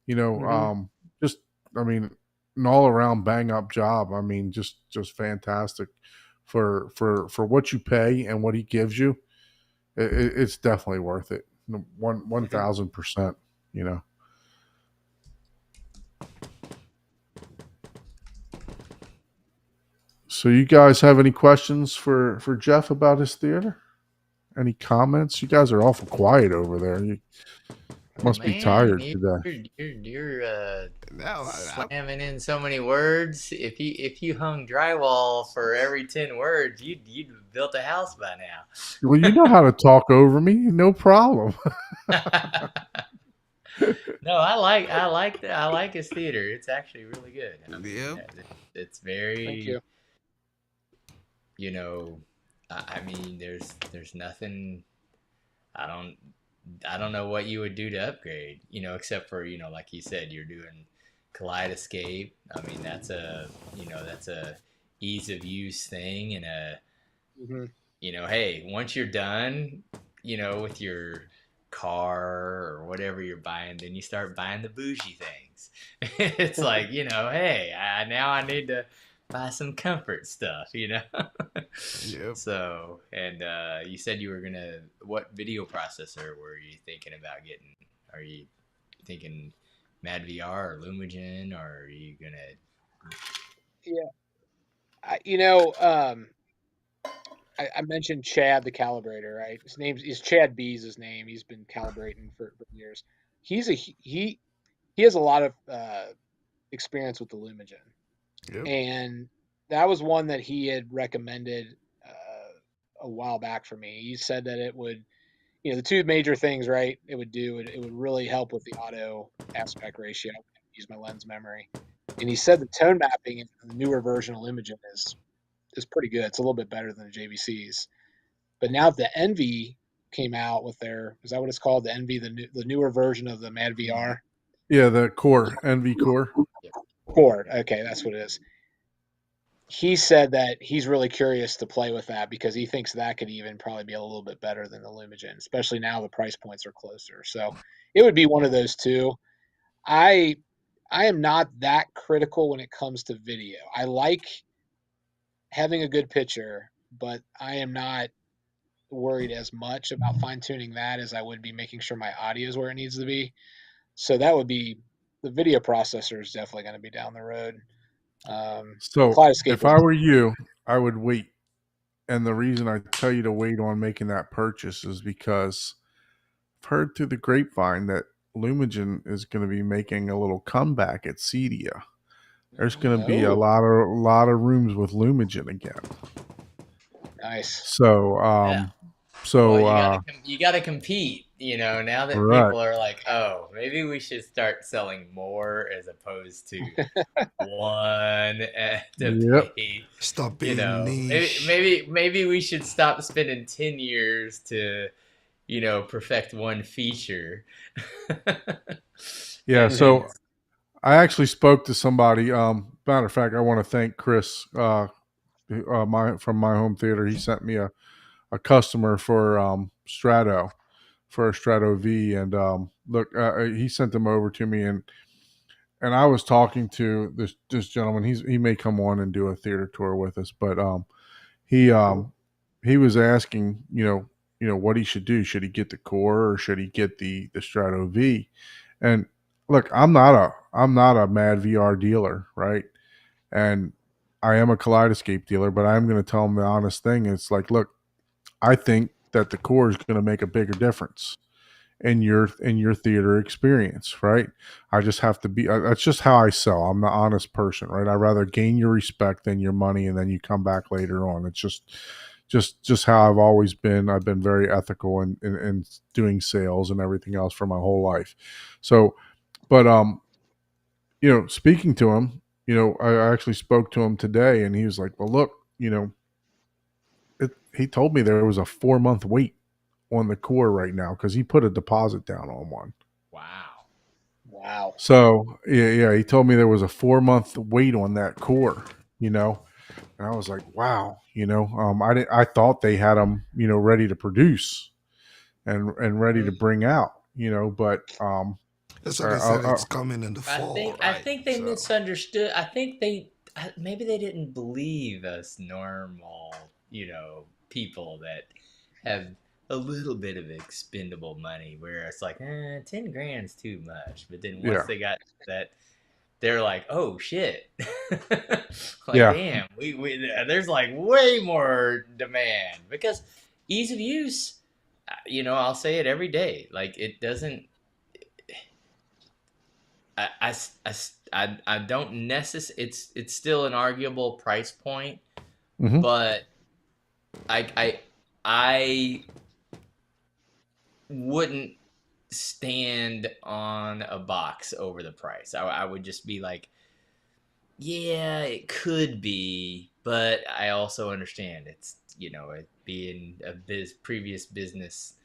You know, Mhm. just I mean, an all around bang up job. I mean, just fantastic for what you pay and what he gives you. It's definitely worth it. One one Mhm. thousand percent. You know. So you guys have any questions for Jeff about his theater? Any comments? You guys are awful quiet over there. You must be Man, tired today. you're No, slamming in so many words. If you hung drywall for every 10 words, you'd have built a house by Well, you know how to talk over me. No problem. now. No, I like his theater. It's actually really good. I mean, Yep. it's Thank very, you. you know, I mean, there's nothing. I don't I don't know what you would do to upgrade, except for, like you said, you're doing Kaleidoscape. I mean, that's a ease of use thing and Mhm. hey, once you're done, with your car or whatever you're buying, then you start buying the bougie things. It's like, hey, now I need to buy some comfort stuff. Yep. So, and you said you were gonna. What video processor were you thinking about getting? Are you thinking Mad VR or Lumagen, or are you gonna? Yeah. You know, I mentioned Chad the calibrator, right? His name is Chad B's his name. He's been calibrating for years. He has a lot of experience with the Lumagen, Yep. and that was one that he had recommended a while back for me. He said that it would, the two major things, right? It would really help with the auto aspect ratio. Use my lens memory, and he said the tone mapping in the newer version of Lumagen is pretty good. It's a little bit better than the JVCs. But now the Envy came out with their, is that what it's called? The Envy, the newer version of the Mad VR Yeah, the core, NV core. Cord. Okay, that's what it is. He said that he's really curious to play with that because he thinks that could even probably be a little bit better than the Lumagen, especially now the price points are closer. So it would be one of those two. I I am not that critical when it comes to video. I like having a good picture, but I am not worried as much about fine tuning that as I would be making sure my audio is where it needs to be. So that would be the video processor is definitely going to be down the road. The So Kaleidoscape if is I were you, I would wait. And the reason I tell you to wait on making that purchase is because I've heard through the grapevine that Lumigen is going to be making a little comeback at Cedia. There's going to be a Oh, lot of rooms with Lumigen again. nice. So Yeah. so Well, you gotta compete. Now that right. people are like, oh, maybe we should start selling more as opposed to one to Yep. pay. Stop being niche. Maybe we should stop spending 10 years to perfect one feature. Yeah, And so then I actually spoke to somebody. Matter of fact, I want to thank Chris from my home theater. He sent me a customer for Strato, for a Strato V, and look, he sent them over to me, and I was talking to this gentleman. He may come on and do a theater tour with us, but he he was asking, what he should do. Should he get the Core or should he get the Strato V? And look, I'm not a mad VR dealer, right? And I am a Kaleidoscape dealer, but I'm going to tell him the honest thing. It's like, look, I think that the Core is going to make a bigger difference in your theater experience, right? I just have to be. That's just how I sell. I'm the honest person, right? I rather gain your respect than your money, and then you come back later on. It's just how I've always been. I've been very ethical in doing sales and everything else for my whole life. So, but speaking to him, I actually spoke to him today, and he was like, "Well, look, he told me there was a 4-month wait on the Core right now because he put a deposit down on one." Wow. So yeah, he told me there was a 4-month wait on that Core, and I was like, wow, I thought they had them, ready to produce and ready to bring out, but That's what they said. It's coming in the fall, I right? think they So, misunderstood. I think maybe they didn't believe us normal, people that have a little bit of expendable money where it's like, 10 grand's too much. But then once yeah, they got that, they're like, oh shit. Like, yeah, damn, there's like way more demand because ease of use, I'll say it every day. Like, it doesn't, I don't necessarily. It's still an arguable price point, hmm but I wouldn't stand on a box over the price. I would just be like, yeah, it could be, but I also understand it's it being a previous business.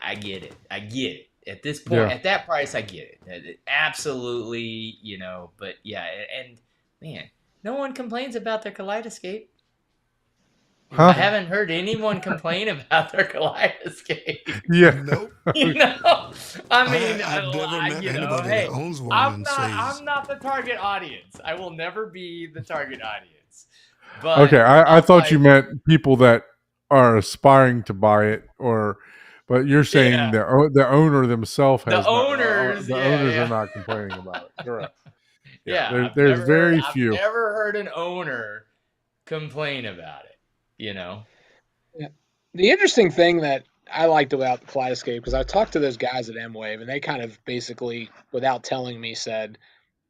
I get it. At this point, yeah. at that price, I get it. Absolutely, but yeah, and man, no one complains about their Kaleidoscape. I Huh? haven't heard anyone complain about their Kaleidoscape. Yeah. nope. I mean, I've never met anybody that hey, owns one and says, I'm not the target audience. I will never be the target audience. But Okay, I I'm thought you like, meant people that are aspiring to buy it, but you're saying yeah, the owner themselves the has not. owners, The owners are not complaining about it. Correct. Yeah, yeah. there's very few. I've never heard an owner complain about it. Yeah. The interesting thing that I liked about the Kaleidoscape, because I talked to those guys at M-Wave, and they kind of basically, without telling me, said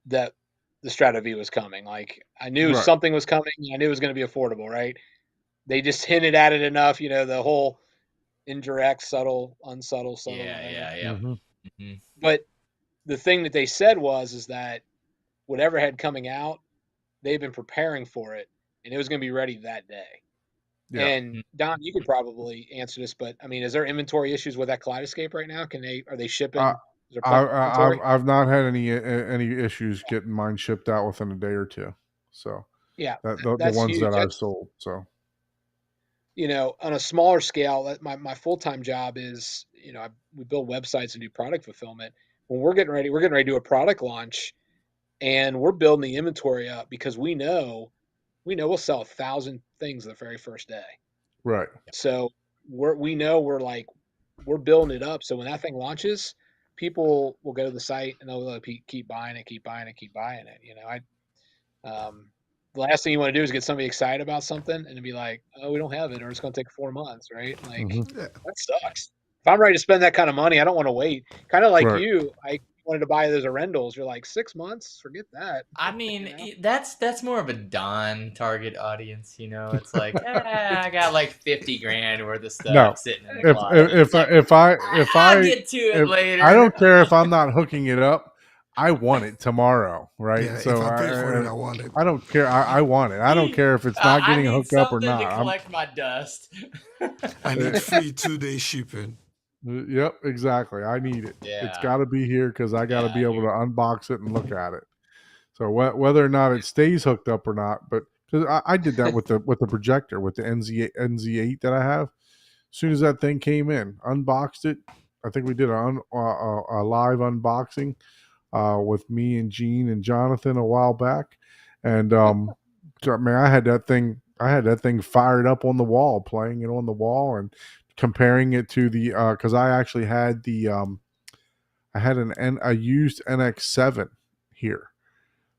that the Strato V was coming. Like, I knew Right. something was coming. I knew it was going to be affordable, right? They just hinted at it enough, the whole indirect, subtle, unsubtle, subtle, whatever. Yeah. hmm Hmm. But the thing that they said is that whatever had coming out, they've been preparing for it, and it was going to be ready that day. Yeah. And Don, you could probably answer this, but I mean, is there inventory issues with that Kaleidoscape right now? Are they shipping? I, Is there plenty of inventory? I've not had any issues getting mine shipped out within a day or two. So Yeah, that the that's ones huge. that I've That's, sold. So on a smaller scale, my full-time job is, we build websites and do product fulfillment. When we're getting ready to do a product launch, and we're building the inventory up because we know we'll sell 1,000 things the very first day. right. So we know we're building it up. So when that thing launches, people will go to the site and they'll keep buying it, keep buying it, keep buying it. The last thing you want to do is get somebody excited about something and then be like, oh, we don't have it, or it's going to take 4 months, right? Like Yeah. that sucks. If I'm ready to spend that kind of money, I don't want to wait. Kind of like Right. you, I wanted to buy those Arendals. You're like 6 months, forget that. I mean, You know? that's more of a Don target audience, you know. It's like, I got like 50 grand worth of stuff No. sitting in the If closet. if It's like, if I I'll get to it if later. I don't care if I'm not hooking it up, I want it tomorrow, right? Yeah, So if I pay for it, I want it. I don't care. I want it. I don't care if it's not I getting need hooked up or something to not. collect my dust. I need free 2-day shipping. Yep, exactly. I need it. It's Yeah. got to be here because I got to Yeah, be able to unbox it and look at it. So whether or not it stays hooked up or not, but because I did that with the projector with the NZ8 that I have. As soon as that thing came in, unboxed it. I think we did a live unboxing with me and Gene and Jonathan a while back, and so, man, I had that thing fired up on the wall, playing it on the wall, and comparing it to the because I actually had the I had a used NX7 here.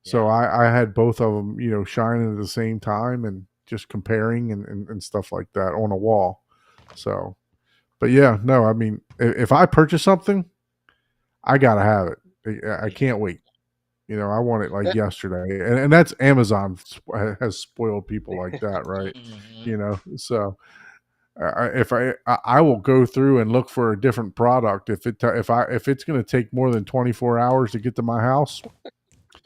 So I had both of them, shining at the same time and just comparing and stuff like that on a wall. So, but yeah, no, I mean, if I purchase something, I gotta have it. I can't wait. I want it like yesterday, and that's Amazon has spoiled people like that, right? Mhm. So if I will go through and look for a different product if it's going to take more than 24 hours to get to my house.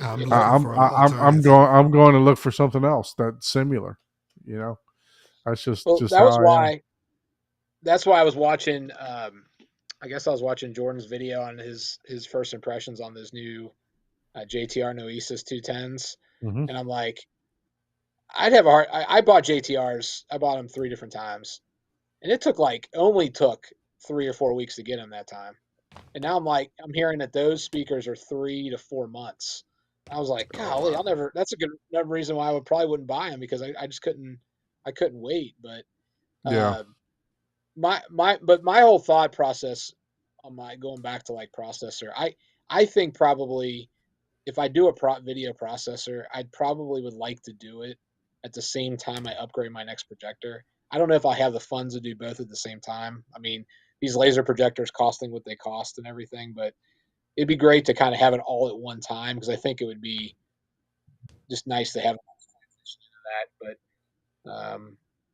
I'm looking for an I'm alternative. going to look for something else that's similar. That's just Well, how I am. that's why I was watching. I guess I was watching Jordan's video on his first impressions on those new JTR Noesis 210s, Mhm. and I'm like, I'd have a hard. I bought JTRs. I bought them 3 different times, and it only took 3 or 4 weeks to get them that time. And now I'm hearing that those speakers are 3 to 4 months. I was like, Oh, golly, wow. I'll never. That's a good another reason why I probably wouldn't buy them because I just couldn't. I couldn't wait. But Yeah. uh, my whole thought process on my going back to like processor, I think probably if I do a video processor, I'd probably would like to do it at the same time I upgrade my next projector. I don't know if I have the funds to do both at the same time. I mean, these laser projectors costing what they cost and everything, but it'd be great to kind of have it all at one time because I think it would be just nice to have a transition into that. But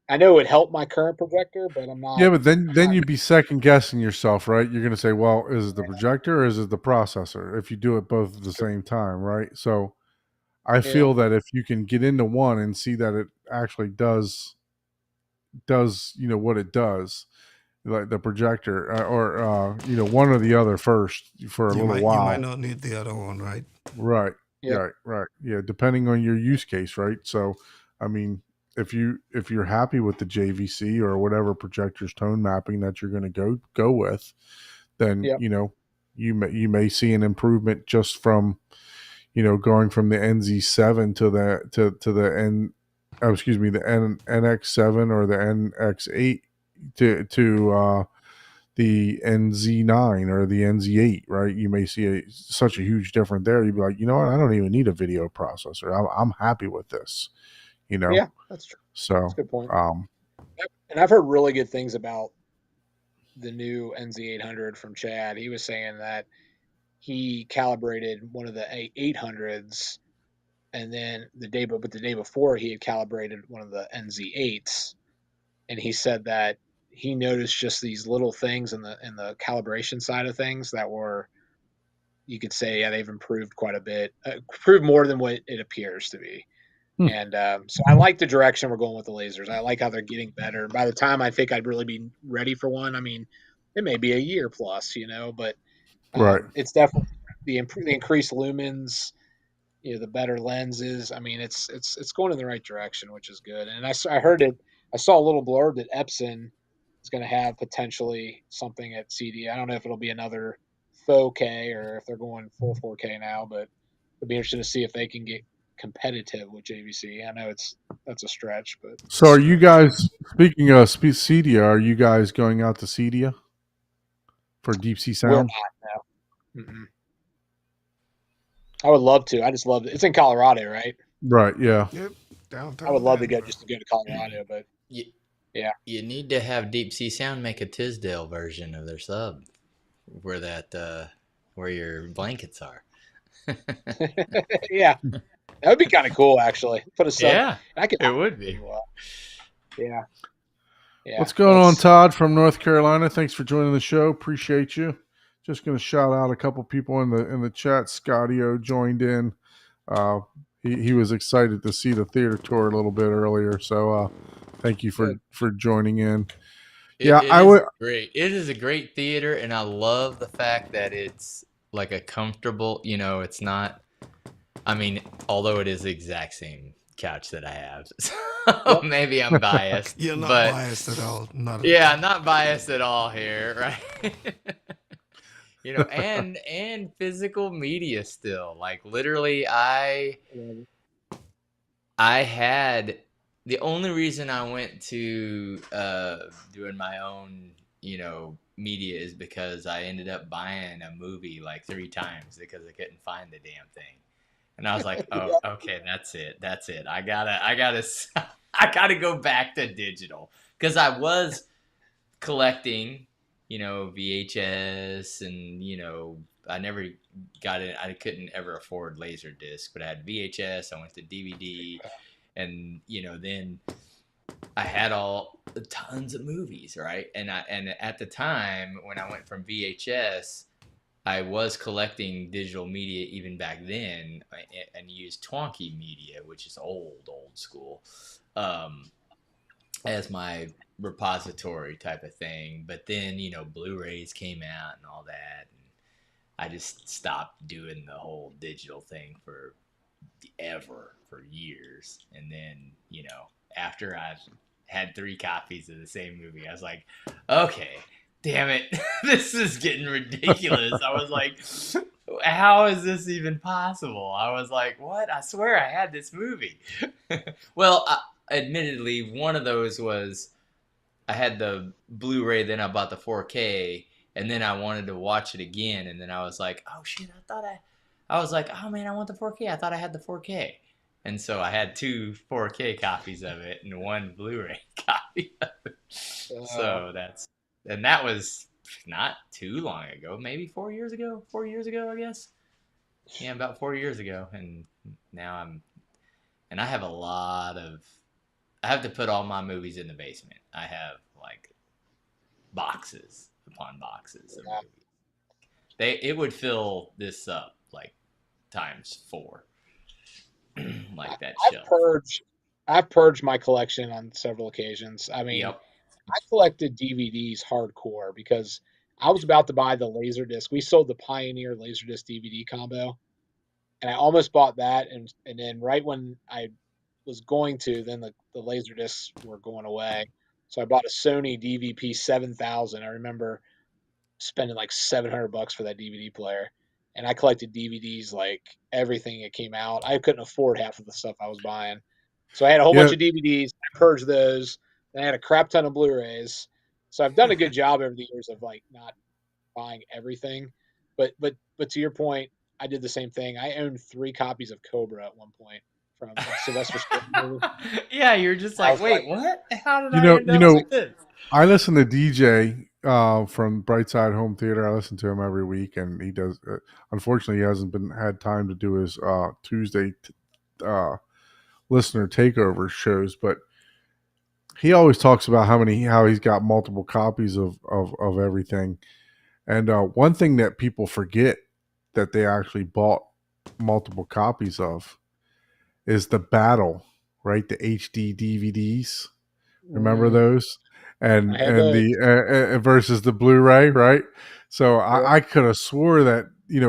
I know it would help my current projector, but I'm Yeah, not. but then I'm then not. you'd be second guessing yourself, right? You're going to say, "Well, is it the projector or is it the processor?" If you do it both at the same time, right? So I Yeah. feel that if you can get into one and see that it actually does what it does, like the projector or one or the other first for a little You might while. not need the other one, right? Right. Yeah. Right. Yeah, depending on your use case, right? So, I mean, if you're happy with the JVC or whatever projector's tone mapping that you're going to go with, then Yeah. you may see an improvement just from going from the NZ7 to the excuse me, the NX7 or the NX8 to the NZ9 or the NZ8, right? You may see such a huge difference there. You'd be like, you know what? I don't even need a video processor. I'm happy with this, Yeah. That's true. That's So, a good point. um, And I've heard really good things about the new NZ800 from Chad. He was saying that he calibrated one of the 800s, and then the day before he had calibrated one of the NZ8s, and he said that he noticed just these little things in the calibration side of things that were, you could say, yeah, they've improved quite a bit, improved more than what it appears to be. hmm, And so I like the direction we're going with the lasers. I like how they're getting better. By the time I think I'd really be ready for one, I mean, it may be a year plus, but right. it's definitely the increased lumens, the better lenses. I mean, it's going in the right direction, which is good. And I heard it. I saw a little blurb that Epson is going to have potentially something at CD. I don't know if it'll be another faux K or if they're going full 4K now, but it'd be interesting to see if they can get competitive with JVC. I know that's a stretch, but So, are you guys speaking of Cedia? Are you guys going out to Cedia for Deep Sea we're Sound? not now. Mm-mm. I would love to. I just love it. It's in Colorado, right? Right. Yeah. Yep, downtown. I would love to go Denver. just to go to Colorado, but You, yeah. you need to have Deep Sea Sound make a Tisdale version of their sub, where where your blankets are. Yeah, that would be kind of cool, actually. Put a sub. Yeah, I could. it would be. Well, yeah. Yeah. What's going on, that's- Todd from North Carolina? Thanks for joining the show. Appreciate you. Just going to shout out a couple people in the chat. Scotty O joined in. He was excited to see the theater tour a little bit earlier. So thank you for joining in. I would. Great. It is a great theater, and I love the fact that it's like a comfortable. It's not. I mean, although it is the exact same couch that I have, so maybe I'm biased. You're not but, biased at all. Not Yeah, not biased at all here, right? And physical media still. Like literally, I had the only reason I went to doing my own, media is because I ended up buying a movie like 3 times because I couldn't find the damn thing. And I was like, oh, okay, that's it. I gotta go back to digital because I was collecting, VHS and, I never got it. I couldn't ever afford Laserdisc, but I had VHS. I went to DVD and, then I had tons of movies, right? And at the time when I went from VHS, I was collecting digital media even back then, and used Twonky Media, which is old school, as my repository type of thing. But then, Blu-rays came out and all that, and I just stopped doing the whole digital thing for years. And then, after I've had 3 copies of the same movie, I was like, okay, damn it, this is getting ridiculous. I was like, how is this even possible? I was like, what? I swear I had this movie. Well, admittedly, one of those was I had the Blu-ray, then I bought the 4K, and then I wanted to watch it again, and then I was like, oh shit, I was like, oh man, I want the 4K. I thought I had the 4K. And so I had 2 4K copies of it and 1 Blu-ray copy of it. So that was not too long ago, maybe 4 years ago, I guess. Yeah, about 4 years ago. And now I have I have to put all my movies in the basement. I have like boxes upon boxes of movies. It would fill this up like times 4. Like that shelf. I've purged my collection on several occasions. I mean, Yep. I collected DVDs hardcore because I was about to buy the Laserdisc. We sold the Pioneer Laserdisc DVD combo, and I almost bought that. And then right when I was going to, then the Laserdiscs were going away. So I bought a Sony DVP 7000. I remember spending like $700 for that DVD player. And I collected DVDs like everything that came out. I couldn't afford half of the stuff I was buying. So I had a whole bunch of DVDs. I purged those. Then I had a crap ton of Blu-rays. So I've done a good job over the years of like not buying everything. But to your point, I did the same thing. I owned 3 copies of Cobra at one point from Sylvester Stallone. Yeah, you're just like, wait, what? How did I end up like this? I listen to DJ from Brightside Home Theater. I listen to him every week, and he does. Unfortunately, he hasn't had time to do his Tuesday listener takeover shows, but he always talks about how he's got multiple copies of everything. And one thing that people forget that they actually bought multiple copies of is the Battle, right? The HD DVDs. Remember those? And the versus the Blu-ray, right? So I could have swore that,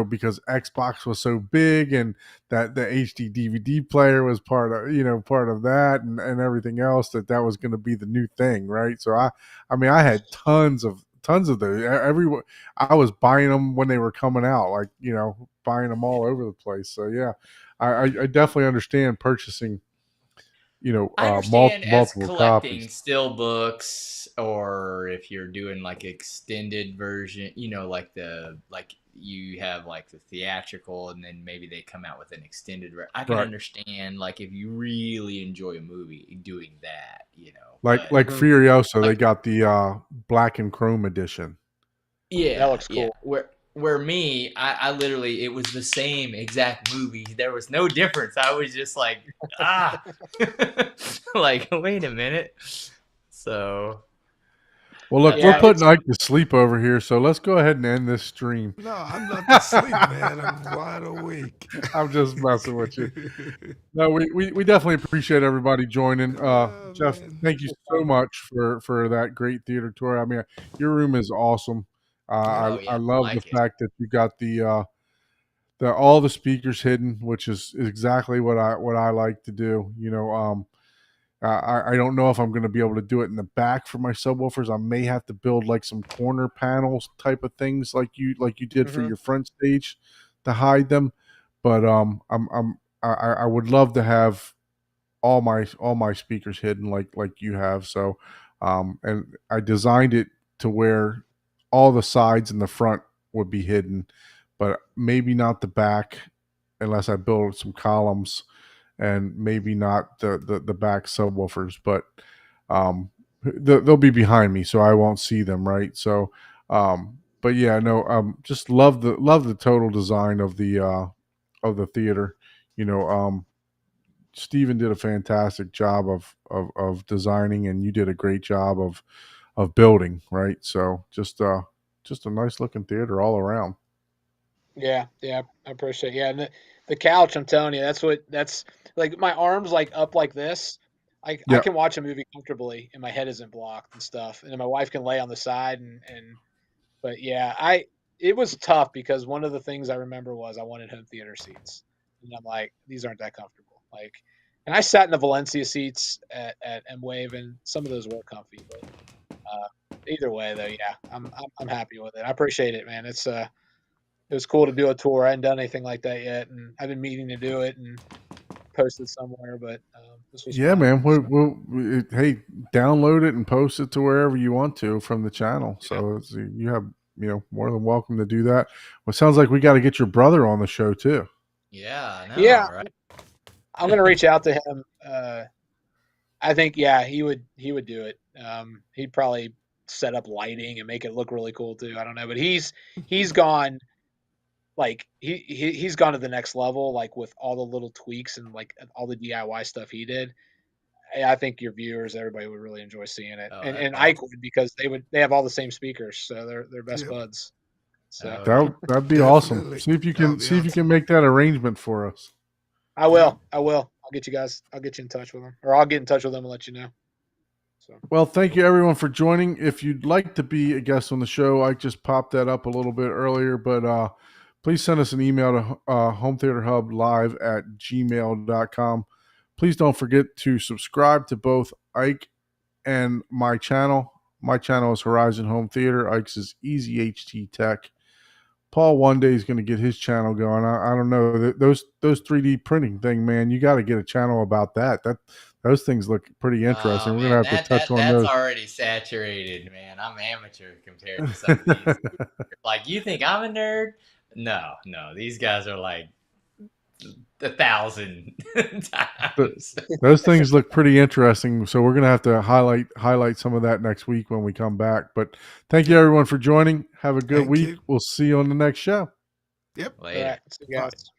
because Xbox was so big and that the HD DVD player was part of that and everything else, that was going to be the new thing, right? So I had tons of those. I was buying them when they were coming out, like, buying them all over the place. So yeah, I definitely understand purchasing, I understand as multiple collecting copies. still books, or if you're doing like extended version, like you have like the theatrical, and then maybe they come out with an extended. I can Right. understand like if you really enjoy a movie doing that, Like but Mhm. Furiosa, they like got the black and chrome edition. That yeah, looks yeah. cool. Where me, I literally, it was the same exact movie. There was no difference. I was just like, ah, like wait a minute. So Well, look, that's we're Yeah, how. putting it's Ike to sleep over here, so let's go ahead and end this stream. No, I'm not asleep, man. I'm wide awake. I'm just messing with you. No, we definitely appreciate everybody joining. Oh, Jeff, man. thank you so much for that great theater tour. I mean, your room is awesome. Yep. Oh I yeah, I love the like it. fact that you got the all the speakers hidden, which is exactly what I like to do. I don't know if I'm going to be able to do it in the back for my subwoofers. I may have to build like some corner panels type of things like you did for Mhm. your front stage to hide them. But I would love to have all my speakers hidden like you have. So and I designed it to where all the sides and the front would be hidden, but maybe not the back unless I build some columns, and maybe not the back subwoofers, but they'll be behind me, so I won't see them, right? So, but yeah, no, just love the total design of the theater. You know, Steven did a fantastic job of designing, and you did a great job of building, right? So just a nice looking theater all around. Yeah, yeah, I appreciate. Yeah, and the couch, I'm telling you, that's like my arms like up like this. I Yeah, can watch a movie comfortably, and my head isn't blocked and stuff. And then my wife can lay on the side, and but yeah, I it was tough because one of the things I remember was I wanted home theater seats, and I'm like, these aren't that comfortable. Like, and I sat in the Valencia seats at M Wave, and some of those were comfy, but either way, though, yeah, I'm happy with it. I appreciate it, man. It was cool to do a tour. I hadn't done anything like that yet, and I've been meaning to do it and post it somewhere, but this was yeah, fun. man. So, Hey, download it and post it to wherever you want to from the channel. yeah. So you have, more than welcome to do that. Well, it sounds like we got to get your brother on the show too. Yeah, I know, Yeah, right? I'm gonna reach out to him. I think yeah, he would do it. He'd probably set up lighting and make it look really cool too. I don't know, but he's gone like he's gone to the next level like with all the little tweaks and like all the DIY stuff he did. I think your viewers, everybody would really enjoy seeing it, Oh, that's and Ike awesome. would because they have all the same speakers, so they're best Yep. buds. So Oh yeah. That'd be awesome. Definitely. See if you That would can be see if you awesome. can make that arrangement for us. Yep. I will. I'll get you guys. I'll get you in touch with them, or I'll get in touch with them and let you know. So Well, thank you everyone for joining. If you'd like to be a guest on the show, I just popped that up a little bit earlier, but please send us an email to hometheaterhublive@gmail.com. Please don't forget to subscribe to both Ike and my channel. My channel is Horizon Home Theater. Ike's is Easy HT Tech. Paul one day is going to get his channel going. I don't know those 3D printing thing, man. You got to get a channel about that. Those things look pretty interesting. Oh We're gonna man, have to touch on that's those. already saturated, man. I'm amateur compared to some of these. Like, you think I'm a nerd? No, no. These guys are like 1,000 times. Those things look pretty interesting. So we're gonna have to highlight some of that next week when we come back. But thank you Yep. everyone for joining. Have a good Thank week. you. We'll see you on the next show. Yep. all Later. right, see you Bye. guys.